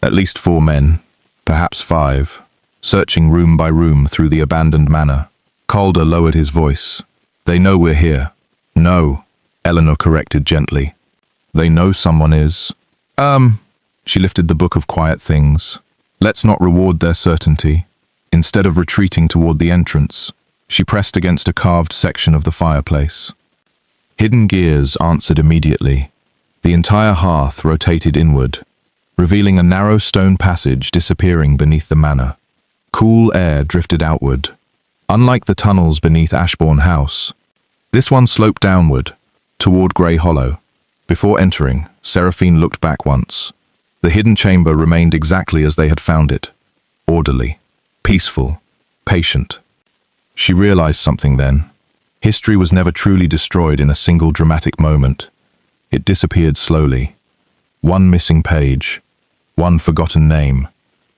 At least 4 men, perhaps 5, searching room by room through the abandoned manor. Calder lowered his voice. They know we're here. No, Eleanor corrected gently. They know someone is. She lifted the book of quiet things. Let's not reward their certainty. Instead of retreating toward the entrance, she pressed against a carved section of the fireplace. Hidden gears answered immediately. The entire hearth rotated inward, revealing a narrow stone passage disappearing beneath the manor. Cool air drifted outward. Unlike the tunnels beneath Ashbourne House, this one sloped downward, toward Grey Hollow. Before entering, Seraphine looked back once. The hidden chamber remained exactly as they had found it. Orderly, peaceful, patient. She realized something then. History was never truly destroyed in a single dramatic moment. It disappeared slowly. One missing page, one forgotten name,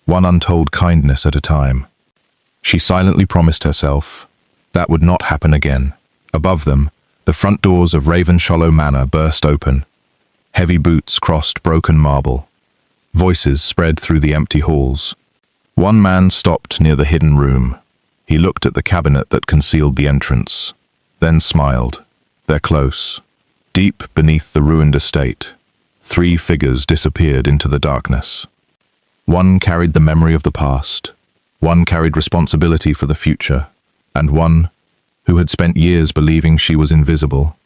one untold kindness at a time. She silently promised herself that would not happen again. Above them, the front doors of Ravenshollow Manor burst open. Heavy boots crossed broken marble. Voices spread through the empty halls. One man stopped near the hidden room. He looked at the cabinet that concealed the entrance, then smiled. They're close. Deep beneath the ruined estate, 3 figures disappeared into the darkness. One carried the memory of the past, one carried responsibility for the future, and one, who had spent years believing she was invisible,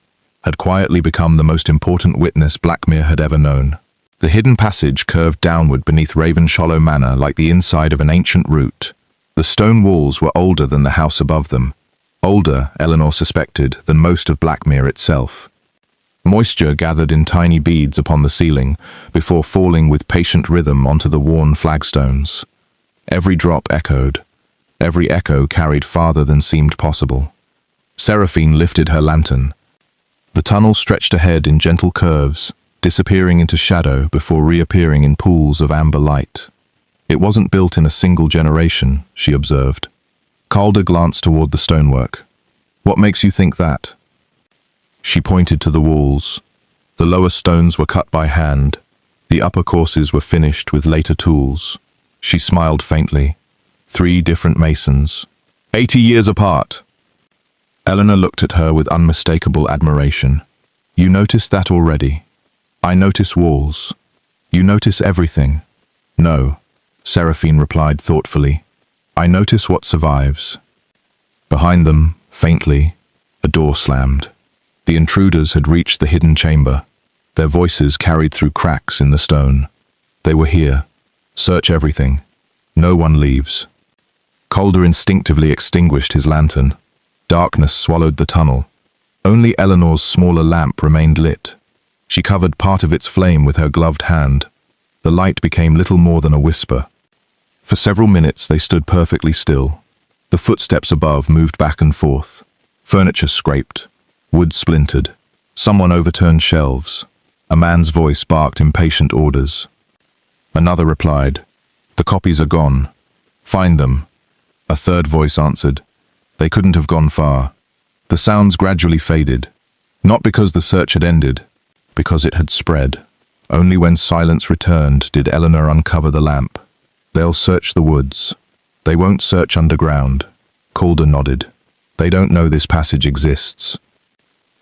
had quietly become the most important witness Blackmere had ever known. The hidden passage curved downward beneath Ravenshollow Manor like the inside of an ancient root. The stone walls were older than the house above them. Older, Eleanor suspected, than most of Blackmere itself. Moisture gathered in tiny beads upon the ceiling before falling with patient rhythm onto the worn flagstones. Every drop echoed. Every echo carried farther than seemed possible. Seraphine lifted her lantern. The tunnel stretched ahead in gentle curves, disappearing into shadow before reappearing in pools of amber light. It wasn't built in a single generation, she observed. Calder glanced toward the stonework. What makes you think that? She pointed to the walls. The lower stones were cut by hand. The upper courses were finished with later tools. She smiled faintly. 3 different masons. 80 years apart. Eleanor looked at her with unmistakable admiration. You noticed that already? I notice walls. You notice everything. No, Seraphine replied thoughtfully. I notice what survives. Behind them, faintly, a door slammed. The intruders had reached the hidden chamber. Their voices carried through cracks in the stone. They were here. Search everything. No one leaves. Calder instinctively extinguished his lantern. Darkness swallowed the tunnel. Only Eleanor's smaller lamp remained lit. She covered part of its flame with her gloved hand. The light became little more than a whisper. For several minutes they stood perfectly still. The footsteps above moved back and forth. Furniture scraped. Wood splintered. Someone overturned shelves. A man's voice barked impatient orders. Another replied, "The copies are gone. Find them." A third voice answered, "They couldn't have gone far." The sounds gradually faded, not because the search had ended, because it had spread. Only when silence returned did Eleanor uncover the lamp. They'll search the woods. They won't search underground. Calder nodded. They don't know this passage exists.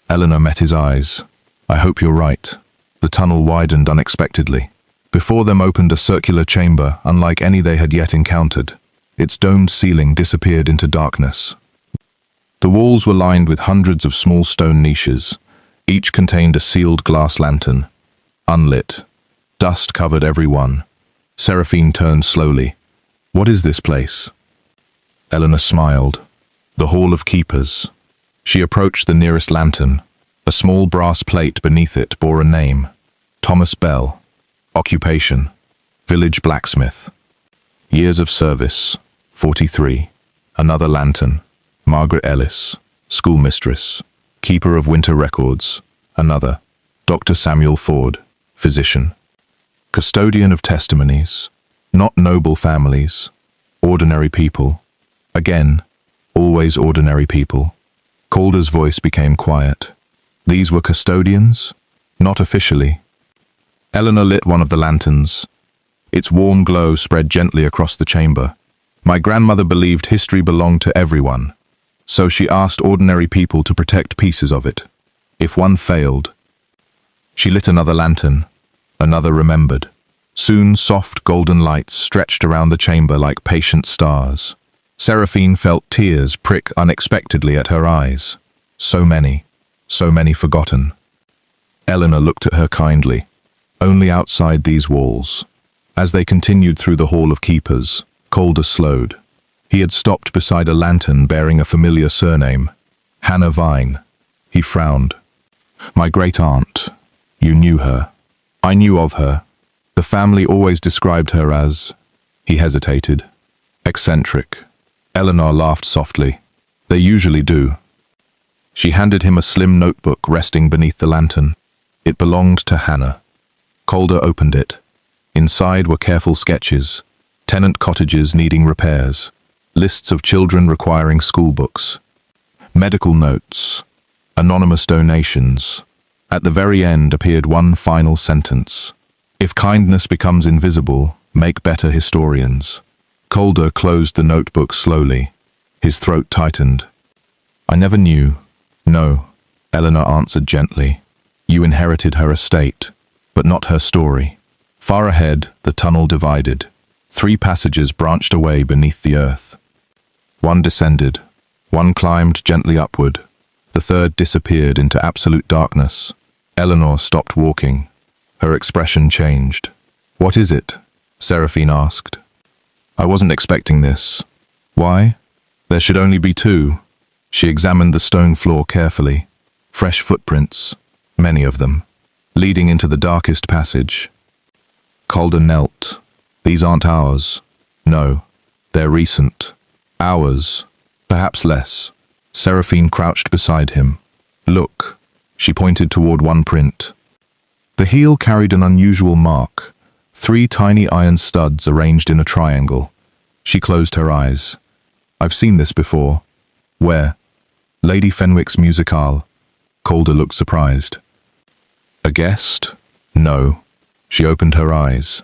Eleanor met his eyes. I hope you're right. The tunnel widened unexpectedly. Before them opened a circular chamber unlike any they had yet encountered. Its domed ceiling disappeared into darkness. The walls were lined with hundreds of small stone niches. Each contained a sealed glass lantern. Unlit. Dust covered every one. Seraphine turned slowly. What is this place? Eleanor smiled. The Hall of Keepers. She approached the nearest lantern. A small brass plate beneath it bore a name. Thomas Bell. Occupation. Village blacksmith. Years of service. 43. Another lantern. Margaret Ellis. Schoolmistress. Keeper of winter records. Another. Dr. Samuel Ford. Physician. Custodian of testimonies. Not noble families. Ordinary people. Again, always ordinary people. Calder's voice became quiet. These were custodians? Not officially. Eleanor lit one of the lanterns. Its warm glow spread gently across the chamber. My grandmother believed history belonged to everyone, so she asked ordinary people to protect pieces of it. If one failed, she lit another lantern. Another remembered. Soon soft golden lights stretched around the chamber like patient stars. Seraphine felt tears prick unexpectedly at her eyes. So many forgotten. Eleanor looked at her kindly. Only outside these walls. As they continued through the Hall of Keepers, Calder slowed. He had stopped beside a lantern bearing a familiar surname. Hannah Vine. He frowned. My great-aunt. You knew her. I knew of her. The family always described her as... He hesitated. Eccentric. Eleanor laughed softly. They usually do. She handed him a slim notebook resting beneath the lantern. It belonged to Hannah. Calder opened it. Inside were careful sketches, tenant cottages needing repairs, lists of children requiring school books, medical notes, anonymous donations. At the very end appeared one final sentence. If kindness becomes invisible, make better historians. Calder closed the notebook slowly. His throat tightened. I never knew. No, Eleanor answered gently. You inherited her estate, but not her story. Far ahead, the tunnel divided. 3 passages branched away beneath the earth. One descended. One climbed gently upward. The third disappeared into absolute darkness. Eleanor stopped walking. Her expression changed. What is it? Seraphine asked. I wasn't expecting this. Why? There should only be 2. She examined the stone floor carefully. Fresh footprints, many of them, leading into the darkest passage. Calder knelt. These aren't ours. No, they're recent. Ours, perhaps less. Seraphine crouched beside him. Look, she pointed toward one print. The heel carried an unusual mark, 3 tiny iron studs arranged in a triangle. She closed her eyes. I've seen this before. Where? Lady Fenwick's musicale. Calder looked surprised. A guest? No. She opened her eyes.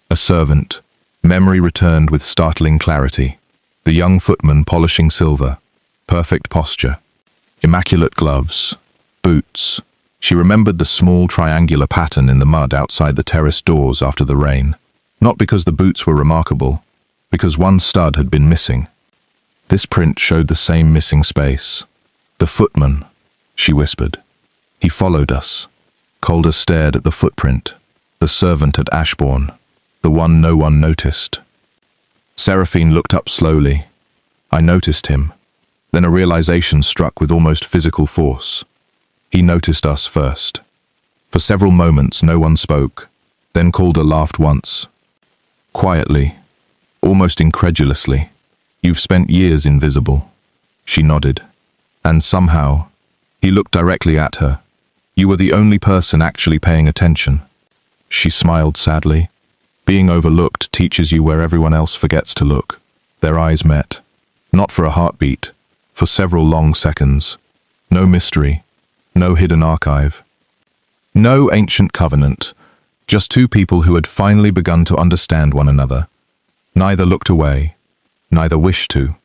A servant. Memory returned with startling clarity. The young footman polishing silver. Perfect posture. Immaculate gloves. Boots. She remembered the small triangular pattern in the mud outside the terrace doors after the rain. Not because the boots were remarkable, because one stud had been missing. This print showed the same missing space. The footman, she whispered. He followed us. Calder stared at the footprint. The servant at Ashbourne. The one no one noticed. Seraphine looked up slowly. I noticed him. Then a realization struck with almost physical force. He noticed us first. For several moments no one spoke. Then Calder laughed once. Quietly, almost incredulously. You've spent years invisible. She nodded. And somehow, he looked directly at her. You were the only person actually paying attention. She smiled sadly. Being overlooked teaches you where everyone else forgets to look. Their eyes met. Not for a heartbeat, for several long seconds. No mystery, no hidden archive. No ancient covenant, just 2 people who had finally begun to understand one another. Neither looked away, neither wished to.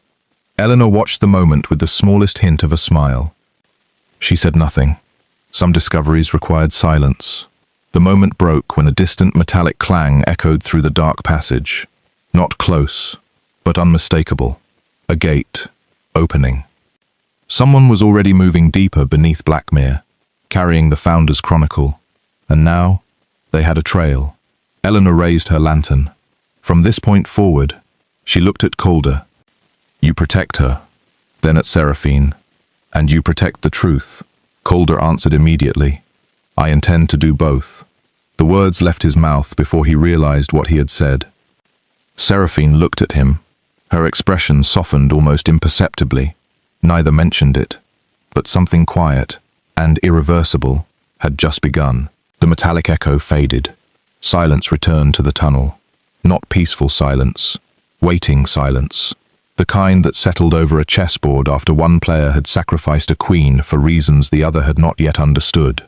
Eleanor watched the moment with the smallest hint of a smile. She said nothing. Some discoveries required silence. The moment broke when a distant metallic clang echoed through the dark passage. Not close, but unmistakable. A gate, opening. Someone was already moving deeper beneath Blackmere, carrying the Founder's Chronicle. And now, they had a trail. Eleanor raised her lantern. From this point forward, she looked at Calder. You protect her. Then at Seraphine. And you protect the truth. Calder answered immediately. I intend to do both. The words left his mouth before he realized what he had said. Seraphine looked at him. Her expression softened almost imperceptibly. Neither mentioned it, but something quiet and irreversible had just begun. The metallic echo faded. Silence returned to the tunnel. Not peaceful silence, waiting silence. The kind that settled over a chessboard after one player had sacrificed a queen for reasons the other had not yet understood.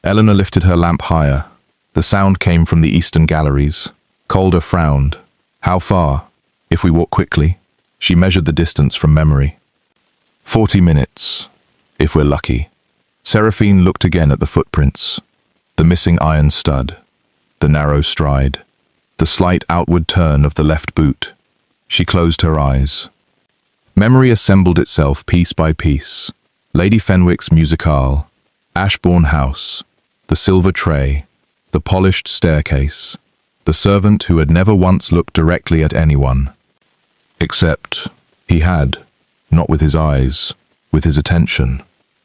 Eleanor lifted her lamp higher. The sound came from the eastern galleries. Calder frowned. How far? If we walk quickly? She measured the distance from memory. 40 minutes, if we're lucky. Seraphine looked again at the footprints. The missing iron stud, the narrow stride, the slight outward turn of the left boot. She closed her eyes. Memory assembled itself piece by piece. Lady Fenwick's musicale, Ashbourne House, the silver tray, the polished staircase, the servant who had never once looked directly at anyone. Except he had, not with his eyes, with his attention.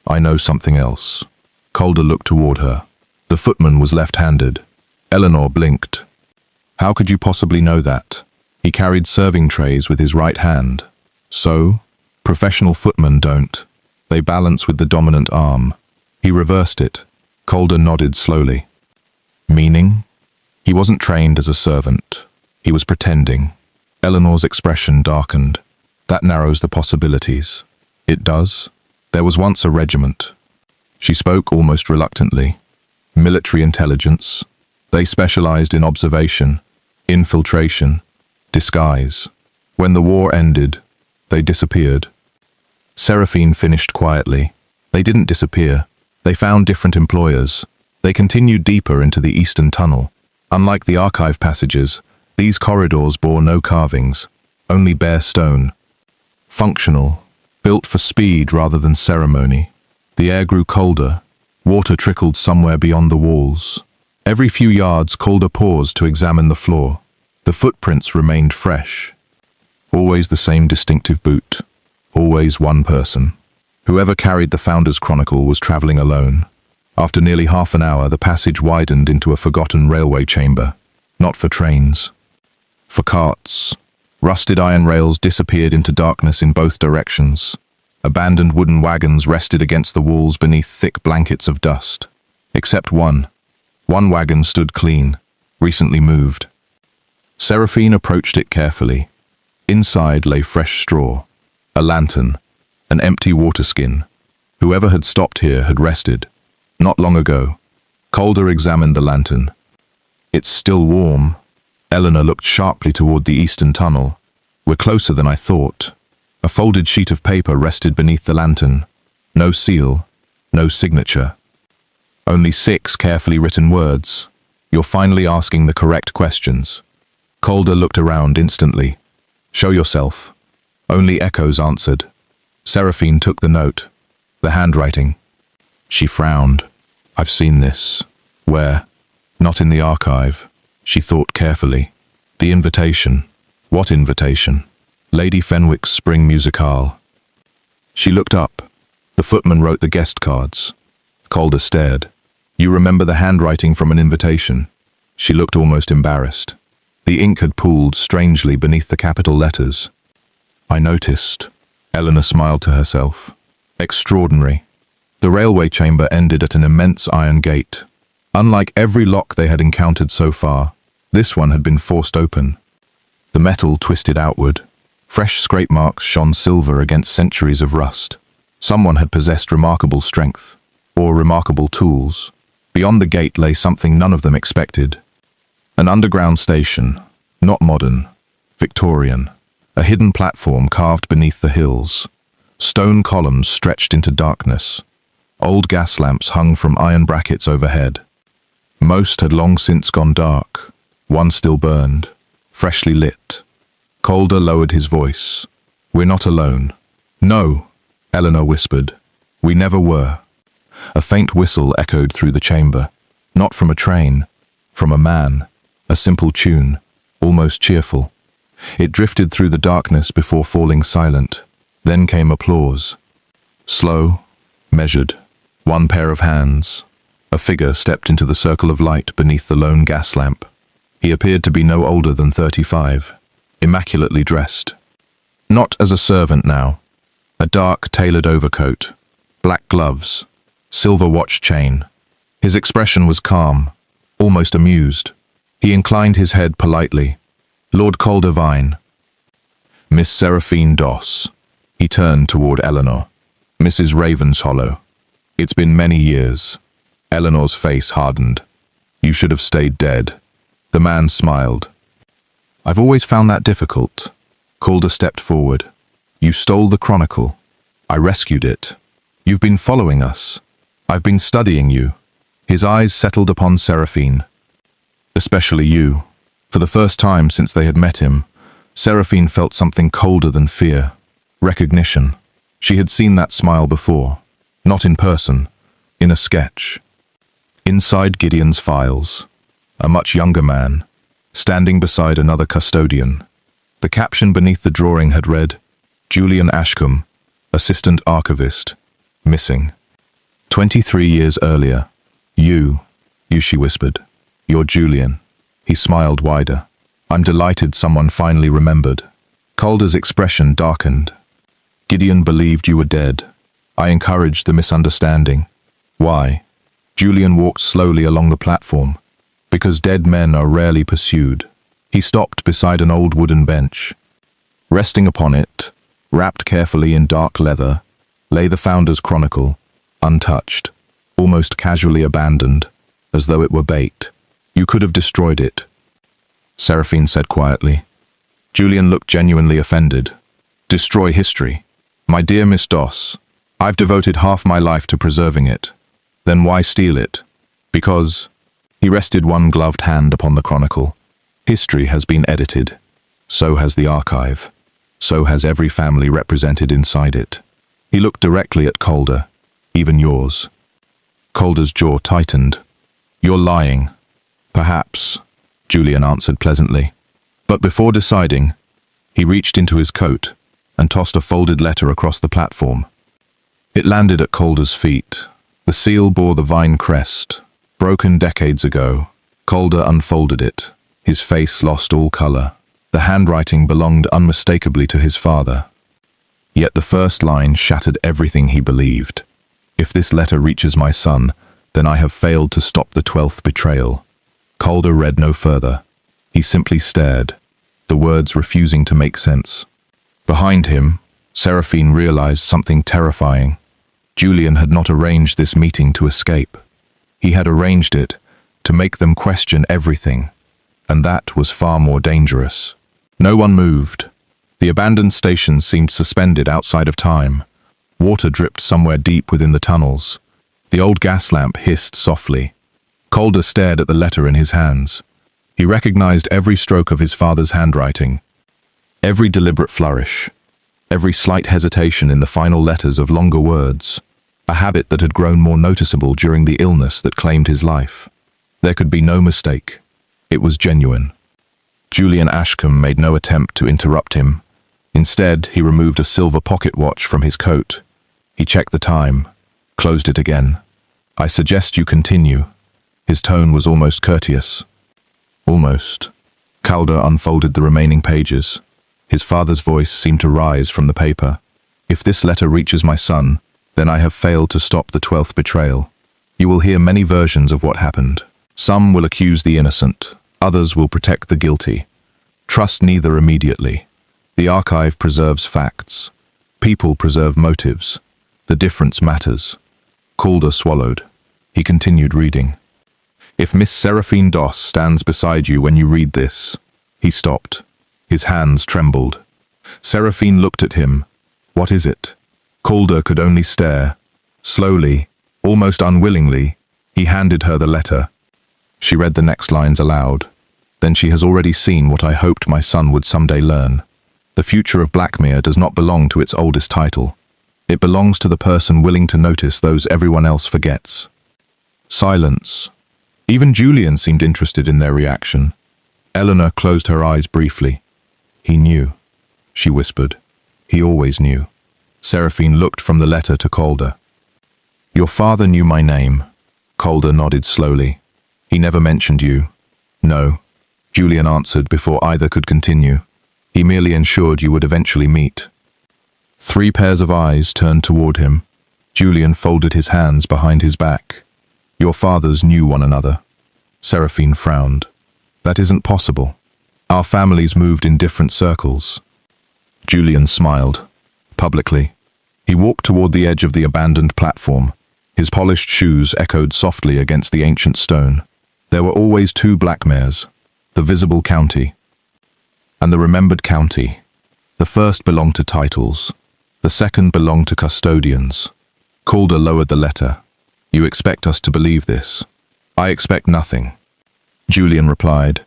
I know something else. Calder looked toward her. The footman was left-handed. Eleanor blinked. How could you possibly know that? He carried serving trays with his right hand. So, professional footmen don't. They balance with the dominant arm. He reversed it. Calder nodded slowly. Meaning? He wasn't trained as a servant. He was pretending. Eleanor's expression darkened. That narrows the possibilities. It does. There was once a regiment. She spoke almost reluctantly. Military intelligence. They specialized in observation, infiltration, disguise. When the war ended, they disappeared. Seraphine finished quietly. They didn't disappear. They found different employers. They continued deeper into the eastern tunnel. Unlike the archive passages, these corridors bore no carvings, only bare stone. Functional, built for speed rather than ceremony. The air grew colder. Water trickled somewhere beyond the walls. Every few yards, Calder paused to examine the floor. The footprints remained fresh. Always the same distinctive boot. Always one person. Whoever carried the Founder's Chronicle was traveling alone. After nearly half an hour, the passage widened into a forgotten railway chamber. Not for trains. For carts. Rusted iron rails disappeared into darkness in both directions. Abandoned wooden wagons rested against the walls beneath thick blankets of dust. Except one. One wagon stood clean, recently moved. Seraphine approached it carefully. Inside lay fresh straw, a lantern, an empty water skin. Whoever had stopped here had rested. Not long ago. Calder examined the lantern. It's still warm. Eleanor looked sharply toward the eastern tunnel. We're closer than I thought. A folded sheet of paper rested beneath the lantern. No seal, no signature. Only 6 carefully written words. You're finally asking the correct questions. Calder looked around instantly. Show yourself. Only echoes answered. Seraphine took the note. The handwriting. She frowned. I've seen this. Where? Not in the archive. She thought carefully. The invitation. What invitation? Lady Fenwick's spring musicale. She looked up. The footman wrote the guest cards. Calder stared. You remember the handwriting from an invitation? She looked almost embarrassed. The ink had pooled strangely beneath the capital letters. I noticed. Eleanor smiled to herself. Extraordinary. The railway chamber ended at an immense iron gate. Unlike every lock they had encountered so far, this one had been forced open. The metal twisted outward. Fresh scrape marks shone silver against centuries of rust. Someone had possessed remarkable strength, or remarkable tools. Beyond the gate lay something none of them expected. An underground station, not modern, Victorian. A hidden platform carved beneath the hills. Stone columns stretched into darkness. Old gas lamps hung from iron brackets overhead. Most had long since gone dark. One still burned, freshly lit. Calder lowered his voice. We're not alone. No, Eleanor whispered. We never were. A faint whistle echoed through the chamber. Not from a train, from a man. A simple tune, almost cheerful. It drifted through the darkness before falling silent. Then came applause. Slow, measured. One pair of hands. A figure stepped into the circle of light beneath the lone gas lamp. He appeared to be no older than 35, immaculately dressed. Not as a servant now. A dark, tailored overcoat, black gloves, silver watch chain. His expression was calm, almost amused. He inclined his head politely. Lord Caldervine. Miss Seraphine Doss. He turned toward Eleanor. Mrs. Ravenshollow. It's been many years. Eleanor's face hardened. You should have stayed dead. The man smiled. I've always found that difficult. Calder stepped forward. You stole the chronicle. I rescued it. You've been following us. I've been studying you. His eyes settled upon Seraphine. Especially you. For the first time since they had met him, Seraphine felt something colder than fear. Recognition. She had seen that smile before. Not in person. In a sketch. Inside Gideon's files. A much younger man, standing beside another custodian. The caption beneath the drawing had read, Julian Ashcombe, Assistant Archivist, missing. 23 years earlier. You, she whispered. You're Julian. He smiled wider. I'm delighted someone finally remembered. Calder's expression darkened. Gideon believed you were dead. I encouraged the misunderstanding. Why? Julian walked slowly along the platform. Because dead men are rarely pursued. He stopped beside an old wooden bench. Resting upon it, wrapped carefully in dark leather, lay the Founder's Chronicle, untouched, almost casually abandoned, as though it were bait. You could have destroyed it, Seraphine said quietly. Julian looked genuinely offended. Destroy history? My dear Miss Doss, I've devoted half my life to preserving it. Then why steal it? Because... He rested one gloved hand upon the chronicle. History has been edited. So has the archive. So has every family represented inside it. He looked directly at Calder. Even yours. Calder's jaw tightened. You're lying. Perhaps, Julian answered pleasantly. But before deciding, he reached into his coat and tossed a folded letter across the platform. It landed at Calder's feet. The seal bore the vine crest. Broken decades ago. Calder unfolded it. His face lost all color. The handwriting belonged unmistakably to his father. Yet the first line shattered everything he believed. If this letter reaches my son, then I have failed to stop the 12th betrayal. Calder read no further. He simply stared, the words refusing to make sense. Behind him, Seraphine realized something terrifying. Julian had not arranged this meeting to escape. He had arranged it to make them question everything, and that was far more dangerous. No one moved. The abandoned station seemed suspended outside of time. Water dripped somewhere deep within the tunnels. The old gas lamp hissed softly. Calder stared at the letter in his hands. He recognized every stroke of his father's handwriting, every deliberate flourish, every slight hesitation in the final letters of longer words. A habit that had grown more noticeable during the illness that claimed his life. There could be no mistake. It was genuine. Julian Ashcombe made no attempt to interrupt him. Instead, he removed a silver pocket watch from his coat. He checked the time, closed it again. I suggest you continue. His tone was almost courteous. Almost. Calder unfolded the remaining pages. His father's voice seemed to rise from the paper. If this letter reaches my son, then I have failed to stop the 12th betrayal. You will hear many versions of what happened. Some will accuse the innocent, others will protect the guilty. Trust neither immediately. The archive preserves facts. People preserve motives. The difference matters. Calder swallowed. He continued reading. If Miss Seraphine Doss stands beside you when you read this. He stopped. His hands trembled. Seraphine looked at him. What is it? Calder could only stare. Slowly, almost unwillingly, he handed her the letter. She read the next lines aloud. Then she has already seen what I hoped my son would someday learn. The future of Blackmere does not belong to its oldest title. It belongs to the person willing to notice those everyone else forgets. Silence. Even Julian seemed interested in their reaction. Eleanor closed her eyes briefly. He knew, she whispered. He always knew. Seraphine looked from the letter to Calder. Your father knew my name. Calder nodded slowly. He never mentioned you. No, Julian answered before either could continue. He merely ensured you would eventually meet. 3 pairs of eyes turned toward him. Julian folded his hands behind his back. Your fathers knew one another. Seraphine frowned. That isn't possible. Our families moved in different circles. Julian smiled. Publicly. He walked toward the edge of the abandoned platform. His polished shoes echoed softly against the ancient stone. There were always two black mares, the visible county and the remembered county. The first belonged to titles, the second belonged to custodians. Calder lowered the letter. You expect us to believe this? I expect nothing. Julian replied.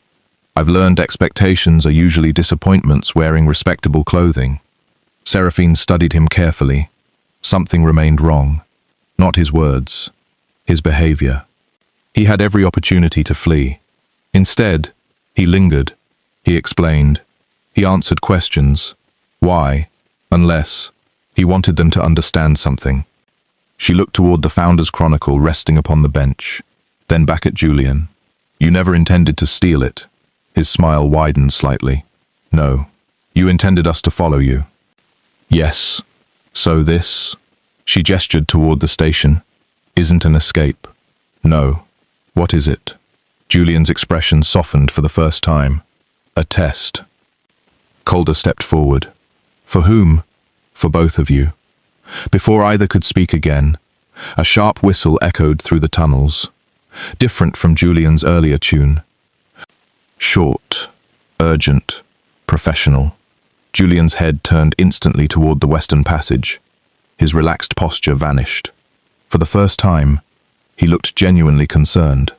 I've learned expectations are usually disappointments wearing respectable clothing. Seraphine studied him carefully. Something remained wrong. Not his words, his behavior. He had every opportunity to flee. Instead, he lingered. He explained. He answered questions. Why? Unless he wanted them to understand something. She looked toward the Founder's Chronicle resting upon the bench, then back at Julian. You never intended to steal it. His smile widened slightly. No, you intended us to follow you. Yes. So this, she gestured toward the station, isn't an escape. No. What is it? Julian's expression softened for the first time. A test. Calder stepped forward. For whom? For both of you. Before either could speak again, a sharp whistle echoed through the tunnels, different from Julian's earlier tune. Short, urgent, professional. Julian's head turned instantly toward the western passage. His relaxed posture vanished. For the first time, he looked genuinely concerned.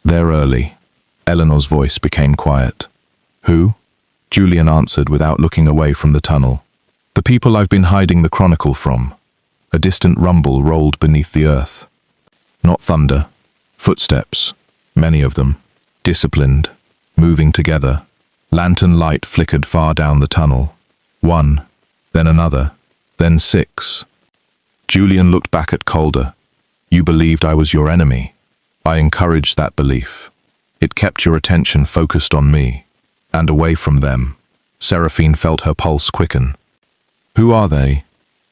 They're early. Eleanor's voice became quiet. Who? Julian answered without looking away from the tunnel. The people I've been hiding the chronicle from. A distant rumble rolled beneath the earth. Not thunder. Footsteps. Many of them. Disciplined. Moving together. Lantern light flickered far down the tunnel. One. Then another. Then 6. Julian looked back at Calder. You believed I was your enemy. I encouraged that belief. It kept your attention focused on me, and away from them. Seraphine felt her pulse quicken. Who are they?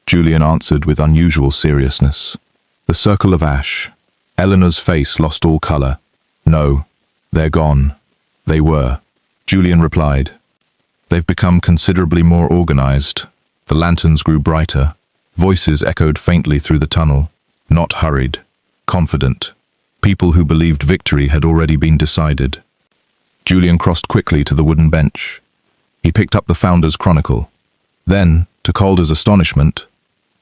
Julian answered with unusual seriousness. The Circle of Ash. Eleanor's face lost all color. No, they're gone. They were. Julian replied. They've become considerably more organized. The lanterns grew brighter. Voices echoed faintly through the tunnel. Not hurried. Confident. People who believed victory had already been decided. Julian crossed quickly to the wooden bench. He picked up the Founder's Chronicle. Then, to Calder's astonishment,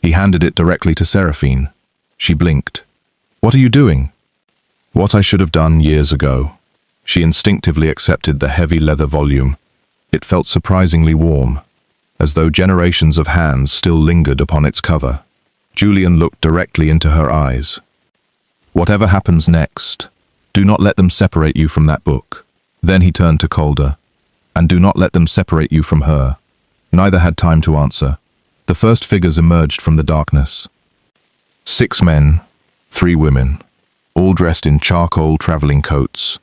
he handed it directly to Seraphine. She blinked. What are you doing? What I should have done years ago. She instinctively accepted the heavy leather volume. It felt surprisingly warm, as though generations of hands still lingered upon its cover. Julian looked directly into her eyes. Whatever happens next, do not let them separate you from that book. Then he turned to Calder. And do not let them separate you from her. Neither had time to answer. The first figures emerged from the darkness. 6 men, 3 women, all dressed in charcoal traveling coats.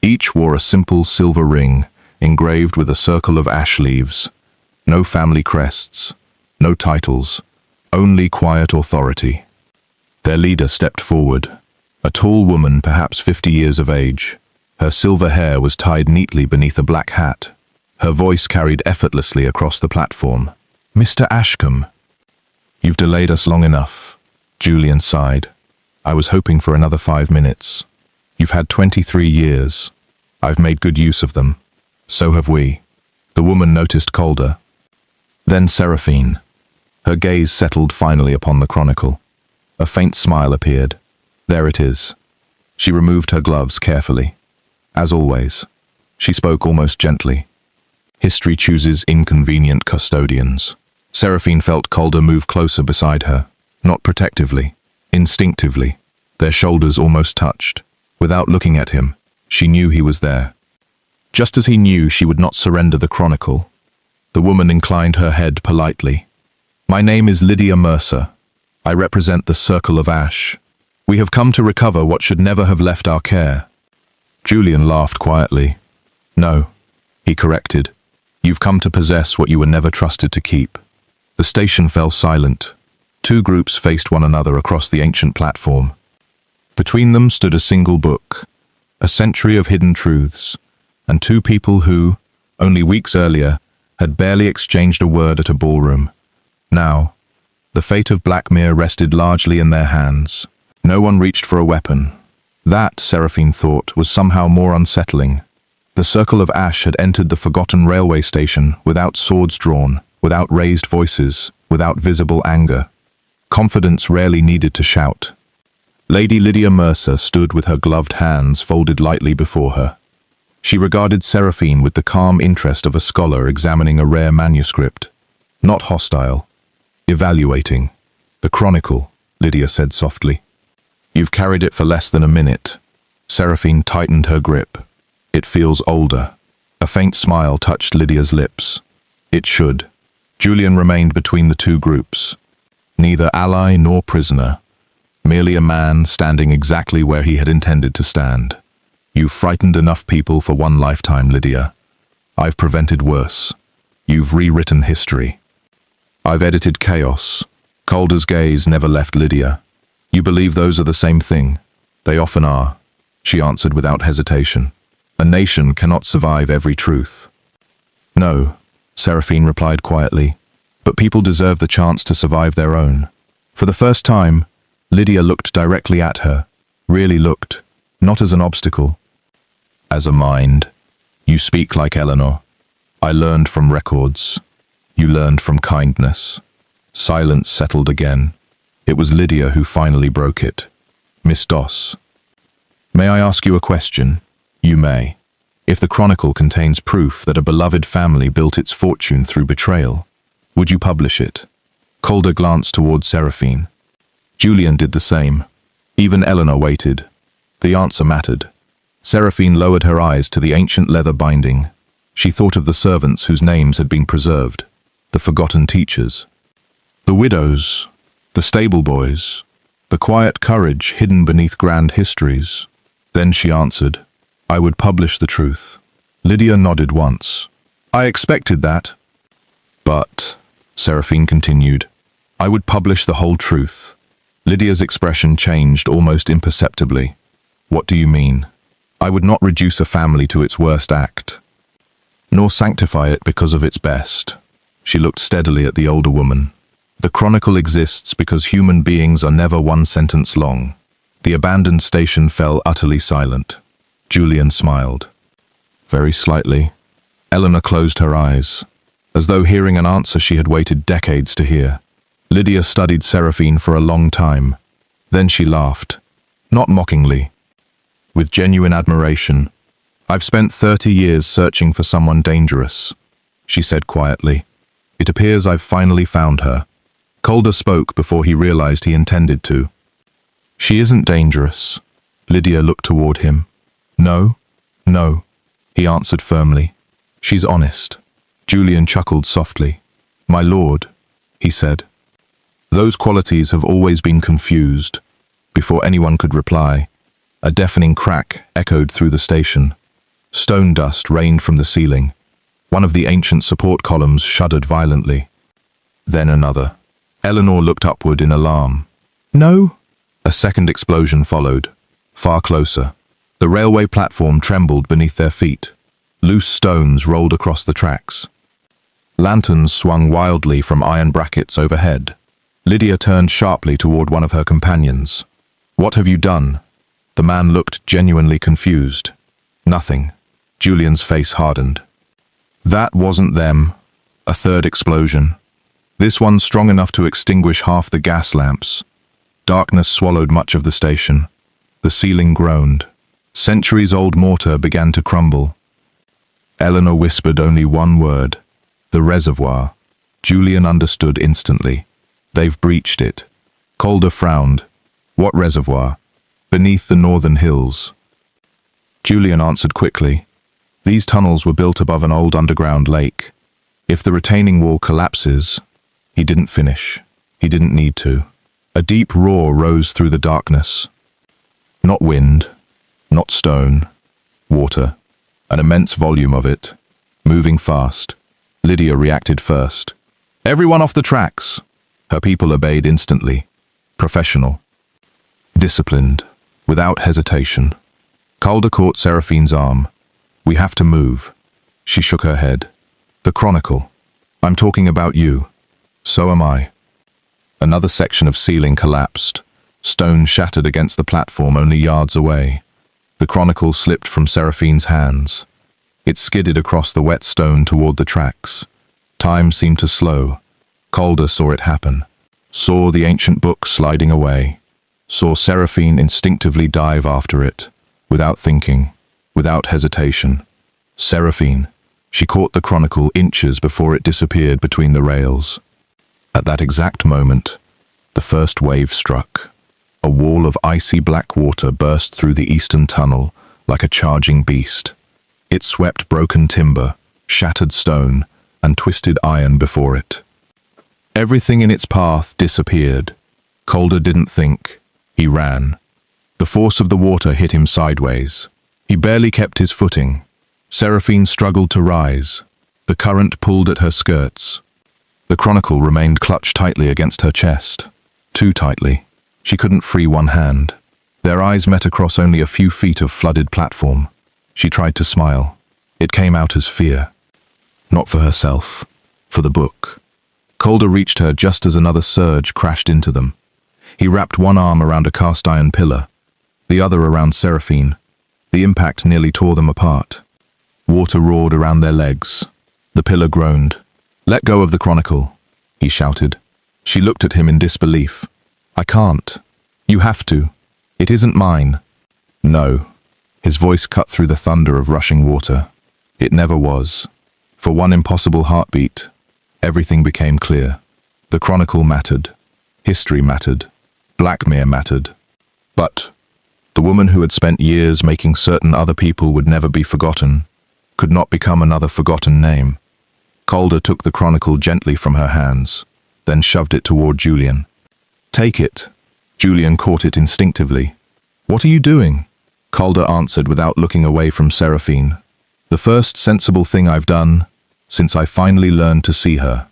Each wore a simple silver ring, engraved with a circle of ash leaves. No family crests, no titles, only quiet authority. Their leader stepped forward, a tall woman perhaps 50 years of age. Her silver hair was tied neatly beneath a black hat. Her voice carried effortlessly across the platform. Mr. Ashcombe. You've delayed us long enough. Julian sighed. I was hoping for another 5 minutes. You've had 23 years. I've made good use of them. So have we. The woman noticed Calder. Then Seraphine. Her gaze settled finally upon the chronicle. A faint smile appeared. There it is. She removed her gloves carefully. As always, she spoke almost gently. History chooses inconvenient custodians. Seraphine felt Calder move closer beside her, not protectively, instinctively. Their shoulders almost touched. Without looking at him, she knew he was there. Just as he knew she would not surrender the chronicle, the woman inclined her head politely. My name is Lydia Mercer. I represent the Circle of Ash. We have come to recover what should never have left our care. Julian laughed quietly. No, he corrected. You've come to possess what you were never trusted to keep. The station fell silent. 2 groups faced one another across the ancient platform. Between them stood a single book, a century of hidden truths, and 2 people who, only weeks earlier, had barely exchanged a word at a ballroom. Now, the fate of Blackmere rested largely in their hands. No one reached for a weapon. That, Seraphine thought, was somehow more unsettling. The circle of ash had entered the forgotten railway station without swords drawn, without raised voices, without visible anger. Confidence rarely needed to shout. Lady Lydia Mercer stood with her gloved hands folded lightly before her. She regarded Seraphine with the calm interest of a scholar examining a rare manuscript. Not hostile. Evaluating. "The Chronicle," Lydia said softly. "You've carried it for less than a minute." Seraphine tightened her grip. "It feels older." A faint smile touched Lydia's lips. "It should." Julian remained between the two groups. Neither ally nor prisoner. Merely a man standing exactly where he had intended to stand. "You've frightened enough people for one lifetime, Lydia. I've prevented worse. You've rewritten history. I've edited chaos." Calder's gaze never left Lydia. "You believe those are the same thing?" "They often are," she answered without hesitation. "A nation cannot survive every truth." "No," Seraphine replied quietly, "but people deserve the chance to survive their own." For the first time, Lydia looked directly at her, really looked, not as an obstacle. "As a mind. You speak like Eleanor. I learned from records. You learned from kindness." Silence settled again. It was Lydia who finally broke it. "Miss Doss, may I ask you a question?" "You may." "If the Chronicle contains proof that a beloved family built its fortune through betrayal, would you publish it?" Calder glanced toward Seraphine. Julian did the same. Even Eleanor waited. The answer mattered. Seraphine lowered her eyes to the ancient leather binding. She thought of the servants whose names had been preserved, the forgotten teachers, the widows, the stable boys, the quiet courage hidden beneath grand histories. Then she answered, "I would publish the truth." Lydia nodded once. "I expected that." "But," Seraphine continued, "I would publish the whole truth." Lydia's expression changed almost imperceptibly. "What do you mean?" "I would not reduce a family to its worst act, nor sanctify it because of its best." She looked steadily at the older woman. "The Chronicle exists because human beings are never one sentence long." The abandoned station fell utterly silent. Julian smiled. Very slightly. Eleanor closed her eyes, as though hearing an answer she had waited decades to hear. Lydia studied Seraphine for a long time. Then she laughed, not mockingly, with genuine admiration. "I've spent 30 years searching for someone dangerous," she said quietly. "It appears I've finally found her." Calder spoke before he realized he intended to. "She isn't dangerous." Lydia looked toward him. "No, no," he answered firmly. "She's honest." Julian chuckled softly. "My lord," he said. Those qualities have always been confused. Before anyone could reply, a deafening crack echoed through the station. Stone dust rained from the ceiling. One of the ancient support columns shuddered violently. Then another. Eleanor looked upward in alarm. "No!" A second explosion followed, far closer. The railway platform trembled beneath their feet. Loose stones rolled across the tracks. Lanterns swung wildly from iron brackets overhead. Lydia turned sharply toward one of her companions. "What have you done?" The man looked genuinely confused. "Nothing." Julian's face hardened. "That wasn't them." A third explosion. This one strong enough to extinguish half the gas lamps. Darkness swallowed much of the station. The ceiling groaned. Centuries-old mortar began to crumble. Eleanor whispered only one word. "The reservoir." Julian understood instantly. "They've breached it." Calder frowned. "What reservoir?" "Beneath the northern hills." Julian answered quickly. "These tunnels were built above an old underground lake. If the retaining wall collapses..." He didn't finish. He didn't need to. A deep roar rose through the darkness. Not wind, not stone, water. An immense volume of it, moving fast. Lydia reacted first. "Everyone off the tracks!" Her people obeyed instantly. Professional. Disciplined. Without hesitation. Calder caught Seraphine's arm. "We have to move." She shook her head. "The Chronicle. I'm talking about you." "So am I." Another section of ceiling collapsed. Stone shattered against the platform only yards away. The chronicle slipped from Seraphine's hands. It skidded across the wet stone toward the tracks. Time seemed to slow. Calder saw it happen. Saw the ancient book sliding away. Saw Seraphine instinctively dive after it, without thinking, without hesitation. Seraphine. She caught the chronicle inches before it disappeared between the rails. At that exact moment, the first wave struck. A wall of icy black water burst through the eastern tunnel like a charging beast. It swept broken timber, shattered stone, and twisted iron before it. Everything in its path disappeared. Calder didn't think. He ran. The force of the water hit him sideways. He barely kept his footing. Seraphine struggled to rise. The current pulled at her skirts. The chronicle remained clutched tightly against her chest. Too tightly. She couldn't free one hand. Their eyes met across only a few feet of flooded platform. She tried to smile. It came out as fear. Not for herself. For the book. Calder reached her just as another surge crashed into them. He wrapped one arm around a cast-iron pillar, the other around Seraphine. The impact nearly tore them apart. Water roared around their legs. The pillar groaned. "Let go of the chronicle," he shouted. She looked at him in disbelief. "I can't. You have to. It isn't mine." "No." His voice cut through the thunder of rushing water. It never was. For one impossible heartbeat, everything became clear. The chronicle mattered. History mattered. Blackmere mattered. But the woman who had spent years making certain other people would never be forgotten could not become another forgotten name. Calder took the chronicle gently from her hands, then shoved it toward Julian. "Take it." Julian caught it instinctively. "What are you doing?" Calder answered without looking away from Seraphine. "The first sensible thing I've done since I finally learned to see her."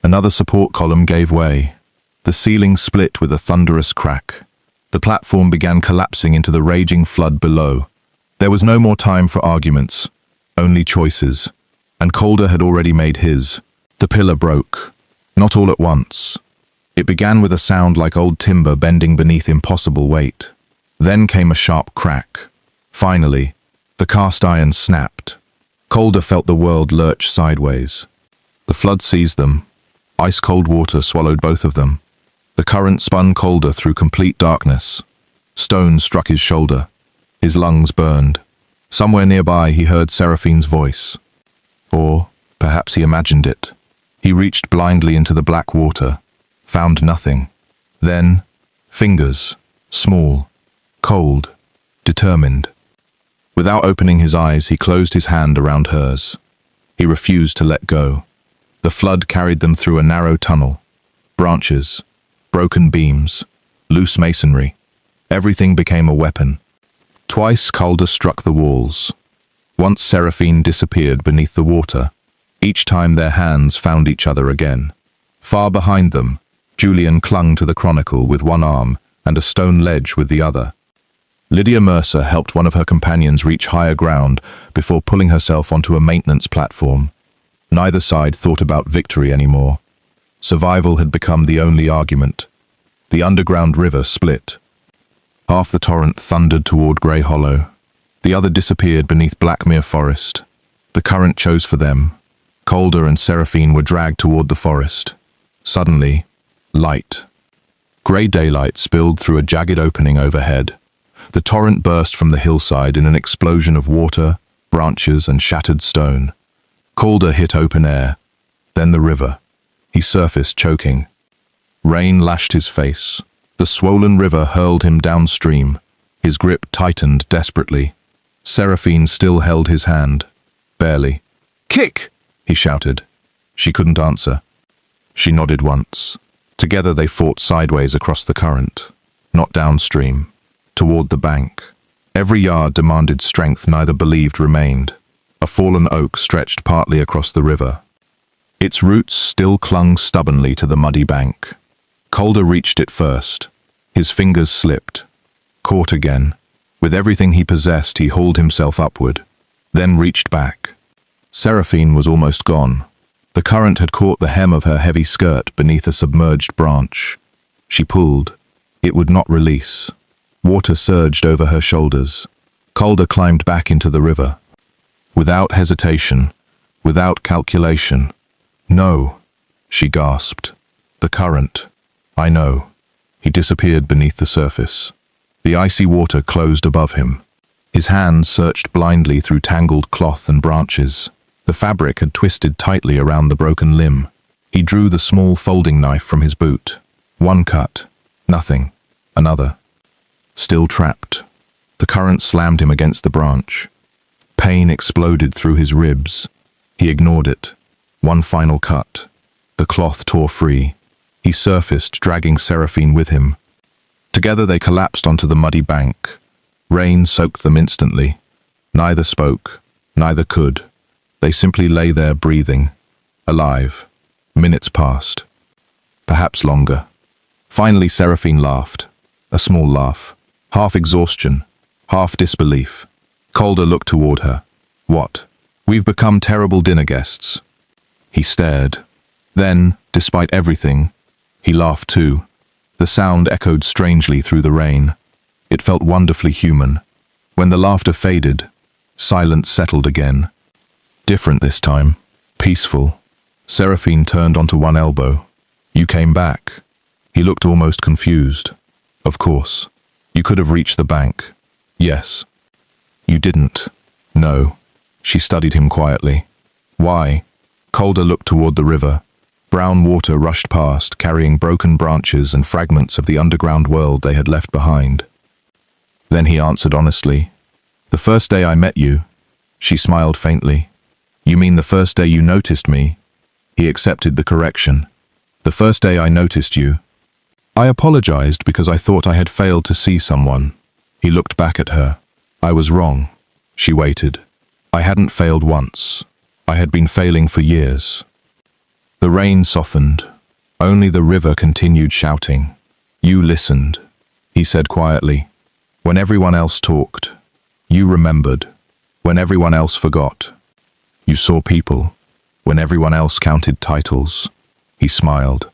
Another support column gave way. The ceiling split with a thunderous crack. The platform began collapsing into the raging flood below. There was no more time for arguments, only choices, and Calder had already made his. The pillar broke, not all at once. It began with a sound like old timber bending beneath impossible weight. Then came a sharp crack. Finally, the cast iron snapped. Calder felt the world lurch sideways. The flood seized them. Ice-cold water swallowed both of them. The current spun Calder through complete darkness. Stone struck his shoulder. His lungs burned. Somewhere nearby he heard Seraphine's voice. Or perhaps he imagined it. He reached blindly into the black water, found nothing. Then, fingers, small, cold, determined. Without opening his eyes, he closed his hand around hers. He refused to let go. The flood carried them through a narrow tunnel. Branches, broken beams, loose masonry. Everything became a weapon. Twice Calder struck the walls. Once Seraphine disappeared beneath the water. Each time their hands found each other again. Far behind them, Julian clung to the chronicle with one arm and a stone ledge with the other. Lydia Mercer helped one of her companions reach higher ground before pulling herself onto a maintenance platform. Neither side thought about victory anymore. Survival had become the only argument. The underground river split. Half the torrent thundered toward Grey Hollow. The other disappeared beneath Blackmere Forest. The current chose for them. Calder and Seraphine were dragged toward the forest. Suddenly, light. Grey daylight spilled through a jagged opening overhead. The torrent burst from the hillside in an explosion of water, branches, and shattered stone. Calder hit open air, then the river. He surfaced choking. Rain lashed his face. The swollen river hurled him downstream. His grip tightened desperately. Seraphine still held his hand. Barely. "Kick!" he shouted. She couldn't answer. She nodded once. Together they fought sideways across the current, not downstream, toward the bank. Every yard demanded strength neither believed remained. A fallen oak stretched partly across the river. Its roots still clung stubbornly to the muddy bank. Calder reached it first. His fingers slipped. Caught again. With everything he possessed, he hauled himself upward, then reached back. Seraphine was almost gone. The current had caught the hem of her heavy skirt beneath a submerged branch. She pulled. It would not release. Water surged over her shoulders. Calder climbed back into the river. Without hesitation, without calculation. "No," she gasped. "The current. I know." He disappeared beneath the surface. The icy water closed above him. His hands searched blindly through tangled cloth and branches. The fabric had twisted tightly around the broken limb. He drew the small folding knife from his boot. One cut. Nothing. Another. Still trapped. The current slammed him against the branch. Pain exploded through his ribs. He ignored it. One final cut. The cloth tore free. He surfaced, dragging Seraphine with him. Together they collapsed onto the muddy bank. Rain soaked them instantly. Neither spoke. Neither could. They simply lay there breathing. Alive. Minutes passed. Perhaps longer. Finally Seraphine laughed. A small laugh. Half exhaustion. Half disbelief. Calder looked toward her. "What? We've become terrible dinner guests." He stared. Then, despite everything, he laughed too. The sound echoed strangely through the rain. It felt wonderfully human. When the laughter faded, silence settled again. Different this time. Peaceful. Seraphine turned onto one elbow. "You came back." He looked almost confused. "Of course. You could have reached the bank." "Yes." "You didn't." "No." She studied him quietly. "Why?" Calder looked toward the river. Brown water rushed past, carrying broken branches and fragments of the underground world they had left behind. Then he answered honestly. "The first day I met you." She smiled faintly. "You mean the first day you noticed me?" He accepted the correction. "The first day I noticed you. I apologized because I thought I had failed to see someone." He looked back at her. "I was wrong." She waited. "I hadn't failed once. I had been failing for years." The rain softened. Only the river continued shouting. "You listened," he said quietly. "When everyone else talked. You remembered. When everyone else forgot. You saw people. When everyone else counted titles." He smiled.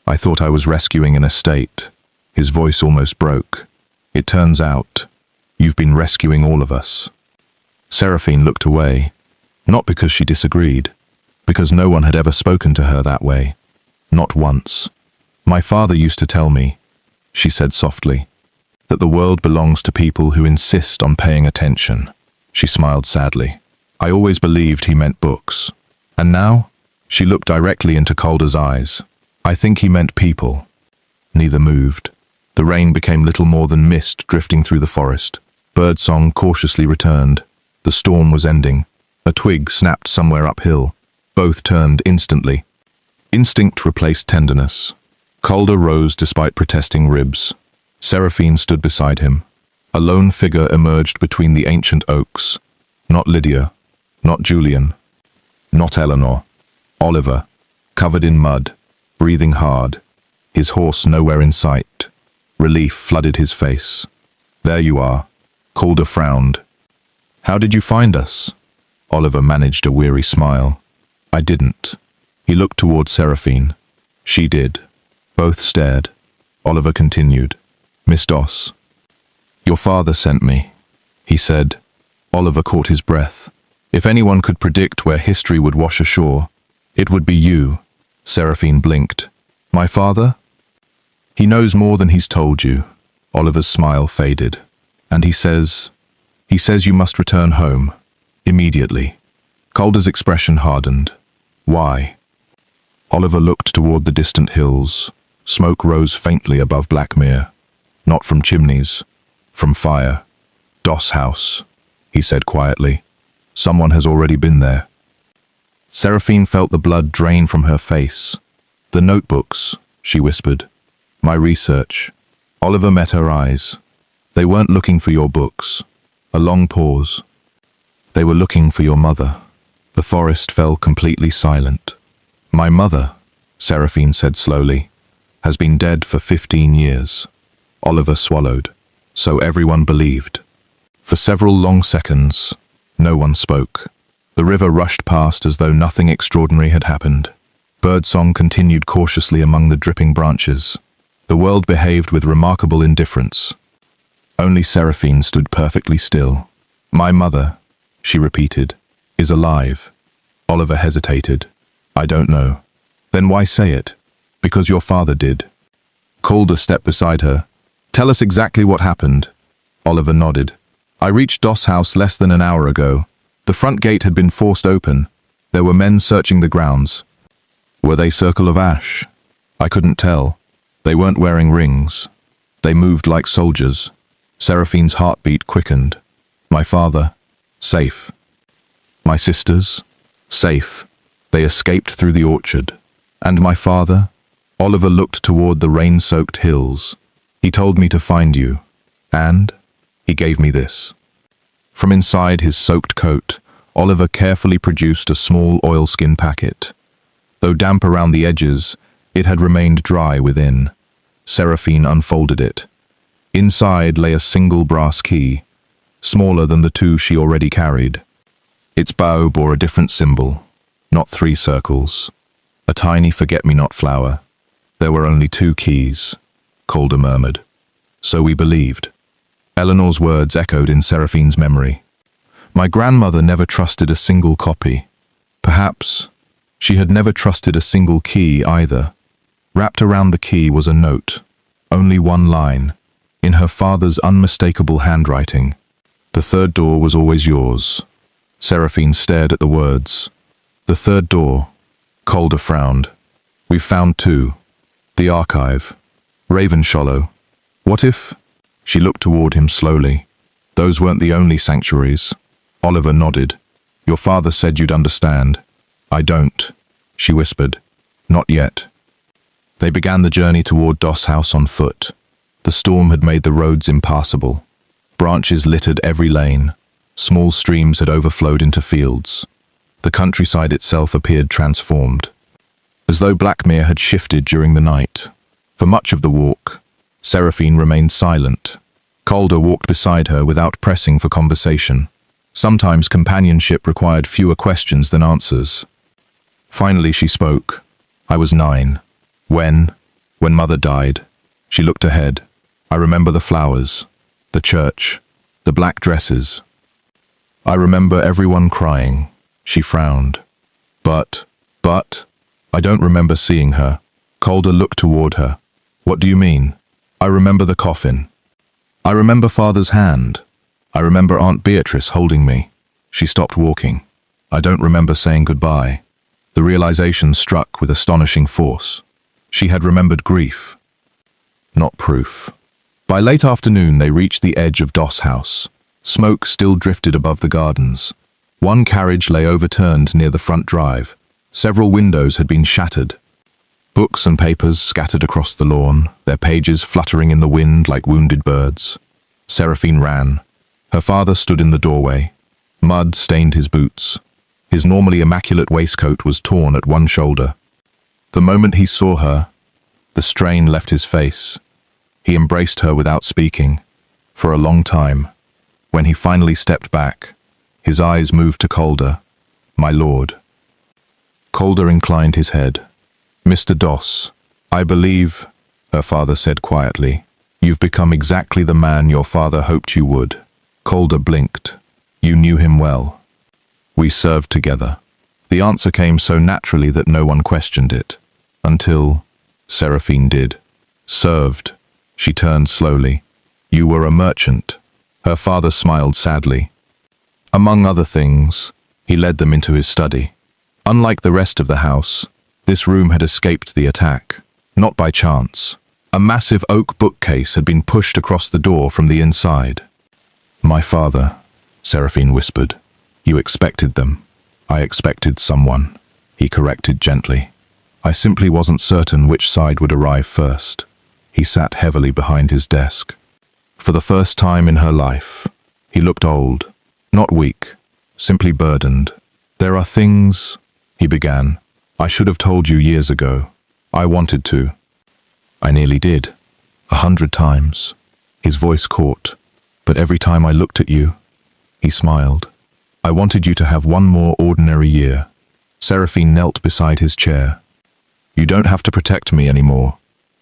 "I thought I was rescuing an estate." His voice almost broke. "It turns out, you've been rescuing all of us." Seraphine looked away, not because she disagreed, because no one had ever spoken to her that way. Not once. "My father used to tell me," she said softly, "that the world belongs to people who insist on paying attention." She smiled sadly. "I always believed he meant books. And now?" She looked directly into Calder's eyes. "I think he meant people." Neither moved. The rain became little more than mist drifting through the forest. Birdsong cautiously returned. The storm was ending. A twig snapped somewhere uphill. Both turned instantly. Instinct replaced tenderness. Calder rose despite protesting ribs. Seraphine stood beside him. A lone figure emerged between the ancient oaks. Not Lydia. Not Julian. Not Eleanor. Oliver, covered in mud, breathing hard, his horse nowhere in sight. Relief flooded his face. "There you are." Calder frowned. "How did you find us?" Oliver managed a weary smile. "I didn't." He looked toward Seraphine. She did. Both stared. Oliver continued. "Miss Doss, your father sent me," he said. Oliver caught his breath. If anyone could predict where history would wash ashore, it would be you. Seraphine blinked. "My father?" "He knows more than he's told you." Oliver's smile faded. "And he says you must return home. Immediately." Calder's expression hardened. "Why?" Oliver looked toward the distant hills. Smoke rose faintly above Blackmere. Not from chimneys, from fire. "Doss House," he said quietly. "Someone has already been there." Seraphine felt the blood drain from her face. "The notebooks," she whispered. "My research." Oliver met her eyes. "They weren't looking for your books." A long pause. "They were looking for your mother." The forest fell completely silent. "My mother," Seraphine said slowly, "has been dead for 15 years. Oliver swallowed. So everyone believed. For several long seconds, no one spoke. The river rushed past as though nothing extraordinary had happened. Birdsong continued cautiously among the dripping branches. The world behaved with remarkable indifference. Only Seraphine stood perfectly still. "My mother," she repeated, "is alive." Oliver hesitated. "I don't know." "Then why say it?" "Because your father did." Calder stepped beside her. "Tell us exactly what happened." Oliver nodded. "I reached Doss' house less than an hour ago. The front gate had been forced open. There were men searching the grounds. Were they Circle of Ash? I couldn't tell. They weren't wearing rings. They moved like soldiers." Seraphine's heartbeat quickened. "My father, safe. My sisters, safe. They escaped through the orchard. And my father?" Oliver looked toward the rain-soaked hills. "He told me to find you. And he gave me this." From inside his soaked coat, Oliver carefully produced a small oilskin packet. Though damp around the edges, it had remained dry within. Seraphine unfolded it. Inside lay a single brass key, smaller than the two she already carried. Its bow bore a different symbol, not 3 circles. A tiny forget-me-not flower. "There were only 2 keys," Calder murmured. "So we believed." Eleanor's words echoed in Seraphine's memory. "My grandmother never trusted a single copy. Perhaps she had never trusted a single key either." Wrapped around the key was a note, only 1 line, in her father's unmistakable handwriting. "The 3rd door was always yours." Seraphine stared at the words. "The 3rd door," Calder frowned. "We've found 2. The archive. Ravenshollow. What if—" She looked toward him slowly. "Those weren't the only sanctuaries." Oliver nodded. "Your father said you'd understand." "I don't," she whispered. "Not yet." They began the journey toward Doss' house on foot. The storm had made the roads impassable. Branches littered every lane. Small streams had overflowed into fields. The countryside itself appeared transformed, as though Blackmere had shifted during the night. For much of the walk, Seraphine remained silent. Calder walked beside her without pressing for conversation. Sometimes companionship required fewer questions than answers. Finally she spoke. "I was 9. When Mother died." She looked ahead. "I remember the flowers, the church, the black dresses. I remember everyone crying." She frowned. But, I don't remember seeing her." Calder looked toward her. "What do you mean?" "I remember the coffin. I remember Father's hand. I remember Aunt Beatrice holding me." She stopped walking. "I don't remember saying goodbye." The realization struck with astonishing force. She had remembered grief, not proof. By late afternoon they reached the edge of Doss' house. Smoke still drifted above the gardens. 1 carriage lay overturned near the front drive. Several windows had been shattered. Books and papers scattered across the lawn, their pages fluttering in the wind like wounded birds. Seraphine ran. Her father stood in the doorway. Mud stained his boots. His normally immaculate waistcoat was torn at one shoulder. The moment he saw her, the strain left his face. He embraced her without speaking, for a long time. When he finally stepped back, his eyes moved to Calder. "My lord." Calder inclined his head. "Mr. Doss, I believe," her father said quietly, "you've become exactly the man your father hoped you would." Calder blinked. "You knew him well." "We served together." The answer came so naturally that no one questioned it. Until Seraphine did. "Served." She turned slowly. "You were a merchant." Her father smiled sadly. Among other things, he led them into his study. Unlike the rest of the house, this room had escaped the attack, not by chance. A massive oak bookcase had been pushed across the door from the inside. "My father," Seraphine whispered. "You expected them." "I expected someone," he corrected gently. "I simply wasn't certain which side would arrive first." He sat heavily behind his desk. For the first time in her life, he looked old, not weak, simply burdened. "There are things," he began, "I should have told you years ago. I wanted to. I nearly did. 100 times." His voice caught. "But every time I looked at you," he smiled, "I wanted you to have one more ordinary year." Seraphine knelt beside his chair. "You don't have to protect me anymore,"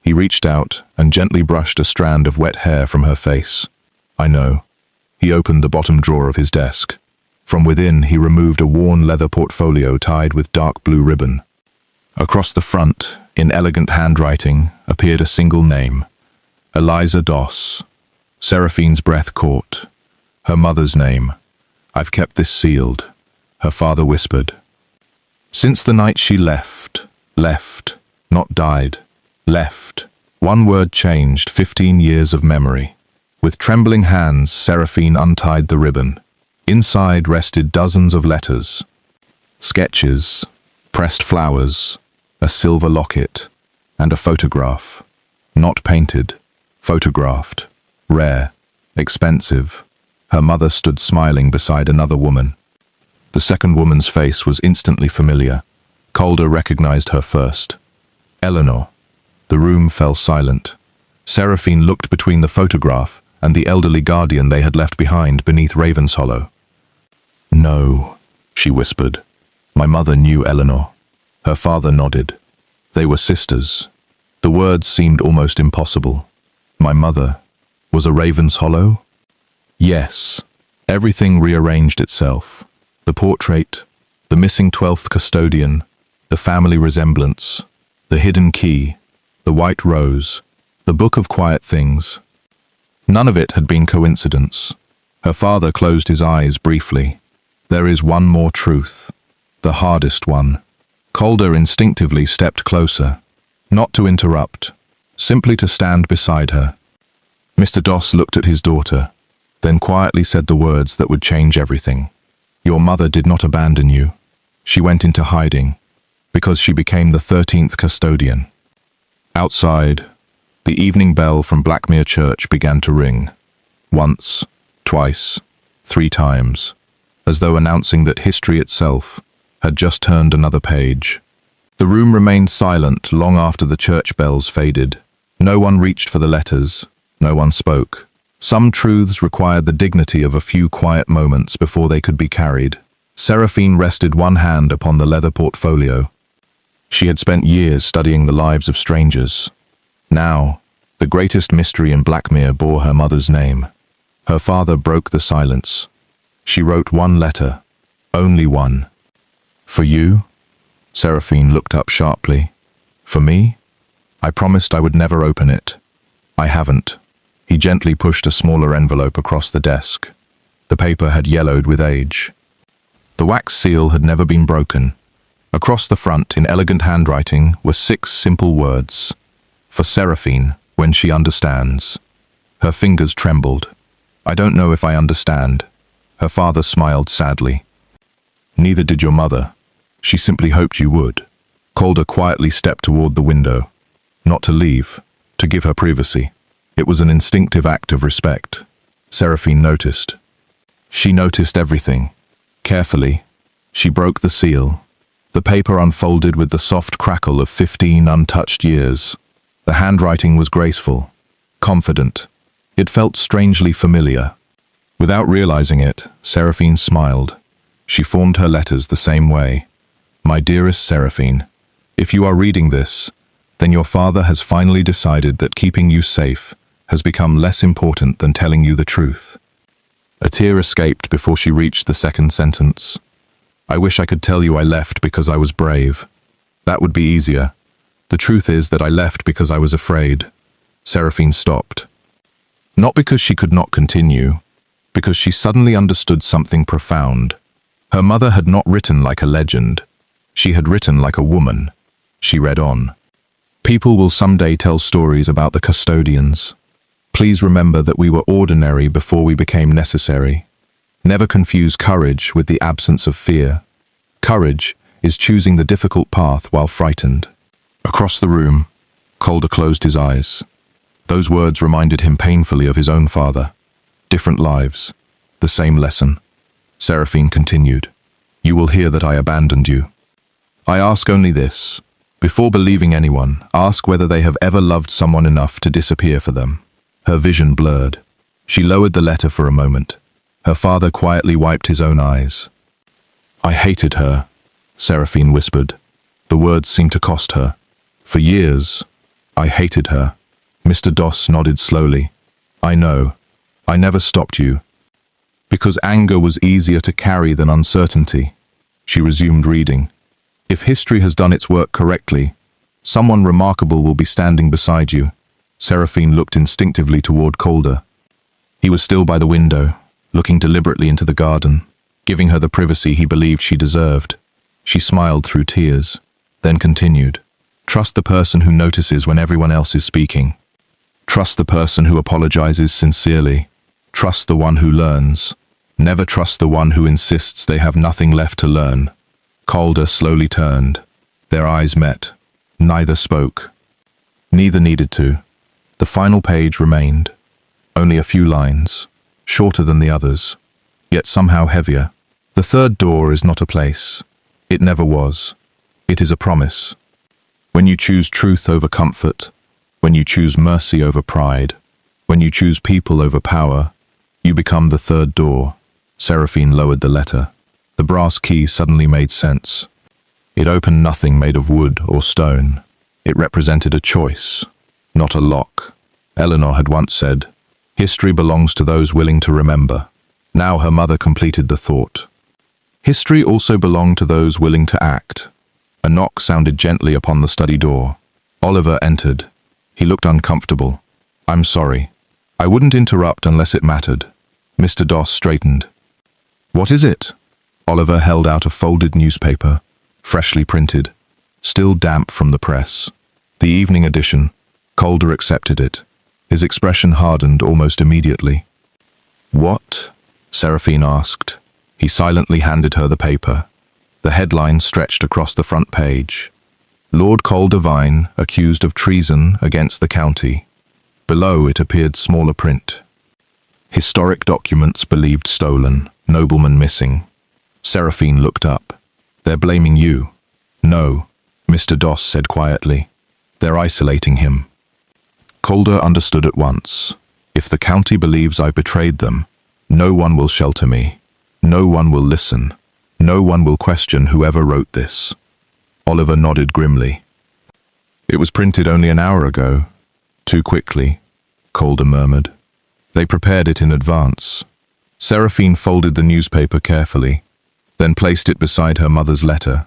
He reached out and gently brushed a strand of wet hair from her face. I know. He opened the bottom drawer of his desk. From within, he removed a worn leather portfolio tied with dark blue ribbon. Across the front, in elegant handwriting, appeared a single name. Eliza Doss. Seraphine's breath caught. Her mother's name. I've kept this sealed, her father whispered. Since the night she left, not died, left. One word changed 15 years of memory. With trembling hands, Seraphine untied the ribbon. Inside rested dozens of letters. Sketches, pressed flowers, a silver locket, and a photograph. Not painted, photographed, rare, expensive. Her mother stood smiling beside another woman. The second woman's face was instantly familiar. Calder recognized her first. Eleanor. The room fell silent. Seraphine looked between the photograph and the elderly guardian they had left behind beneath Ravenshollow. No, she whispered. My mother knew Eleanor. Her father nodded. They were sisters. The words seemed almost impossible. My mother was a Ravenshollow? Yes. Everything rearranged itself. The portrait, the missing 12th custodian, the family resemblance, the hidden key, the white rose, the book of quiet things. None of it had been coincidence. Her father closed his eyes briefly. There is one more truth, the hardest one. Calder instinctively stepped closer, not to interrupt, simply to stand beside her. Mr. Doss looked at his daughter, then quietly said the words that would change everything. Your mother did not abandon you. She went into hiding, because she became the 13th custodian. Outside, the evening bell from Blackmere Church began to ring. Once, twice, 3 times, as though announcing that history itself had just turned another page. The room remained silent long after the church bells faded. No one reached for the letters. No one spoke. Some truths required the dignity of a few quiet moments before they could be carried. Seraphine rested one hand upon the leather portfolio. She had spent years studying the lives of strangers. Now, the greatest mystery in Blackmere bore her mother's name. Her father broke the silence. She wrote one letter, only one. For you? Seraphine looked up sharply. For me? I promised I would never open it. I haven't. He gently pushed a smaller envelope across the desk. The paper had yellowed with age. The wax seal had never been broken. Across the front, in elegant handwriting, were 6 simple words. For Seraphine, when she understands. Her fingers trembled. I don't know if I understand. Her father smiled sadly. Neither did your mother. She simply hoped you would. Calder quietly stepped toward the window. Not to leave, to give her privacy. It was an instinctive act of respect. Seraphine noticed. She noticed everything. Carefully, she broke the seal. The paper unfolded with the soft crackle of 15 untouched years. The handwriting was graceful, confident. It felt strangely familiar. Without realizing it, Seraphine smiled. She formed her letters the same way. My dearest Seraphine, if you are reading this, then your father has finally decided that keeping you safe has become less important than telling you the truth. A tear escaped before she reached the second sentence. I wish I could tell you I left because I was brave. That would be easier. The truth is that I left because I was afraid. Seraphine stopped. Not because she could not continue, because she suddenly understood something profound. Her mother had not written like a legend. She had written like a woman. She read on. People will someday tell stories about the custodians. Please remember that we were ordinary before we became necessary. Never confuse courage with the absence of fear. Courage is choosing the difficult path while frightened. Across the room, Calder closed his eyes. Those words reminded him painfully of his own father. Different lives, the same lesson. Seraphine continued. You will hear that I abandoned you. I ask only this. Before believing anyone, ask whether they have ever loved someone enough to disappear for them. Her vision blurred. She lowered the letter for a moment. Her father quietly wiped his own eyes. I hated her, Seraphine whispered. The words seemed to cost her. For years, I hated her. Mr. Doss nodded slowly. I know. I never stopped you. Because anger was easier to carry than uncertainty. She resumed reading. If history has done its work correctly, someone remarkable will be standing beside you. Seraphine looked instinctively toward Calder. He was still by the window, looking deliberately into the garden, giving her the privacy he believed she deserved. She smiled through tears, then continued. Trust the person who notices when everyone else is speaking. Trust the person who apologizes sincerely. Trust the one who learns. Never trust the one who insists they have nothing left to learn. Calder slowly turned. Their eyes met. Neither spoke. Neither needed to. The final page remained. Only a few lines, shorter than the others, yet somehow heavier. The third door is not a place. It never was. It is a promise. When you choose truth over comfort, when you choose mercy over pride, when you choose people over power, you become the third door. Seraphine lowered the letter. The brass key suddenly made sense. It opened nothing made of wood or stone. It represented a choice, not a lock. Eleanor had once said, "History belongs to those willing to remember." Now her mother completed the thought. History also belonged to those willing to act. A knock sounded gently upon the study door. Oliver entered. He looked uncomfortable. "I'm sorry. I wouldn't interrupt unless it mattered." Mr. Doss straightened. "What is it?" Oliver held out a folded newspaper, freshly printed, still damp from the press. The evening edition. Calder accepted it. His expression hardened almost immediately. "What?" Seraphine asked. He silently handed her the paper. The headline stretched across the front page. Lord Calder Vine accused of treason against the county. Below it appeared smaller print. Historic documents believed stolen, nobleman missing. Seraphine looked up. "They're blaming you." "No," Mr. Doss said quietly. "They're isolating him." Calder understood at once. If the county believes I've betrayed them, no one will shelter me. No one will listen. No one will question whoever wrote this. Oliver nodded grimly. "It was printed only an hour ago." "Too quickly," Calder murmured. "They prepared it in advance." Seraphine folded the newspaper carefully, then placed it beside her mother's letter.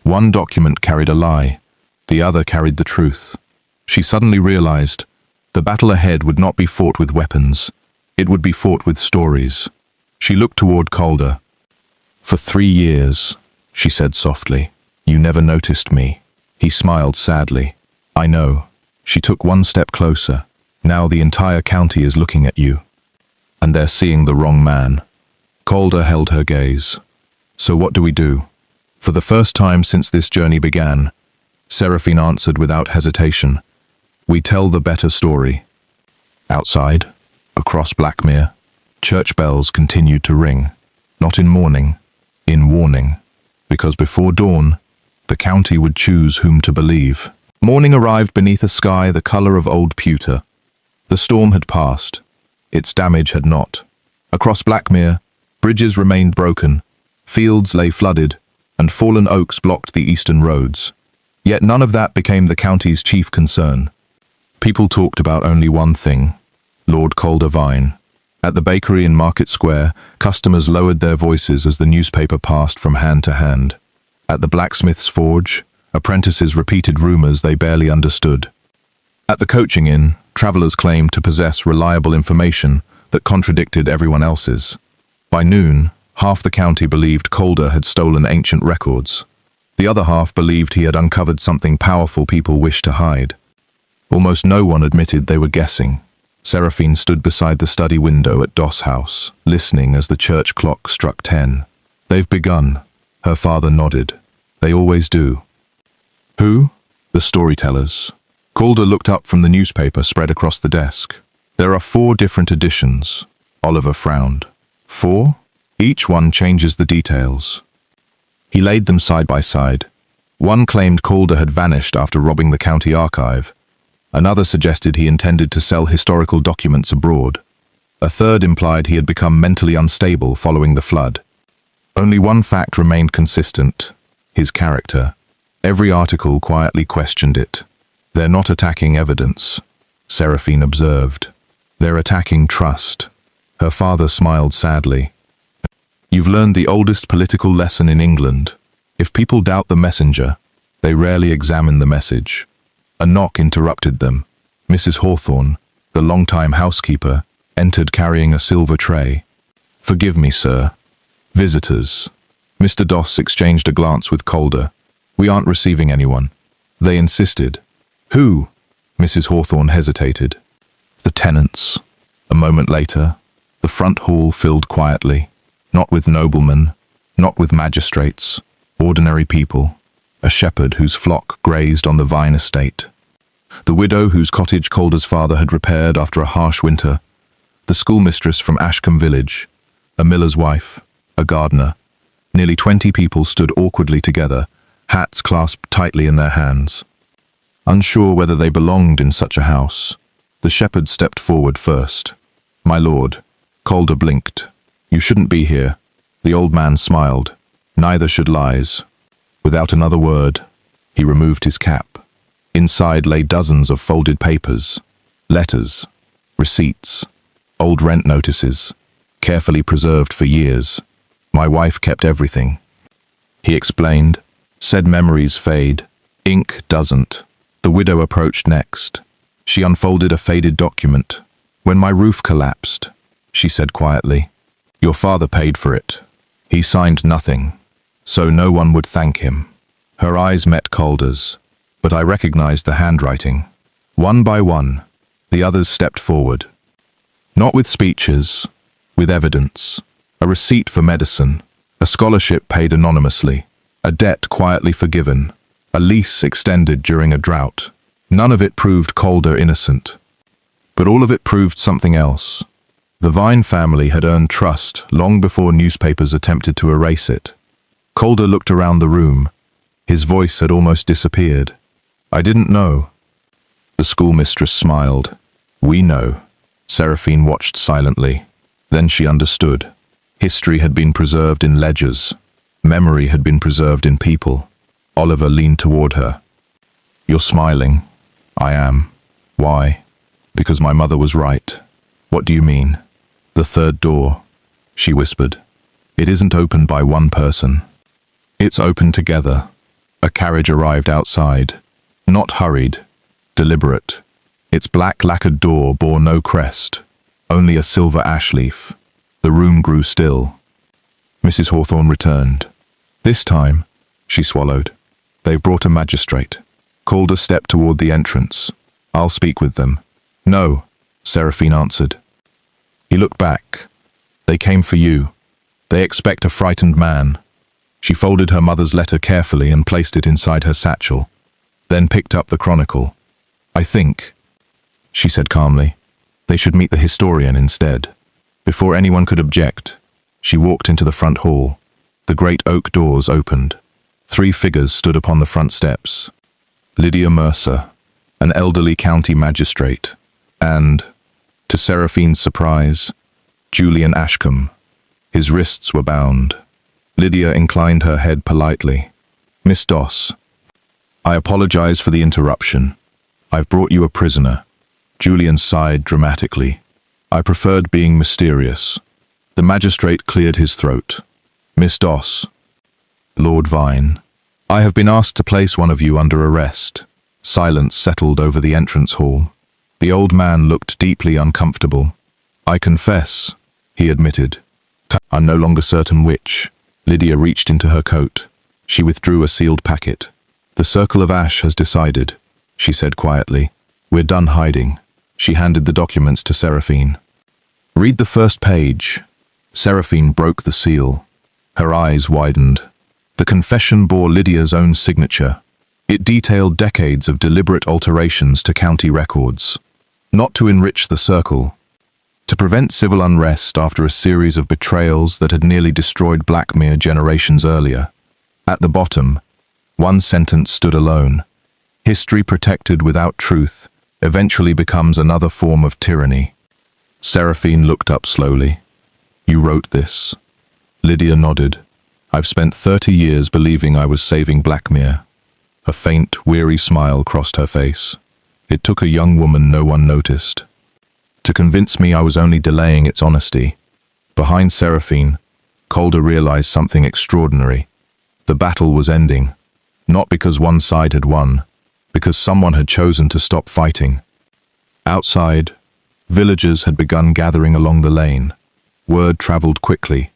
One document carried a lie, the other carried the truth. She suddenly realized the battle ahead would not be fought with weapons. It would be fought with stories. She looked toward Calder. "For 3 years," she said softly, "you never noticed me." He smiled sadly. "I know." She took one step closer. "Now the entire county is looking at you. And they're seeing the wrong man." Calder held her gaze. "So what do we do?" For the first time since this journey began, Seraphine answered without hesitation. "We tell the better story." Outside, across Blackmere, church bells continued to ring, not in mourning, in warning, because before dawn, the county would choose whom to believe. Morning arrived beneath a sky the color of old pewter. The storm had passed. Its damage had not. Across Blackmere, bridges remained broken, fields lay flooded, and fallen oaks blocked the eastern roads. Yet none of that became the county's chief concern. People talked about only one thing: Lord Calder Vine. At the bakery in Market Square, customers lowered their voices as the newspaper passed from hand to hand. At the blacksmith's forge, apprentices repeated rumors they barely understood. At the coaching inn, travelers claimed to possess reliable information that contradicted everyone else's. By noon, half the county believed Calder had stolen ancient records. The other half believed he had uncovered something powerful people wished to hide. Almost no one admitted they were guessing. Seraphine stood beside the study window at Doss House, listening as the church clock struck 10. "They've begun," her father nodded. "They always do." "Who?" "The storytellers." Calder looked up from the newspaper spread across the desk. "There are 4 different editions." Oliver frowned. 4? Each one changes the details. He laid them side by side. One claimed Calder had vanished after robbing the county archive. Another suggested he intended to sell historical documents abroad. A third implied he had become mentally unstable following the flood. Only one fact remained consistent: his character. Every article quietly questioned it. They're not attacking evidence, Seraphine observed. They're attacking trust. Her father smiled sadly. You've learned the oldest political lesson in England. If people doubt the messenger, they rarely examine the message. A knock interrupted them. Mrs. Hawthorne, the long-time housekeeper, entered carrying a silver tray. Forgive me, sir. Visitors. Mr. Doss exchanged a glance with Calder. We aren't receiving anyone. They insisted. Who? Mrs. Hawthorne hesitated. The tenants. A moment later, the front hall filled quietly. Not with noblemen, not with magistrates, ordinary people. A shepherd whose flock grazed on the vine estate. The widow whose cottage Calder's father had repaired after a harsh winter. The schoolmistress from Ashcombe village. A miller's wife. A gardener. Nearly 20 people stood awkwardly together, hats clasped tightly in their hands. Unsure whether they belonged in such a house, the shepherd stepped forward first. My lord. Calder blinked. You shouldn't be here. The old man smiled. Neither should lies. Without another word, he removed his cap. Inside lay dozens of folded papers, letters, receipts, old rent notices, carefully preserved for years. My wife kept everything. He explained. Said memories fade. Ink doesn't. The widow approached next. She unfolded a faded document. When my roof collapsed, she said quietly, your father paid for it. He signed nothing, so no one would thank him. Her eyes met Calder's, but I recognized the handwriting. One by one, the others stepped forward. Not with speeches, with evidence. A receipt for medicine, a scholarship paid anonymously, a debt quietly forgiven, a lease extended during a drought. None of it proved Calder innocent. But all of it proved something else. The Vine family had earned trust long before newspapers attempted to erase it. Calder looked around the room. His voice had almost disappeared. I didn't know. The schoolmistress smiled. We know. Seraphine watched silently. Then she understood. History had been preserved in ledgers. Memory had been preserved in people. Oliver leaned toward her. You're smiling. I am. Why? Because my mother was right. What do you mean? The third door, she whispered. It isn't opened by one person. It's opened together. A carriage arrived outside. Not hurried, deliberate. Its black lacquered door bore no crest, only a silver ash leaf. The room grew still. Mrs. Hawthorne returned. This time, she swallowed. They've brought a magistrate. Calder stepped toward the entrance. I'll speak with them. No, Seraphine answered. He looked back. They came for you. They expect a frightened man. She folded her mother's letter carefully and placed it inside her satchel, then picked up the chronicle. I think, she said calmly, they should meet the historian instead. Before anyone could object, she walked into the front hall. The great oak doors opened. 3 figures stood upon the front steps. Lydia Mercer, an elderly county magistrate, and, to Seraphine's surprise, Julian Ashcombe. His wrists were bound. Lydia inclined her head politely. Miss Doss, I apologize for the interruption. I've brought you a prisoner. Julian sighed dramatically. I preferred being mysterious. The magistrate cleared his throat. Miss Doss, Lord Vine, I have been asked to place one of you under arrest. Silence settled over the entrance hall. The old man looked deeply uncomfortable. I confess, he admitted. I'm no longer certain which. Lydia reached into her coat. She withdrew a sealed packet. The circle of ash has decided, she said quietly. We're done hiding. She handed the documents to Seraphine. Read the first page. Seraphine broke the seal. Her eyes widened. The confession bore Lydia's own signature. It detailed decades of deliberate alterations to county records. Not to enrich the circle, to prevent civil unrest after a series of betrayals that had nearly destroyed Blackmere generations earlier. At the bottom, one sentence stood alone. History protected without truth eventually becomes another form of tyranny. Seraphine looked up slowly. You wrote this. Lydia nodded. I've spent 30 years believing I was saving Blackmere. A faint, weary smile crossed her face. It took a young woman no one noticed to convince me I was only delaying its honesty. Behind Seraphine, Calder realized something extraordinary. The battle was ending, not because one side had won, because someone had chosen to stop fighting. Outside, villagers had begun gathering along the lane. Word traveled quickly.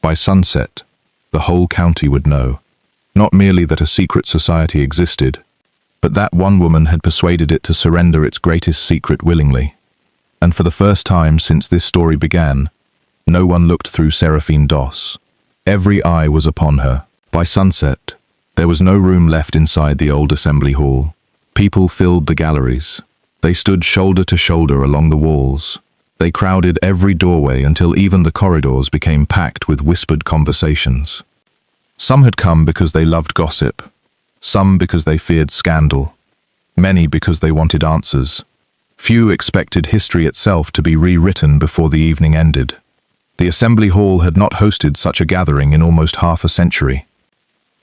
By sunset, the whole county would know, not merely that a secret society existed, but that one woman had persuaded it to surrender its greatest secret willingly. And for the first time since this story began, no one looked through Seraphine Doss. Every eye was upon her. By sunset, there was no room left inside the old assembly hall. People filled the galleries. They stood shoulder to shoulder along the walls. They crowded every doorway until even the corridors became packed with whispered conversations. Some had come because they loved gossip, some because they feared scandal, many because they wanted answers. Few expected history itself to be rewritten before the evening ended. The assembly hall had not hosted such a gathering in almost half a century.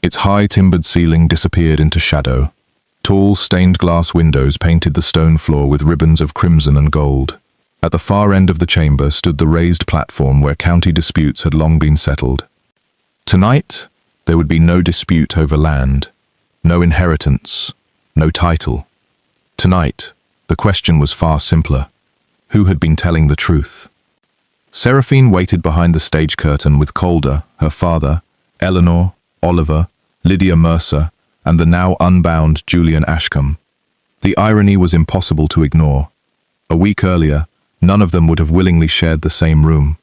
Its high timbered ceiling disappeared into shadow. Tall stained glass windows painted the stone floor with ribbons of crimson and gold. At the far end of the chamber stood the raised platform where county disputes had long been settled. Tonight, there would be no dispute over land, no inheritance, no title. Tonight, the question was far simpler. Who had been telling the truth? Seraphine waited behind the stage curtain with Calder, her father, Eleanor, Oliver, Lydia Mercer, and the now unbound Julian Ashcombe. The irony was impossible to ignore. A week earlier, none of them would have willingly shared the same room.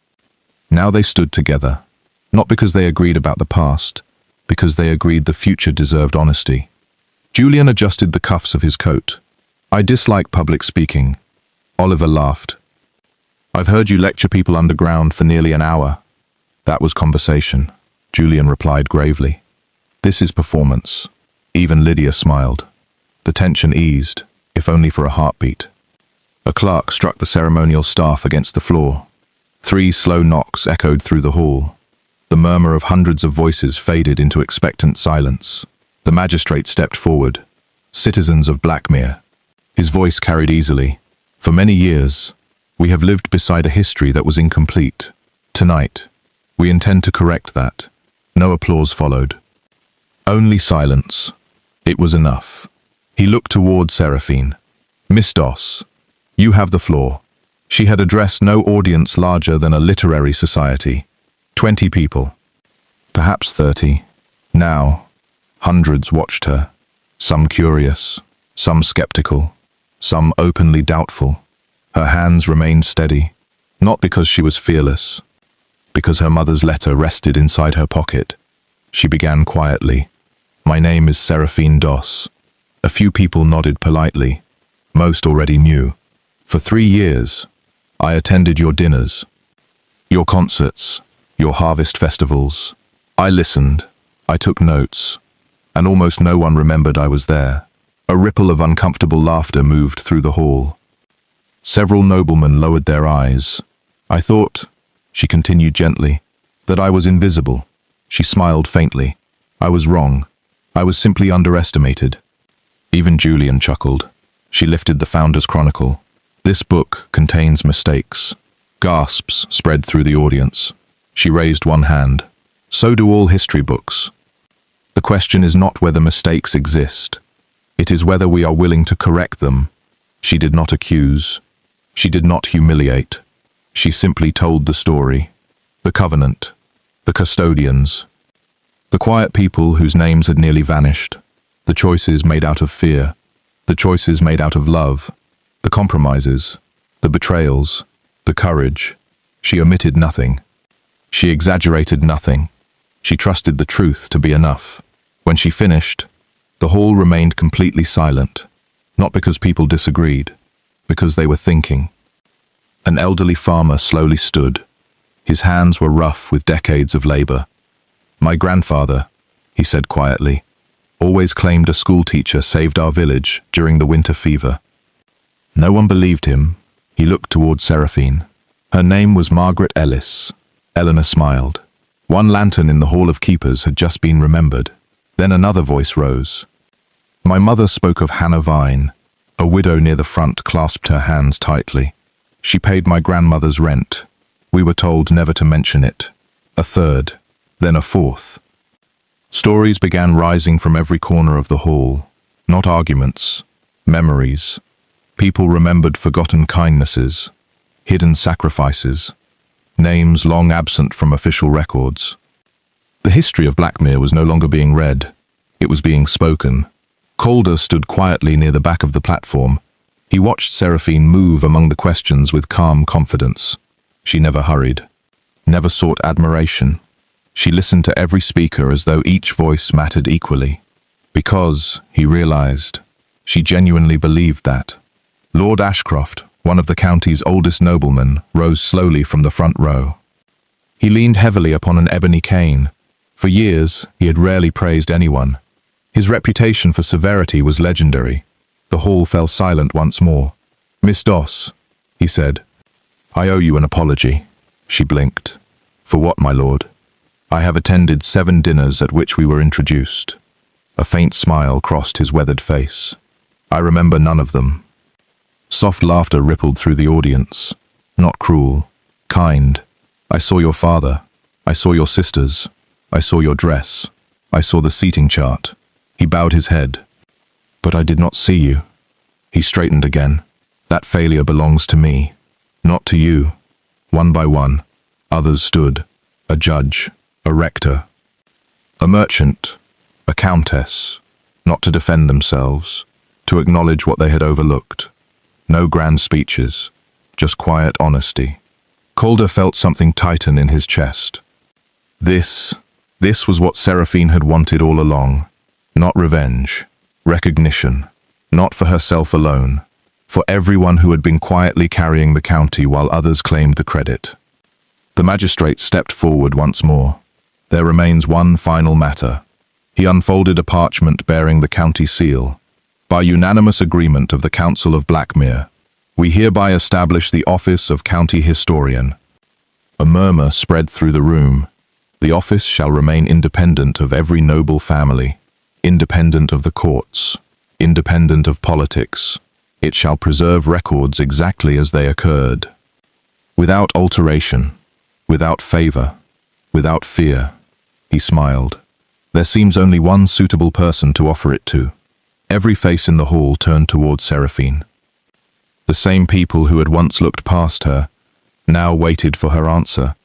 Now they stood together, not because they agreed about the past, because they agreed the future deserved honesty. Julian adjusted the cuffs of his coat. "I dislike public speaking." Oliver laughed. "I've heard you lecture people underground for nearly an hour." "That was conversation," Julian replied gravely. "This is performance." Even Lydia smiled. The tension eased, if only for a heartbeat. A clerk struck the ceremonial staff against the floor. 3 slow knocks echoed through the hall. The murmur of hundreds of voices faded into expectant silence. The magistrate stepped forward. "Citizens of Blackmere." His voice carried easily. "For many years, we have lived beside a history that was incomplete. Tonight, we intend to correct that." No applause followed. Only silence. It was enough. He looked toward Seraphine. "Miss Doss, you have the floor." She had addressed no audience larger than a literary society. 20 people. Perhaps 30. Now, hundreds watched her. Some curious, some skeptical, some openly doubtful. Her hands remained steady, not because she was fearless, because her mother's letter rested inside her pocket. She began quietly. "My name is Seraphine Doss." A few people nodded politely. Most already knew. "For 3 years, I attended your dinners, your concerts, your harvest festivals. I listened, I took notes, and almost no one remembered I was there." A ripple of uncomfortable laughter moved through the hall. Several noblemen lowered their eyes. "I thought," she continued gently, "that I was invisible." She smiled faintly. "I was wrong. I was simply underestimated." Even Julian chuckled. She lifted the Founder's Chronicle. "This book contains mistakes." Gasps spread through the audience. She raised one hand. "So do all history books. The question is not whether mistakes exist. It is whether we are willing to correct them." She did not accuse. She did not humiliate. She simply told the story. The covenant. The custodians. The quiet people whose names had nearly vanished. The choices made out of fear. The choices made out of love. The compromises. The betrayals. The courage. She omitted nothing. She exaggerated nothing. She trusted the truth to be enough. When she finished, the hall remained completely silent, not because people disagreed, because they were thinking. An elderly farmer slowly stood. His hands were rough with decades of labor. "My grandfather," he said quietly, "always claimed a schoolteacher saved our village during the winter fever." No one believed him. He looked toward Seraphine. Her name was Margaret Ellis. Eleanor smiled. One lantern in the Hall of Keepers had just been remembered. Then another voice rose. My mother spoke of Hannah Vine. A widow near the front clasped her hands tightly. She paid my grandmother's rent. We were told never to mention it. A third, then a fourth. Stories began rising from every corner of the hall. Not arguments, memories. People remembered forgotten kindnesses, hidden sacrifices, names long absent from official records. The history of Blackmere was no longer being read. It was being spoken. Calder stood quietly near the back of the platform. He watched Seraphine move among the questions with calm confidence. She never hurried, never sought admiration. She listened to every speaker as though each voice mattered equally. Because, he realized, she genuinely believed that. Lord Ashcroft, one of the county's oldest noblemen, rose slowly from the front row. He leaned heavily upon an ebony cane. For years, he had rarely praised anyone. His reputation for severity was legendary. The hall fell silent once more. "Miss Doss," he said, "I owe you an apology." She blinked. "For what, my lord?" "I have attended 7 dinners at which we were introduced." A faint smile crossed his weathered face. "I remember none of them." Soft laughter rippled through the audience. Not cruel, kind. "I saw your father. I saw your sisters. I saw your dress. I saw the seating chart." He bowed his head. "But I did not see you." He straightened again. "That failure belongs to me, not to you." One by one, others stood. A judge, a rector, a merchant, a countess, not to defend themselves, to acknowledge what they had overlooked. No grand speeches, just quiet honesty. Calder felt something tighten in his chest. This was what Seraphine had wanted all along. Not revenge, recognition, not for herself alone, for everyone who had been quietly carrying the county while others claimed the credit. The magistrate stepped forward once more. "There remains one final matter." He unfolded a parchment bearing the county seal. "By unanimous agreement of the Council of Blackmere, we hereby establish the office of County Historian." A murmur spread through the room. "The office shall remain independent of every noble family, independent of the courts, independent of politics. It shall preserve records exactly as they occurred, without alteration, without favor, without fear." He smiled. "There seems only one suitable person to offer it to." Every face in the hall turned toward Seraphine. The same people who had once looked past her now waited for her answer.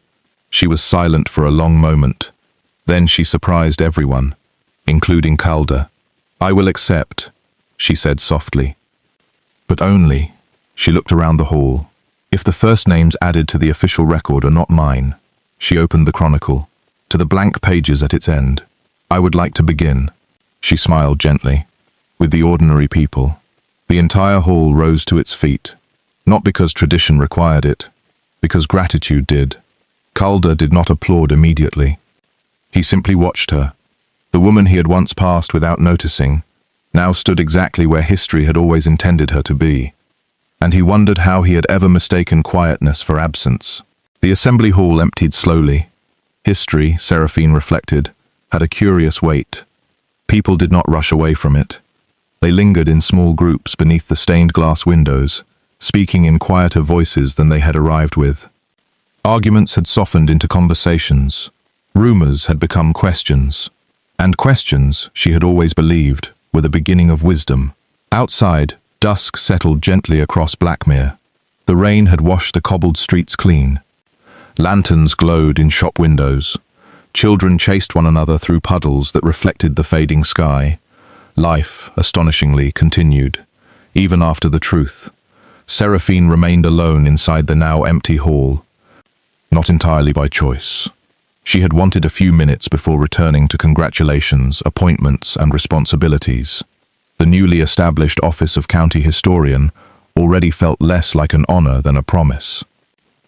She was silent for a long moment. Then she surprised everyone, including Calder. "I will accept," she said softly. "But only," she looked around the hall, "if the first names added to the official record are not mine." She opened the chronicle, to the blank pages at its end. "I would like to begin," she smiled gently, "with the ordinary people." The entire hall rose to its feet, not because tradition required it, because gratitude did. Calder did not applaud immediately. He simply watched her. The woman he had once passed without noticing now stood exactly where history had always intended her to be, and he wondered how he had ever mistaken quietness for absence. The assembly hall emptied slowly. History, Seraphine reflected, had a curious weight. People did not rush away from it. They lingered in small groups beneath the stained glass windows, speaking in quieter voices than they had arrived with. Arguments had softened into conversations. Rumors had become questions. And questions, she had always believed, were the beginning of wisdom. Outside, dusk settled gently across Blackmere. The rain had washed the cobbled streets clean. Lanterns glowed in shop windows. Children chased one another through puddles that reflected the fading sky. Life, astonishingly, continued, even after the truth. Seraphine remained alone inside the now empty hall, not entirely by choice. She had wanted a few minutes before returning to congratulations, appointments, and responsibilities. The newly established office of county historian already felt less like an honor than a promise.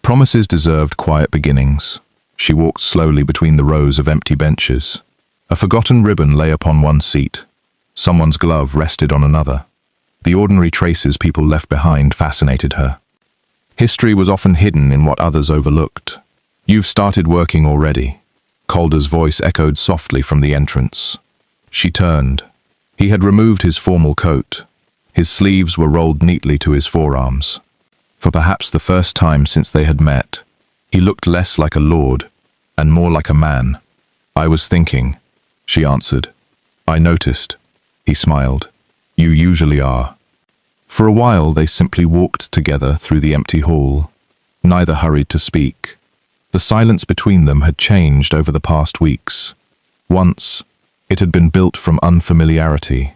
Promises deserved quiet beginnings. She walked slowly between the rows of empty benches. A forgotten ribbon lay upon one seat. Someone's glove rested on another. The ordinary traces people left behind fascinated her. History was often hidden in what others overlooked. "You've started working already." Calder's voice echoed softly from the entrance. She turned. He had removed his formal coat. His sleeves were rolled neatly to his forearms. For perhaps the first time since they had met, he looked less like a lord and more like a man. "I was thinking," she answered. "I noticed." He smiled. "You usually are." For a while they simply walked together through the empty hall. Neither hurried to speak. The silence between them had changed over the past weeks. Once, it had been built from unfamiliarity.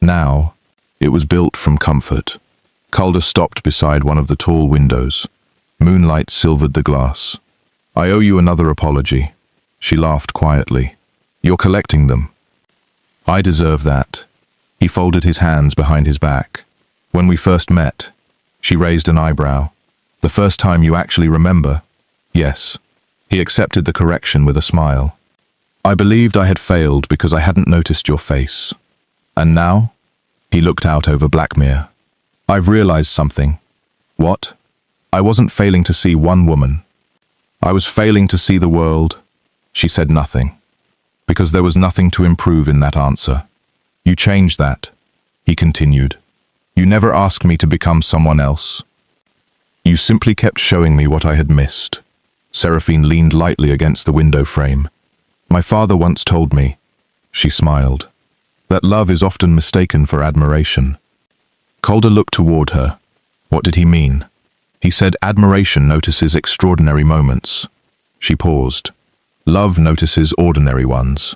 Now, it was built from comfort. Calder stopped beside one of the tall windows. Moonlight silvered the glass. "I owe you another apology." She laughed quietly. "You're collecting them." "I deserve that." He folded his hands behind his back. "When we first met," she raised an eyebrow. "The first time you actually remember?" "Yes." He accepted the correction with a smile. "I believed I had failed because I hadn't noticed your face. And now?" He looked out over Blackmere. "I've realized something." "What?" "I wasn't failing to see one woman. I was failing to see the world." She said nothing, because there was nothing to improve in that answer. "You changed that," he continued. "You never asked me to become someone else. You simply kept showing me what I had missed." Seraphine leaned lightly against the window frame. "My father once told me," she smiled, "that love is often mistaken for admiration." Calder looked toward her. What did he mean? He said admiration notices extraordinary moments. She paused. Love notices ordinary ones.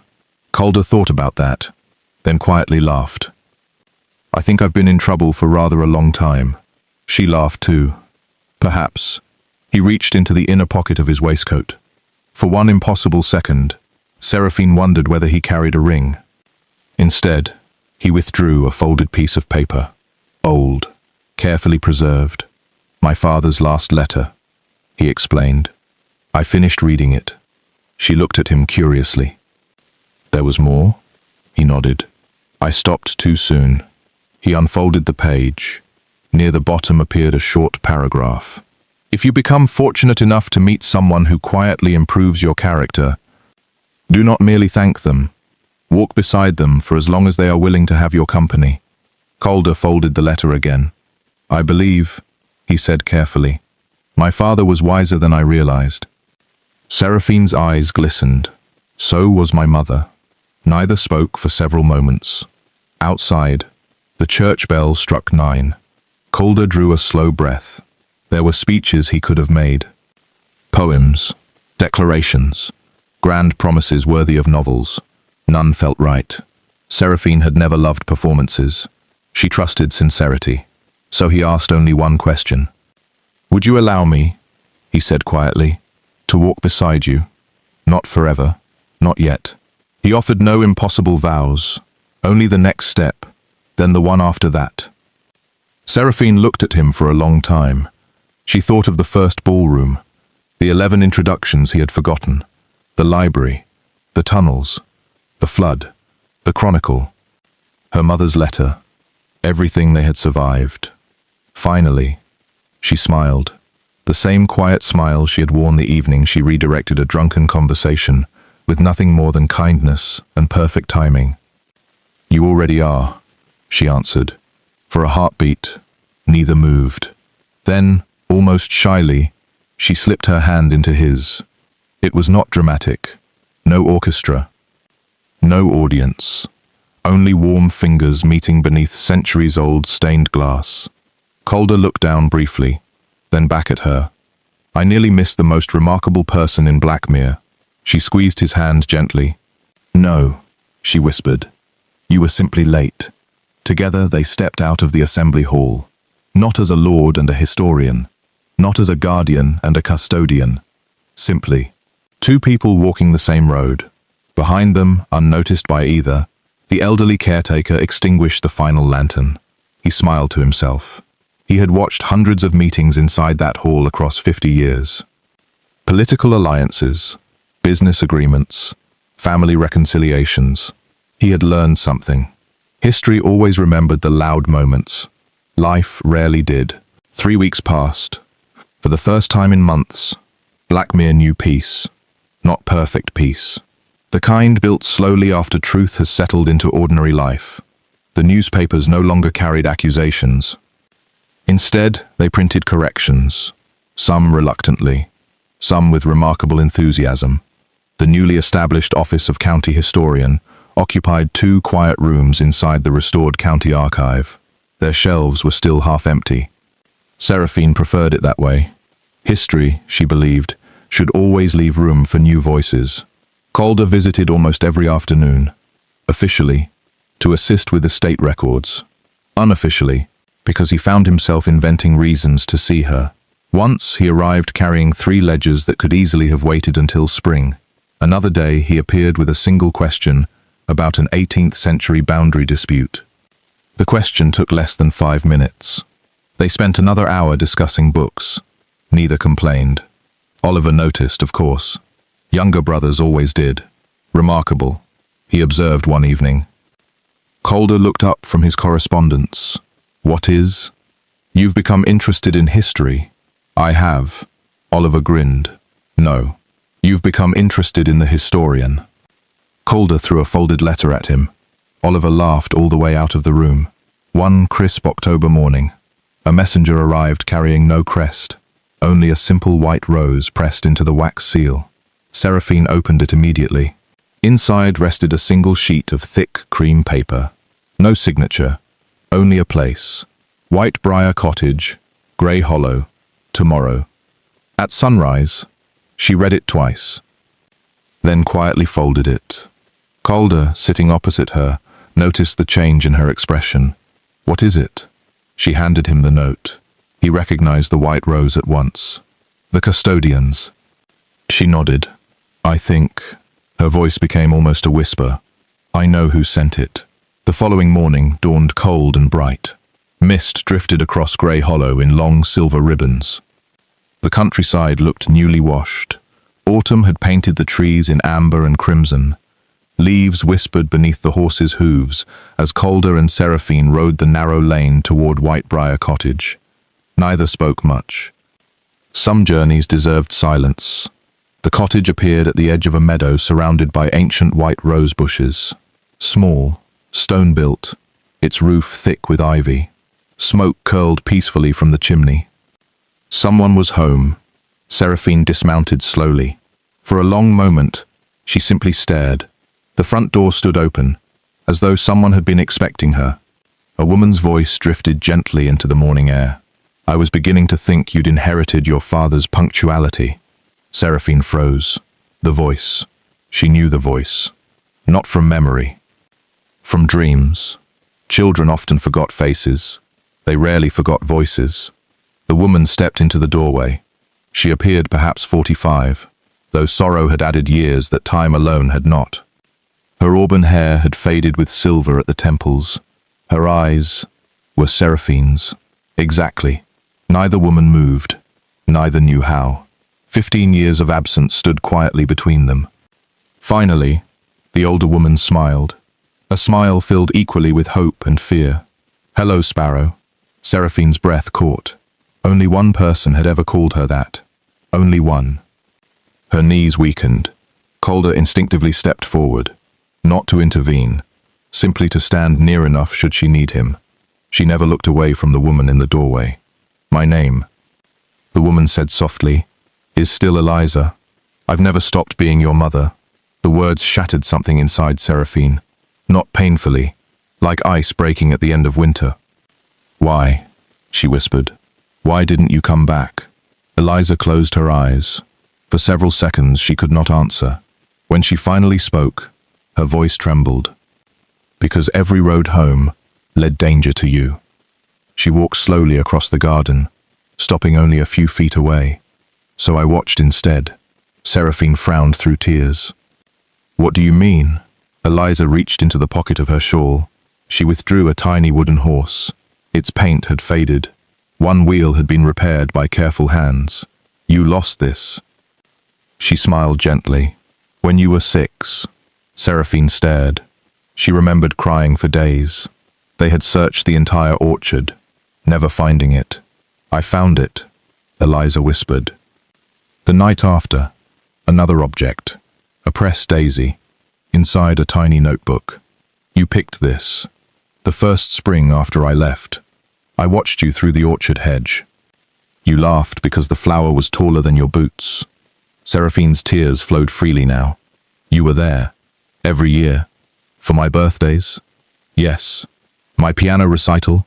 Calder thought about that, then quietly laughed. "I think I've been in trouble for rather a long time." She laughed too. "Perhaps." He reached into the inner pocket of his waistcoat. For one impossible second, Seraphine wondered whether he carried a ring. Instead, he withdrew a folded piece of paper. Old, carefully preserved. "My father's last letter," he explained. "I finished reading it." She looked at him curiously. "There was more?" He nodded. "I stopped too soon." He unfolded the page. Near the bottom appeared a short paragraph. "If you become fortunate enough to meet someone who quietly improves your character, do not merely thank them. Walk beside them for as long as they are willing to have your company." Calder folded the letter again. "I believe," he said carefully, "my father was wiser than I realized." Seraphine's eyes glistened. So was my mother. Neither spoke for several moments. Outside, the church bell struck 9. Calder drew a slow breath. There were speeches he could have made. Poems, declarations, grand promises worthy of novels. None felt right. Seraphine had never loved performances. She trusted sincerity. So he asked only one question. "Would you allow me," he said quietly, "to walk beside you? Not forever, not yet." He offered no impossible vows, only the next step, then the one after that. Seraphine looked at him for a long time. She thought of the first ballroom, the 11 introductions he had forgotten, the library, the tunnels, the flood, the chronicle, her mother's letter, everything they had survived. Finally, she smiled, the same quiet smile she had worn the evening she redirected a drunken conversation with nothing more than kindness and perfect timing. "You already are," she answered. For a heartbeat, neither moved. Then, almost shyly, she slipped her hand into his. It was not dramatic. No orchestra. No audience. Only warm fingers meeting beneath centuries-old stained glass. Calder looked down briefly, then back at her. "I nearly missed the most remarkable person in Blackmere." She squeezed his hand gently. "No," she whispered. "You were simply late." Together they stepped out of the assembly hall, not as a lord and a historian, not as a guardian and a custodian. Simply, two people walking the same road. Behind them, unnoticed by either, the elderly caretaker extinguished the final lantern. He smiled to himself. He had watched hundreds of meetings inside that hall across 50 years. Political alliances, business agreements, family reconciliations. He had learned something. History always remembered the loud moments. Life rarely did. 3 weeks passed. For the first time in months, Blackmere knew peace. Not perfect peace. The kind built slowly after truth has settled into ordinary life. The newspapers no longer carried accusations. Instead, they printed corrections, some reluctantly, some with remarkable enthusiasm. The newly established office of county historian occupied 2 quiet rooms inside the restored county archive. Their shelves were still half empty. Seraphine preferred it that way. History, she believed, should always leave room for new voices. Calder visited almost every afternoon. Officially, to assist with estate records. Unofficially, because he found himself inventing reasons to see her. Once he arrived carrying 3 ledgers that could easily have waited until spring. Another day he appeared with a single question about an 18th century boundary dispute. The question took less than 5 minutes. They spent another hour discussing books. Neither complained. Oliver noticed, of course. Younger brothers always did. Remarkable, he observed one evening. Calder looked up from his correspondence. What is? You've become interested in history. I have. Oliver grinned. No. You've become interested in the historian. Calder threw a folded letter at him. Oliver laughed all the way out of the room. One crisp October morning, a messenger arrived carrying no crest, only a simple white rose pressed into the wax seal. Seraphine opened it immediately. Inside rested a single sheet of thick cream paper. No signature, only a place. Whitebriar Cottage, Grey Hollow, tomorrow. At sunrise, she read it twice, then quietly folded it. Calder, sitting opposite her, noticed the change in her expression. What is it? She handed him the note. He recognized the white rose at once. The custodians. She nodded. I think. Her voice became almost a whisper. I know who sent it. The following morning dawned cold and bright. Mist drifted across Grey Hollow in long silver ribbons. The countryside looked newly washed. Autumn had painted the trees in amber and crimson. Leaves whispered beneath the horses' hooves as Calder and Seraphine rode the narrow lane toward Whitebriar Cottage. Neither spoke much. Some journeys deserved silence. The cottage appeared at the edge of a meadow surrounded by ancient white rose bushes. Small, stone-built, its roof thick with ivy. Smoke curled peacefully from the chimney. Someone was home. Seraphine dismounted slowly. For a long moment, she simply stared. The front door stood open, as though someone had been expecting her. A woman's voice drifted gently into the morning air. I was beginning to think you'd inherited your father's punctuality. Seraphine froze. The voice. She knew the voice. Not from memory. From dreams. Children often forgot faces. They rarely forgot voices. The woman stepped into the doorway. She appeared perhaps 45, though sorrow had added years that time alone had not. Her auburn hair had faded with silver at the temples. Her eyes were Seraphine's. Exactly. Neither woman moved. Neither knew how. 15 years of absence stood quietly between them. Finally, the older woman smiled. A smile filled equally with hope and fear. Hello, Sparrow. Seraphine's breath caught. Only one person had ever called her that. Only one. Her knees weakened. Calder instinctively stepped forward. Not to intervene, simply to stand near enough should she need him. She never looked away from the woman in the doorway. My name, the woman said softly, is still Eliza. I've never stopped being your mother. The words shattered something inside Seraphine. Not painfully, like ice breaking at the end of winter. Why? She whispered. Why didn't you come back? Eliza closed her eyes. For several seconds she could not answer. When she finally spoke, her voice trembled. Because every road home led danger to you. She walked slowly across the garden, stopping only a few feet away. So I watched instead. Seraphine frowned through tears. What do you mean? Eliza reached into the pocket of her shawl. She withdrew a tiny wooden horse. Its paint had faded. One wheel had been repaired by careful hands. You lost this. She smiled gently. When you were 6. Seraphine stared. She remembered crying for days. They had searched the entire orchard, never finding it. I found it, Eliza whispered. The night after, another object, a pressed daisy, inside a tiny notebook. You picked this. The first spring after I left. I watched you through the orchard hedge. You laughed because the flower was taller than your boots. Seraphine's tears flowed freely now. You were there. Every year. For my birthdays. Yes. My piano recital.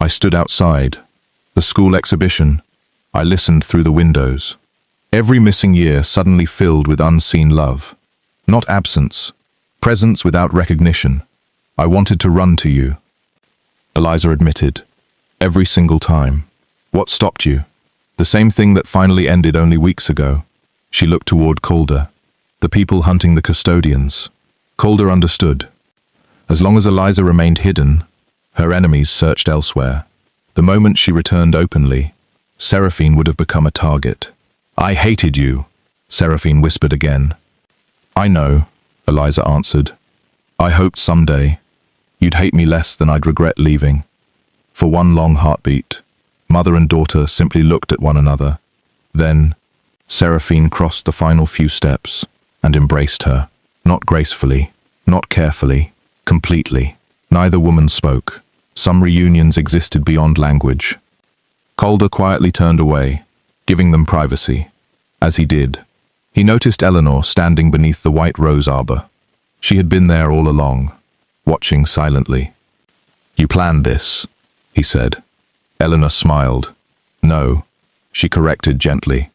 I stood outside. The school exhibition. I listened through the windows. Every missing year suddenly filled with unseen love. Not absence. Presence without recognition. I wanted to run to you. Eliza admitted. Every single time. What stopped you? The same thing that finally ended only weeks ago. She looked toward Calder. The people hunting the custodians. Calder understood. As long as Eliza remained hidden, her enemies searched elsewhere. The moment she returned openly, Seraphine would have become a target. I hated you, Seraphine whispered again. I know, Eliza answered. I hoped someday you'd hate me less than I'd regret leaving. For one long heartbeat, mother and daughter simply looked at one another. Then, Seraphine crossed the final few steps and embraced her, not gracefully, not carefully, completely. Neither woman spoke. Some reunions existed beyond language. Calder quietly turned away, giving them privacy. As he did, he noticed Eleanor standing beneath the white rose arbor. She had been there all along, watching silently. You planned this, he said. Eleanor smiled. No, she corrected gently.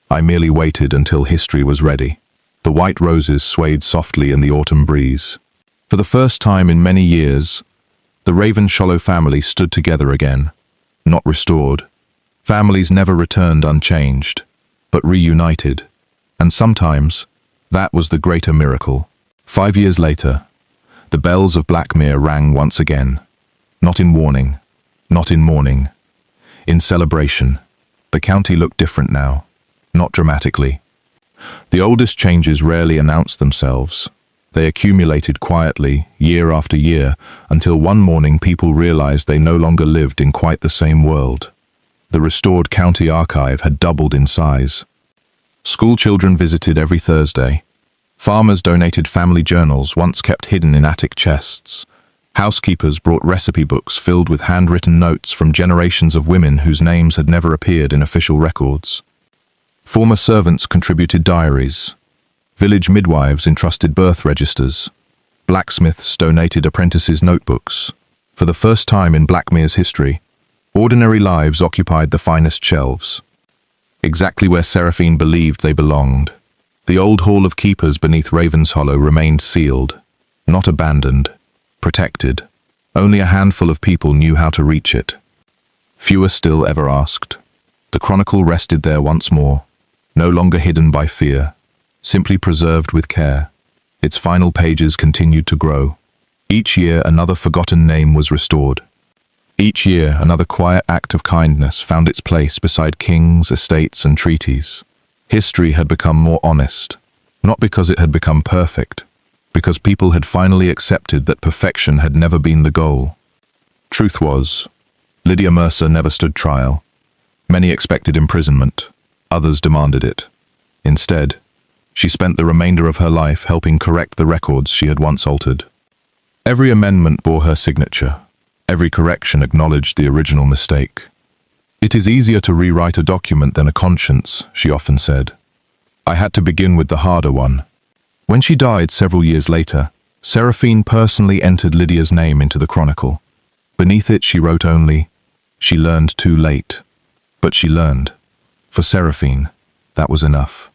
I merely waited until history was ready. The white roses swayed softly in the autumn breeze. For the first time in many years, the Ravenshollow family stood together again, not restored. Families never returned unchanged, but reunited. And sometimes, that was the greater miracle. 5 years later, the bells of Blackmere rang once again. Not in warning, not in mourning. In celebration. The county looked different now, not dramatically. The oldest changes rarely announced themselves. They accumulated quietly, year after year, until one morning people realized they no longer lived in quite the same world. The restored county archive had doubled in size. School children visited every Thursday. Farmers donated family journals once kept hidden in attic chests. Housekeepers brought recipe books filled with handwritten notes from generations of women whose names had never appeared in official records. Former servants contributed diaries. Village midwives entrusted birth registers. Blacksmiths donated apprentices' notebooks. For the first time in Blackmere's history, ordinary lives occupied the finest shelves. Exactly where Seraphine believed they belonged. The old hall of keepers beneath Ravenshollow remained sealed, not abandoned, protected. Only a handful of people knew how to reach it. Fewer still ever asked. The chronicle rested there once more, no longer hidden by fear, simply preserved with care. Its final pages continued to grow. Each year another forgotten name was restored. Each year another quiet act of kindness found its place beside kings, estates, and treaties. History had become more honest, not because it had become perfect, because people had finally accepted that perfection had never been the goal. Truth was, Lydia Mercer never stood trial. Many expected imprisonment, others demanded it. Instead, she spent the remainder of her life helping correct the records she had once altered. Every amendment bore her signature. Every correction acknowledged the original mistake. It is easier to rewrite a document than a conscience, she often said. I had to begin with the harder one. When she died several years later, Seraphine personally entered Lydia's name into the chronicle. Beneath it she wrote only, "She learned too late." But she learned. For Seraphine, that was enough.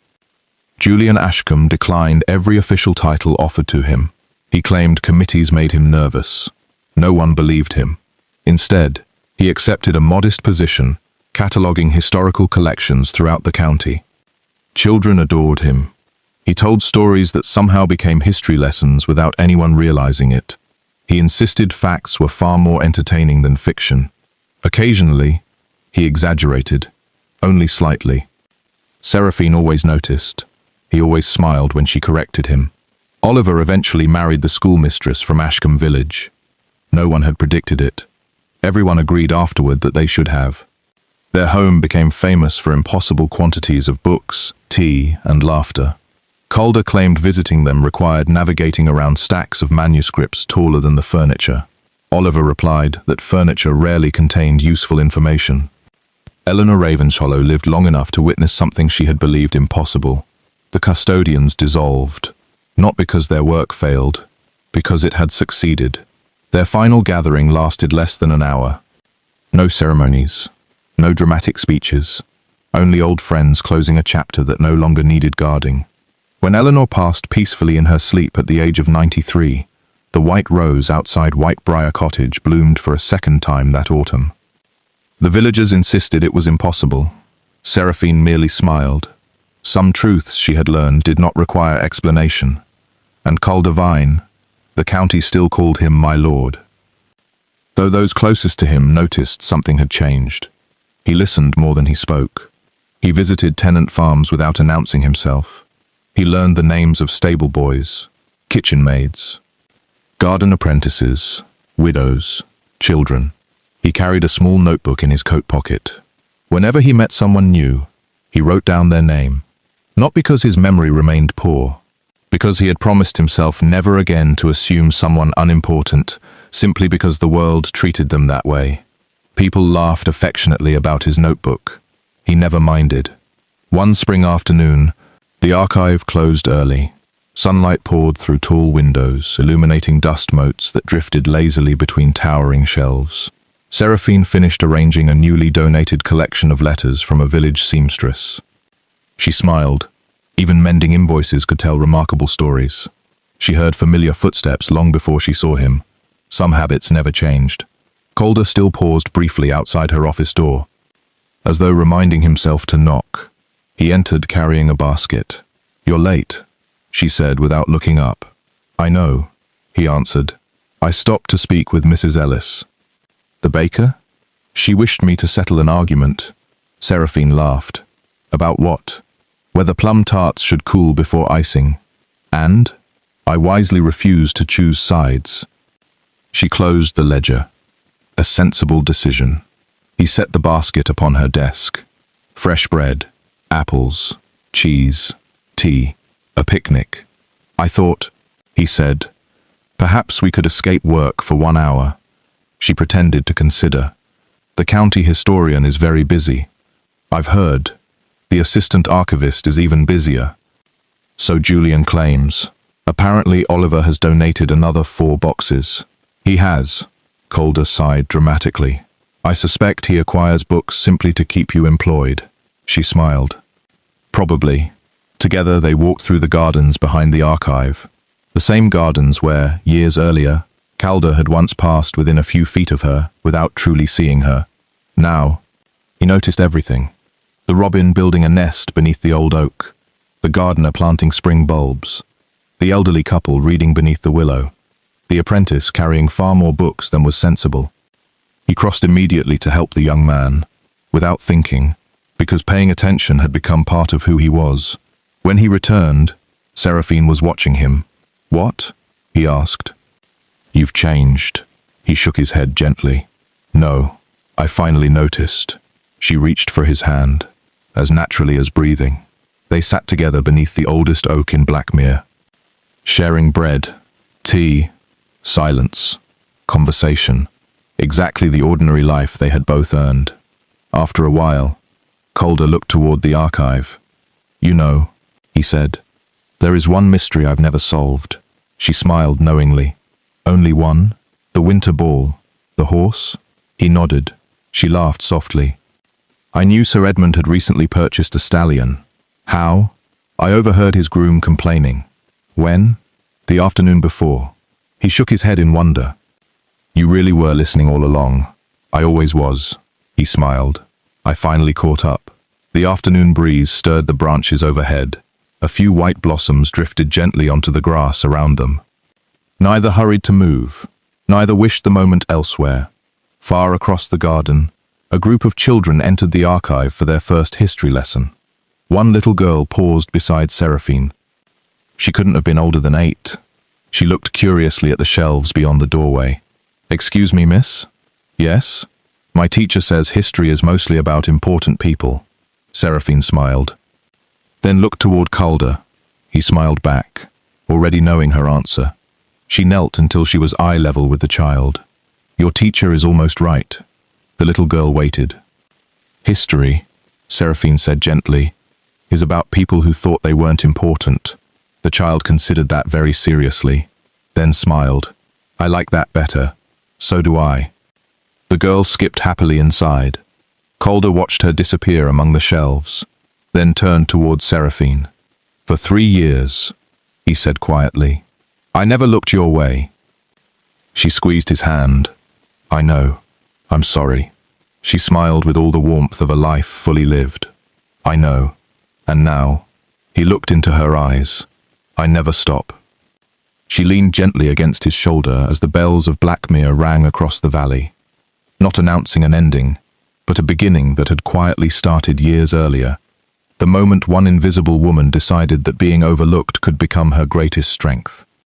Julian Ashcombe declined every official title offered to him. He claimed committees made him nervous. No one believed him. Instead, he accepted a modest position, cataloguing historical collections throughout the county. Children adored him. He told stories that somehow became history lessons without anyone realizing it. He insisted facts were far more entertaining than fiction. Occasionally, he exaggerated, only slightly. Seraphine always noticed. He always smiled when she corrected him. Oliver eventually married the schoolmistress from Ashcombe Village. No one had predicted it. Everyone agreed afterward that they should have. Their home became famous for impossible quantities of books, tea, and laughter. Calder claimed visiting them required navigating around stacks of manuscripts taller than the furniture. Oliver replied that furniture rarely contained useful information. Eleanor Ravenshollow lived long enough to witness something she had believed impossible. The custodians dissolved, not because their work failed, because it had succeeded. Their final gathering lasted less than an hour. No ceremonies, no dramatic speeches, only old friends closing a chapter that no longer needed guarding. When Eleanor passed peacefully in her sleep at the age of 93, the white rose outside Whitebriar Cottage bloomed for a second time that autumn. The villagers insisted it was impossible. Seraphine merely smiled. Some truths she had learned did not require explanation. And Calder Vine, the county still called him my lord. Though those closest to him noticed something had changed. He listened more than he spoke. He visited tenant farms without announcing himself. He learned the names of stable boys, kitchen maids, garden apprentices, widows, children. He carried a small notebook in his coat pocket. Whenever he met someone new, he wrote down their name. Not because his memory remained poor, because he had promised himself never again to assume someone unimportant, simply because the world treated them that way. People laughed affectionately about his notebook. He never minded. One spring afternoon, the archive closed early. Sunlight poured through tall windows, illuminating dust motes that drifted lazily between towering shelves. Seraphine finished arranging a newly donated collection of letters from a village seamstress. She smiled. Even mending invoices could tell remarkable stories. She heard familiar footsteps long before she saw him. Some habits never changed. Calder still paused briefly outside her office door. As though reminding himself to knock, he entered carrying a basket. "You're late," she said without looking up. "I know," he answered. "I stopped to speak with Mrs. Ellis." "The baker?" "She wished me to settle an argument." Seraphine laughed. "About what?" "Whether plum tarts should cool before icing. And I wisely refused to choose sides." She closed the ledger. A sensible decision. He set the basket upon her desk. Fresh bread, apples, cheese, tea, a picnic. "I thought," he said, "perhaps we could escape work for 1 hour." She pretended to consider. "The county historian is very busy. I've heard. The assistant archivist is even busier." "So Julian claims. Apparently Oliver has donated another 4 boxes." "He has." Calder sighed dramatically. "I suspect he acquires books simply to keep you employed." She smiled. "Probably." Together they walked through the gardens behind the archive. The same gardens where, years earlier, Calder had once passed within a few feet of her without truly seeing her. Now, he noticed everything. The robin building a nest beneath the old oak. The gardener planting spring bulbs. The elderly couple reading beneath the willow. The apprentice carrying far more books than was sensible. He crossed immediately to help the young man, without thinking, because paying attention had become part of who he was. When he returned, Seraphine was watching him. "What?" he asked. "You've changed." He shook his head gently. "No, I finally noticed." She reached for his hand, as naturally as breathing. They sat together beneath the oldest oak in Blackmere, sharing bread, tea, silence, conversation, exactly the ordinary life they had both earned. After a while, Calder looked toward the archive. "You know," he said, "there is one mystery I've never solved." She smiled knowingly. "Only one? The winter ball? The horse?" He nodded. She laughed softly. "I knew Sir Edmund had recently purchased a stallion." "How?" "I overheard his groom complaining." "When?" "The afternoon before." He shook his head in wonder. "You really were listening all along." "I always was." He smiled. "I finally caught up." The afternoon breeze stirred the branches overhead. A few white blossoms drifted gently onto the grass around them. Neither hurried to move, neither wished the moment elsewhere. Far across the garden, a group of children entered the archive for their first history lesson. One little girl paused beside Seraphine. She couldn't have been older than 8. She looked curiously at the shelves beyond the doorway. "Excuse me, miss?" "Yes?" "My teacher says history is mostly about important people." Seraphine smiled. Then looked toward Calder. He smiled back, already knowing her answer. She knelt until she was eye level with the child. Your teacher is almost right. The little girl waited. History, Seraphine said gently, is about people who thought they weren't important. The child considered that very seriously, then smiled. I like that better. So do I. The girl skipped happily inside. Calder watched her disappear among the shelves, then turned towards Seraphine. For 3 years, he said quietly, I never looked your way. She squeezed his hand. I know. I'm sorry. She smiled with all the warmth of a life fully lived. I know. And now, he looked into her eyes. I never stop. She leaned gently against his shoulder as the bells of Blackmere rang across the valley, not announcing an ending, but a beginning that had quietly started years earlier, the moment one invisible woman decided that being overlooked could become her greatest strength.